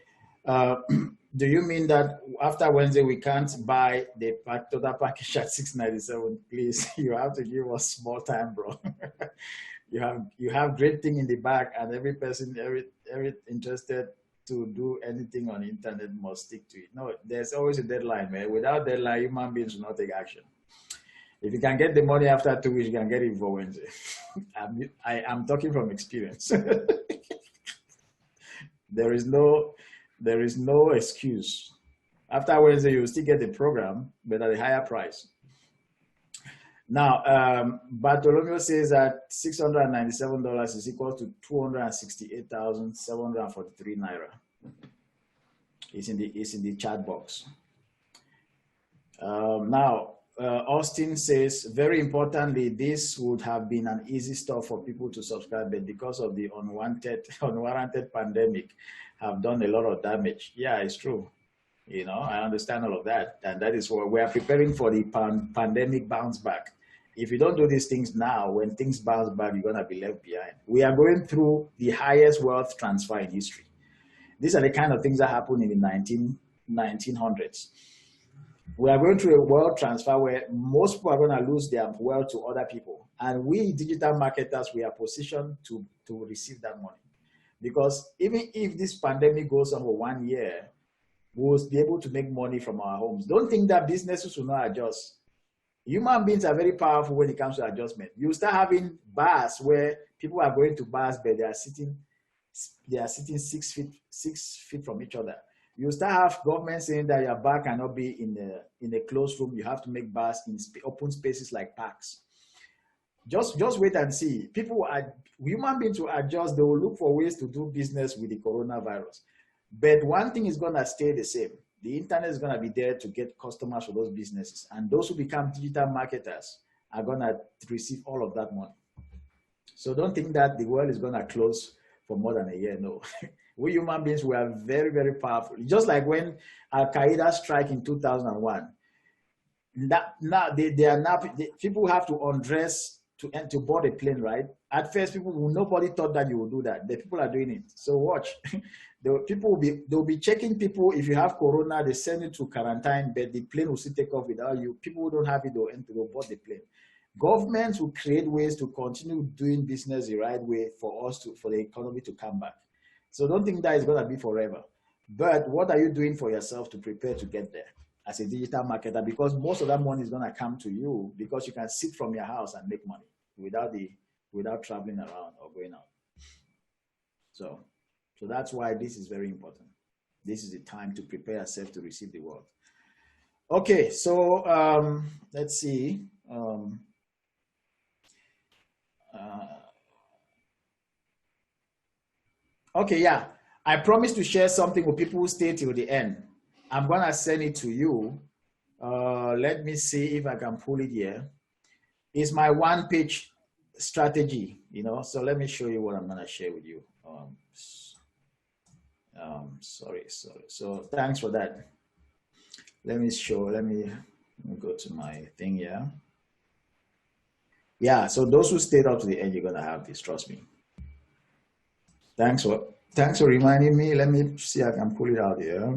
do you mean that after Wednesday we can't buy the total package at $697? Please, you have to give us small time, bro. you have great thing in the back, and every person, every interested to do anything on the internet must stick to it. No, there's always a deadline, man. Without deadline, human beings will not take action. If you can get the money after 2 weeks, you can get it for Wednesday. I'm talking from experience. There is no excuse. After Wednesday, you will still get the program, but at a higher price. Now, Bartholomew says that $697 is equal to 268,743 naira. It's in the chat box. Now, Austin says, very importantly, this would have been an easy stuff for people to subscribe, but because of the unwarranted pandemic, have done a lot of damage. Yeah, it's true. You know, I understand all of that. And that is what we are preparing for the pandemic bounce back. If you don't do these things now, when things bounce back, you're going to be left behind. We are going through the highest wealth transfer in history. These are the kind of things that happened in the 1900s. We are going through a wealth transfer where most people are going to lose their wealth to other people. And we digital marketers, we are positioned to receive that money. Because even if this pandemic goes on for 1 year, we'll be able to make money from our homes. Don't think that businesses will not adjust. Human beings are very powerful when it comes to adjustment. You start having bars where people are going to bars, but they are sitting 6 feet from each other. You start have government saying that your bar cannot be in a closed room. You have to make bars in open spaces like parks. Just wait and see. Human beings will adjust. They will look for ways to do business with the coronavirus. But one thing is going to stay the same. The internet is going to be there to get customers for those businesses. And those who become digital marketers are going to receive all of that money. So don't think that the world is going to close for more than a year. No. We human beings, we are very, very powerful. Just like when Al-Qaeda strike in 2001. People have to undress to board a plane, right? At first, nobody thought that you would do that. The people are doing it. So watch. They'll be checking people. If you have corona, they send you to quarantine, but the plane will still take off without you. People who don't have it, they'll board the plane. Governments will create ways to continue doing business the right way for the economy to come back. So don't think that it's going to be forever. But what are you doing for yourself to prepare to get there as a digital marketer? Because most of that money is going to come to you because you can sit from your house and make money without traveling around or going out. So that's why this is very important. This is the time to prepare yourself to receive the world. Okay, so let's see. Okay, yeah. I promised to share something with people who stay till the end. I'm going to send it to you. Let me see if I can pull it here. It's my one-page strategy, so let me show you what I'm going to share with you. Sorry. So thanks for that. Let me go to my thing here. Yeah, so those who stayed up to the end, you're going to have this, trust me. Thanks for reminding me. Let me see if I can pull it out here.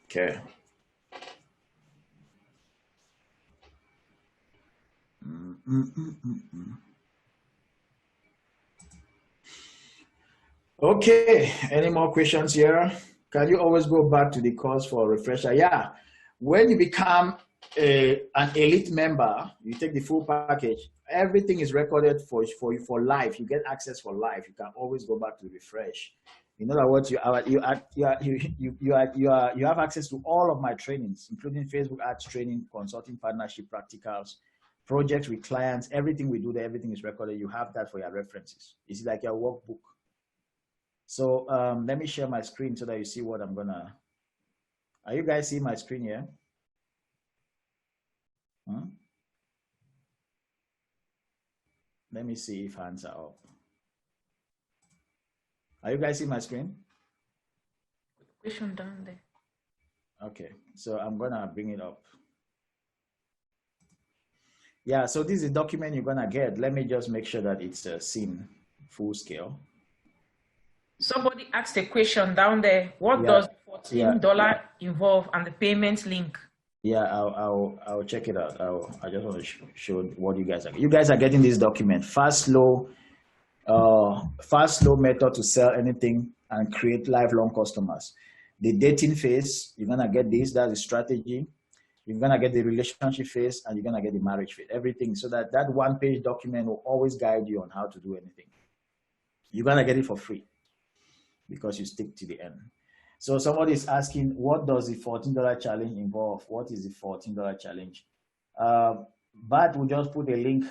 Okay. Okay, any more questions here? Can you always go back to the course for a refresher? Yeah, when you become an elite member, you take the full package, everything is recorded for you for life. You get access for life. You can always go back to refresh. In other words, you have access to all of my trainings, including Facebook ads training, consulting, partnership, practicals, projects with clients, everything we do there, everything is recorded. You have that for your references. It's like your workbook. So let me share my screen so that you see what I'm gonna. Are you guys seeing my screen here? Let me see if hands are up. Are you guys seeing my screen? Question down there. Okay, so I'm gonna bring it up. Yeah, so this is a document you're gonna get. Let me just make sure that it's seen full scale. Somebody asked a question down there. What does $14 involve and the payment link? Yeah, I'll check it out. I just want to show what you guys are. You guys are getting this document. Fast, slow method to sell anything and create lifelong customers. The dating phase, you're gonna get this. That's the strategy. You're gonna get the relationship phase, and you're gonna get the marriage phase. Everything, so that one-page document will always guide you on how to do anything. You're gonna get it for free because you stick to the end. So somebody is asking, what does the $14 challenge involve? What is the $14 challenge? But we'll just put a link.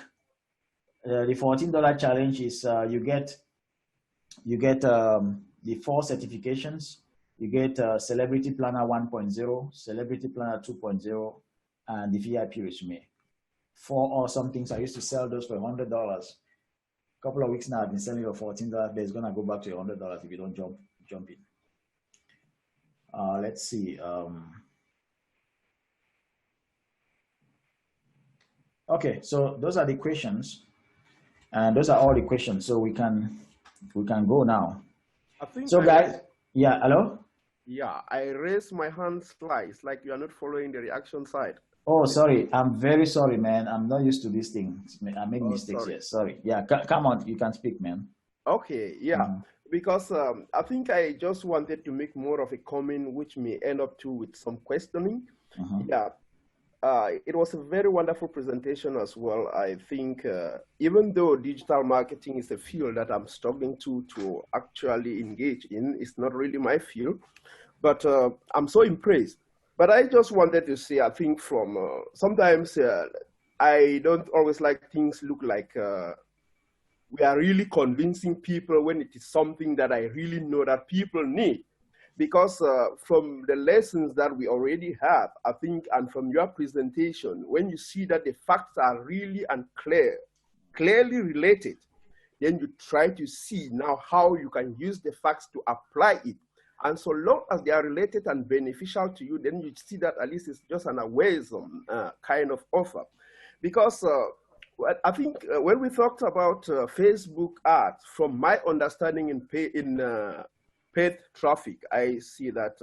The $14 challenge is you get the 4 certifications. You get Celebrity Planner 1.0, Celebrity Planner 2.0, and the VIP resume. 4 awesome things. I used to sell those for $100. couple of weeks now, I've been selling for $14, but it's gonna go back to $100 if you don't jump in. Let's see. Okay, so those are the questions, and those are all the questions. So we can go now. I think so, guys, yeah, hello. Yeah, I raised my hand twice, like you are not following the reaction side. Oh, sorry. I'm very sorry, man. I'm not used to these things. I make mistakes here. Sorry. Yeah, come on. You can speak, man. Okay, yeah. Because I think I just wanted to make more of a comment, which may end up too with some questioning. Yeah. It was a very wonderful presentation as well. I think even though digital marketing is a field that I'm struggling to actually engage in, it's not really my field, but I'm so impressed. But I just wanted to say, I think from sometimes I don't always like things look like we are really convincing people when it is something that I really know that people need. Because from the lessons that we already have, I think, and from your presentation, when you see that the facts are really and clearly related, then you try to see now how you can use the facts to apply it. And so long as they are related and beneficial to you, then you see that at least it's just an awaresome kind of offer. Because I think when we talked about Facebook ads, from my understanding in paid traffic, I see that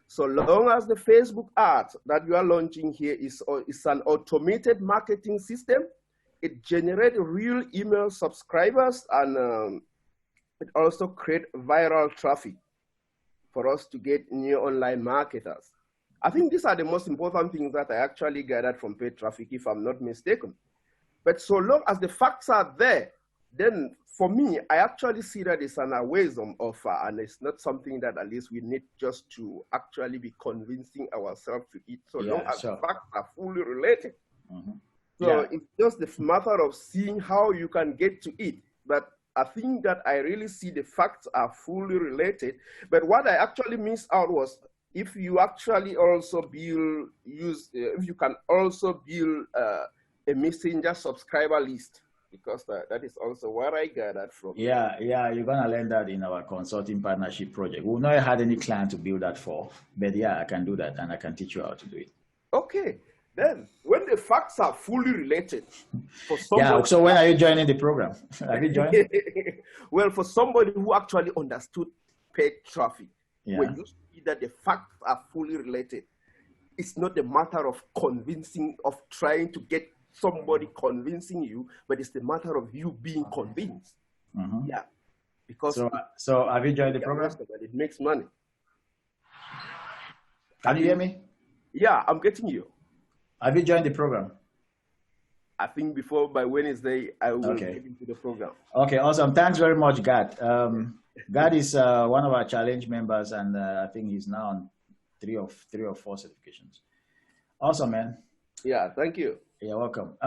so long as the Facebook ads that you are launching here is an automated marketing system, it generates real email subscribers, and it also creates viral traffic for us to get new online marketers. I think these are the most important things that I actually gathered from paid traffic, if I'm not mistaken. But so long as the facts are there, then for me, I actually see that it's an awaresome offer, and it's not something that at least we need just to actually be convincing ourselves to eat, so long as the facts are fully related. So it's just the matter of seeing how you can get to it. But I think that I really see the facts are fully related. But what I actually missed out was if you actually also if you can also build a messenger subscriber list, because that is also what I gathered from. Yeah, you're gonna learn that in our consulting partnership project. We've not had any client to build that for, but yeah, I can do that, and I can teach you how to do it. Okay, then when the facts are fully related, for somebody, yeah. So when are you joining the program? Have you joined? Well, for somebody who actually understood paid traffic, when you see that the facts are fully related, it's not a matter of convincing, of trying to get somebody convincing you, but it's the matter of you being convinced. Yeah, because so have you joined the program? It makes money. Can you hear me? Yeah, I'm getting you. Have you joined the program? I think by Wednesday I will get into the program. Okay, awesome. Thanks very much, Gad. Gad is one of our challenge members, and I think he's now on three or four certifications. Awesome, man. Yeah, thank you. You're welcome.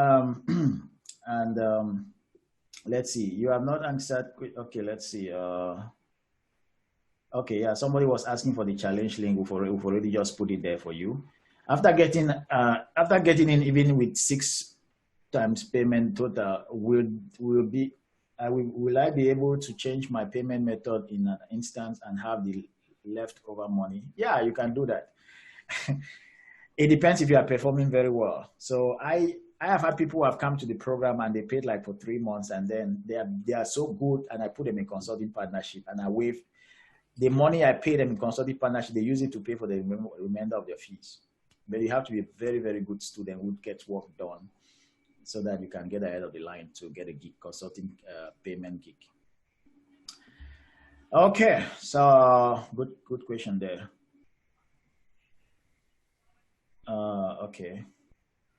Let's see. You have not answered. Okay, let's see. Okay, yeah. Somebody was asking for the challenge link. We've already just put it there for you. After getting in, even with 6 times payment total, will I be able to change my payment method in an instance and have the leftover money? Yeah, you can do that. It depends if you are performing very well. So I have had people who have come to the program and they paid like for 3 months, and then they are so good, and I put them in consulting partnership, and I waive the money I pay them in consulting partnership. They use it to pay for the remainder of their fees. But you have to be a very, very good student who gets work done, so that you can get ahead of the line to get a gig, consulting payment gig. Okay, so good question there. Okay,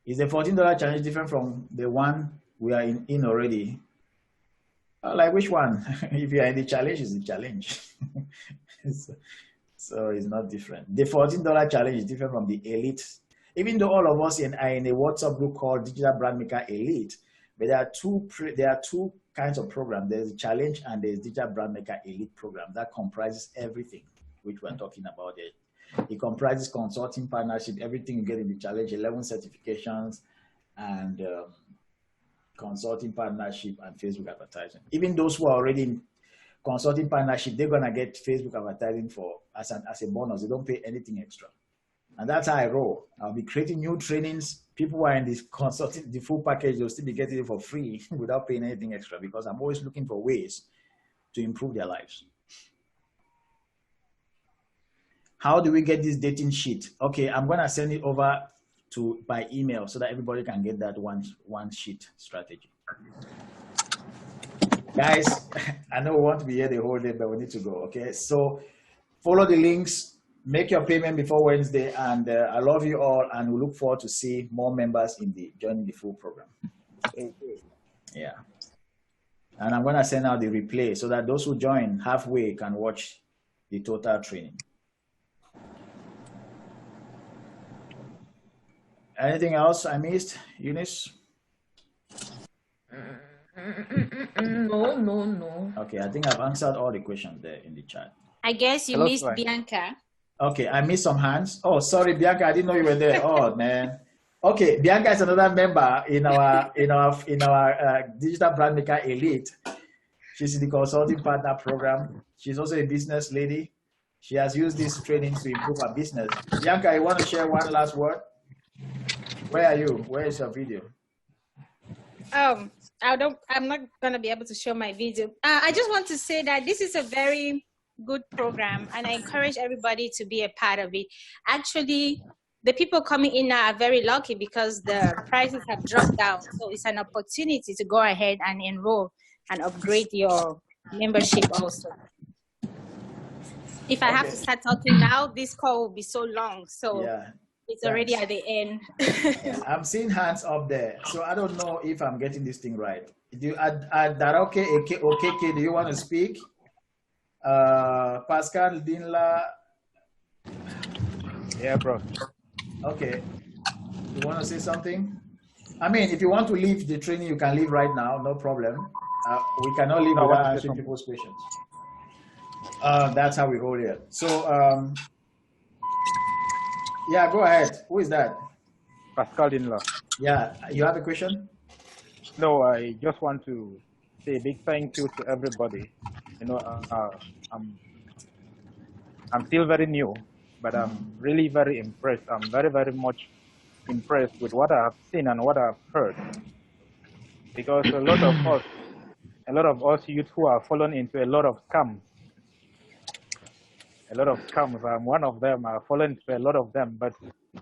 is the $14 challenge different from the one we are in already? Like which one? If you are in the challenge, it's the challenge. So it's not different. The $14 challenge is different from the elite. Even though all of us are in a WhatsApp group called Digital Brand Maker Elite, but there are two kinds of programs. There's a challenge and there's Digital Brand Maker Elite program that comprises everything which we're talking about it. It comprises consulting partnership, everything you get in the challenge, 11 certifications, and consulting partnership, and Facebook advertising. Even those who are already in consulting partnership, they're gonna get Facebook advertising for as a bonus. They don't pay anything extra. And that's how I roll. I'll be creating new trainings. People who are in this consulting, the full package, they'll still be getting it for free without paying anything extra, because I'm always looking for ways to improve their lives. How do we get this dating sheet? Okay, I'm gonna send it over by email so that everybody can get that one sheet strategy. Guys, I know we want to be here the whole day, but we need to go, okay? So follow the links. Make your payment before Wednesday, and I love you all, and we look forward to see more members joining the full program. Thank you. Yeah. And I'm gonna send out the replay so that those who join halfway can watch the total training. Anything else I missed, Eunice? No. Okay, I think I've answered all the questions there in the chat. I guess you missed Bianca. Okay, I missed some hands. Oh, sorry, Bianca, I didn't know you were there. Oh man. Okay, Bianca is another member in our Digital Brand Maker Elite. She's in the consulting partner program. She's also a business lady. She has used this training to improve her business. Bianca, you want to share one last word? Where are you? Where is your video? I'm not gonna be able to show my video. I just want to say that this is a very good program, and I encourage everybody to be a part of it. Actually, the people coming in now are very lucky because the prices have dropped down. So it's an opportunity to go ahead and enroll and upgrade your membership also. If I have to start talking now, this call will be so long. So yeah. It's already at the end. Yeah, I'm seeing hands up there. So I don't know if I'm getting this thing right. Do you Daroke Okeke, do you want to speak? Pascal Dinla. Yeah, bro. Okay. You want to say something? I mean, if you want to leave the training, you can leave right now. No problem. We cannot leave without answering people's questions. That's how we roll here. So, yeah, go ahead. Who is that? Pascal Dinla. Yeah, you have a question? No, I just want to say a big thank you to everybody. You know, I'm still very new, but I'm really very impressed. I'm very, very much impressed with what I've seen and what I've heard. Because a lot of us youth who are fallen into a lot of scams. A lot of scams. I'm one of them. I've fallen into a lot of them. But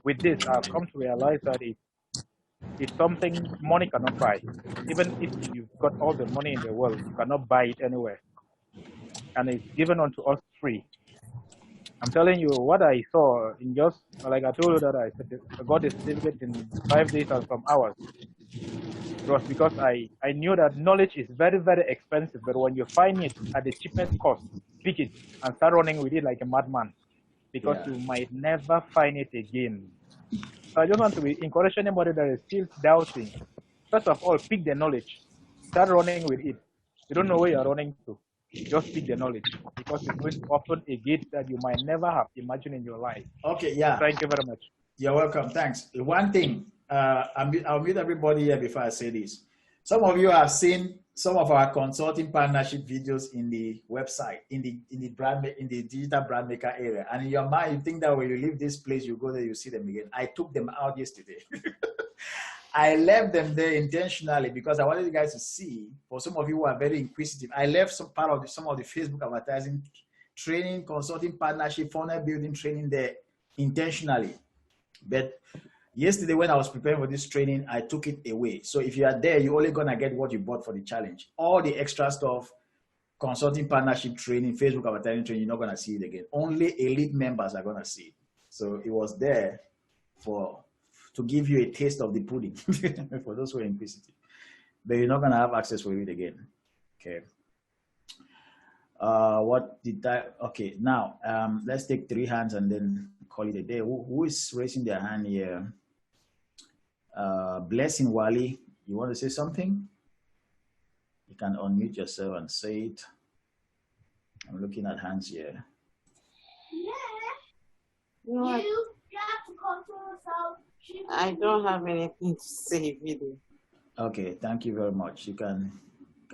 with this, I've come to realize that it's something money cannot buy. Even if you've got all the money in the world, you cannot buy it anywhere. And it's given unto us free. I'm telling you, what I saw in just, like I told you that I got the certificate in 5 days and some hours. It was because I knew that knowledge is very, very expensive, but when you find it at the cheapest cost, pick it and start running with it like a madman, because you might never find it again. So I just want to encourage anybody that is still doubting. First of all, pick the knowledge. Start running with it. You don't know where you're running to. Just pick the knowledge, because it's going to open a gate that you might never have imagined in your life. Okay, yeah. Thank you very much. You're welcome. Thanks. One thing, I'll meet everybody here before I say this. Some of you have seen some of our consulting partnership videos in the website, in the digital brand maker area. And in your mind, you think that when you leave this place, you go there, you see them again. I took them out yesterday. I left them there intentionally because I wanted you guys to see. For some of you who are very inquisitive, I left some of the Facebook advertising training, consulting partnership, funnel building training there intentionally. But yesterday when I was preparing for this training, I took it away. So if you are there, you're only gonna get what you bought for the challenge. All the extra stuff, consulting partnership training, Facebook advertising training, you're not gonna see it again. Only elite members are gonna see it. So it was there to give you a taste of the pudding for those who are inquisitive. But you're not gonna have access for it again. Okay. Okay, now let's take 3 hands and then call it a day. Who is raising their hand here? Blessing Wally, you want to say something? You can unmute yourself and say it. I'm looking at hands here. I don't have anything to say, really. Okay, thank you very much. You can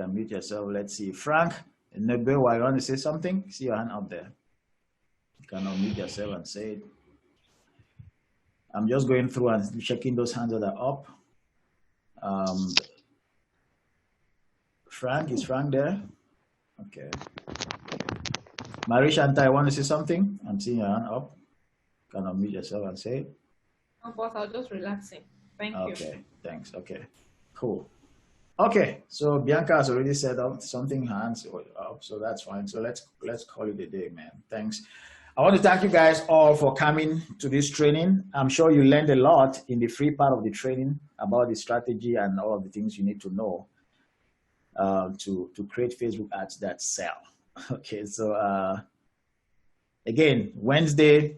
mute yourself. Let's see. Frank, Nebewa, you want to say something? See your hand up there. You can unmute yourself and say it. I'm just going through and checking those hands that are up. Frank, is Frank there? Okay. Marishanta, I want to say something? I'm seeing your hand up. Can unmute yourself and say it? No, boss, I was just relaxing. Thank you. Okay, thanks. Okay, cool. Okay, so Bianca has already said something hands up, so that's fine. So let's call it a day, man. Thanks. I want to thank you guys all for coming to this training. I'm sure you learned a lot in the free part of the training about the strategy and all of the things you need to know to create Facebook ads that sell. Okay, so again, Wednesday,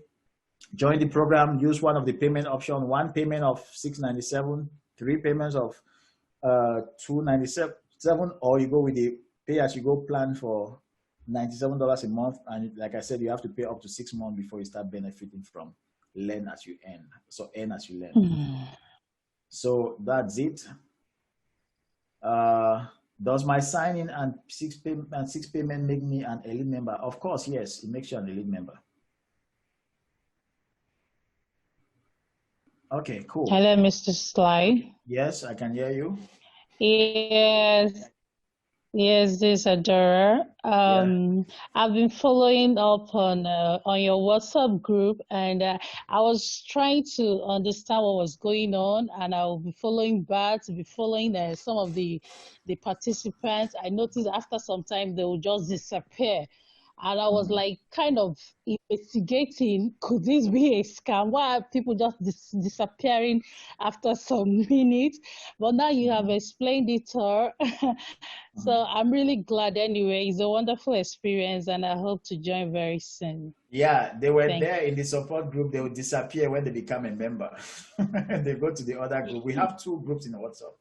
join the program, use one of the payment options, one payment of $697, 3 payments of $297, or you go with the pay-as-you-go plan for $97 a month. And like I said, you have to pay up to 6 months before you start benefiting from learn as you earn. So earn as you learn. So that's it. Does my sign-in and 6 payment make me an elite member? Of course, yes, it makes you an elite member. Okay, cool. Hello, Mr. Sly. Yes, I can hear you. Yes, this is Adora. I've been following up on your WhatsApp group, and I was trying to understand what was going on, and I'll be following back to be following some of the participants. I noticed after some time they will just disappear. And I was like kind of investigating, could this be a scam? Why are people just disappearing after some minutes? But now you have explained it all. So I'm really glad anyway. It's a wonderful experience and I hope to join very soon. Yeah, they were there in the support group. They would disappear when they become a member. They go to the other group. We have 2 groups in WhatsApp.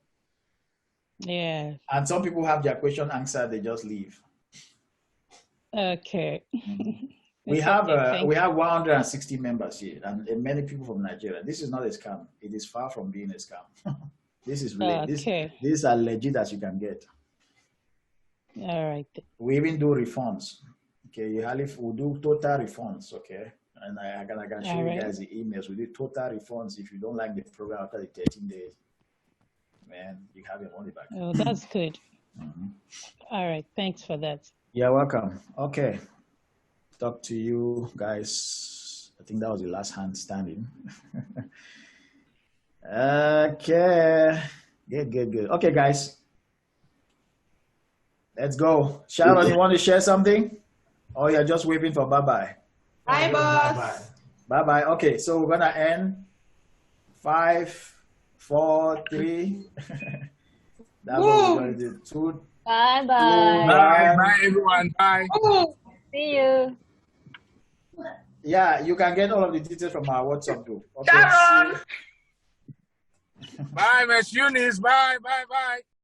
Yeah. And some people have their question answered, they just leave. Okay. We have 160 members here, and many people from Nigeria. This is not a scam. It is far from being a scam. This is really these are legit as you can get. All right. We even do refunds. Okay, we do total refunds. Okay, and I can show you guys the emails. We do total refunds if you don't like the program after the 13 days. Man, you have your money back. Oh, that's good. All right, thanks for that. You're welcome. Okay. Talk to you guys. I think that was the last hand standing. Okay. Good. Okay, guys. Let's go. Sharon, you want to share something? Or you're just waiting for bye-bye? Bye, boss. Bye-bye. Okay, so we're going to end 5, 4, 3. That's what we're going to do. 2. Bye. Bye, everyone. Bye. See you. Yeah, you can get all of the details from our WhatsApp group. Okay. Sharon! Bye, Miss Eunice. Bye.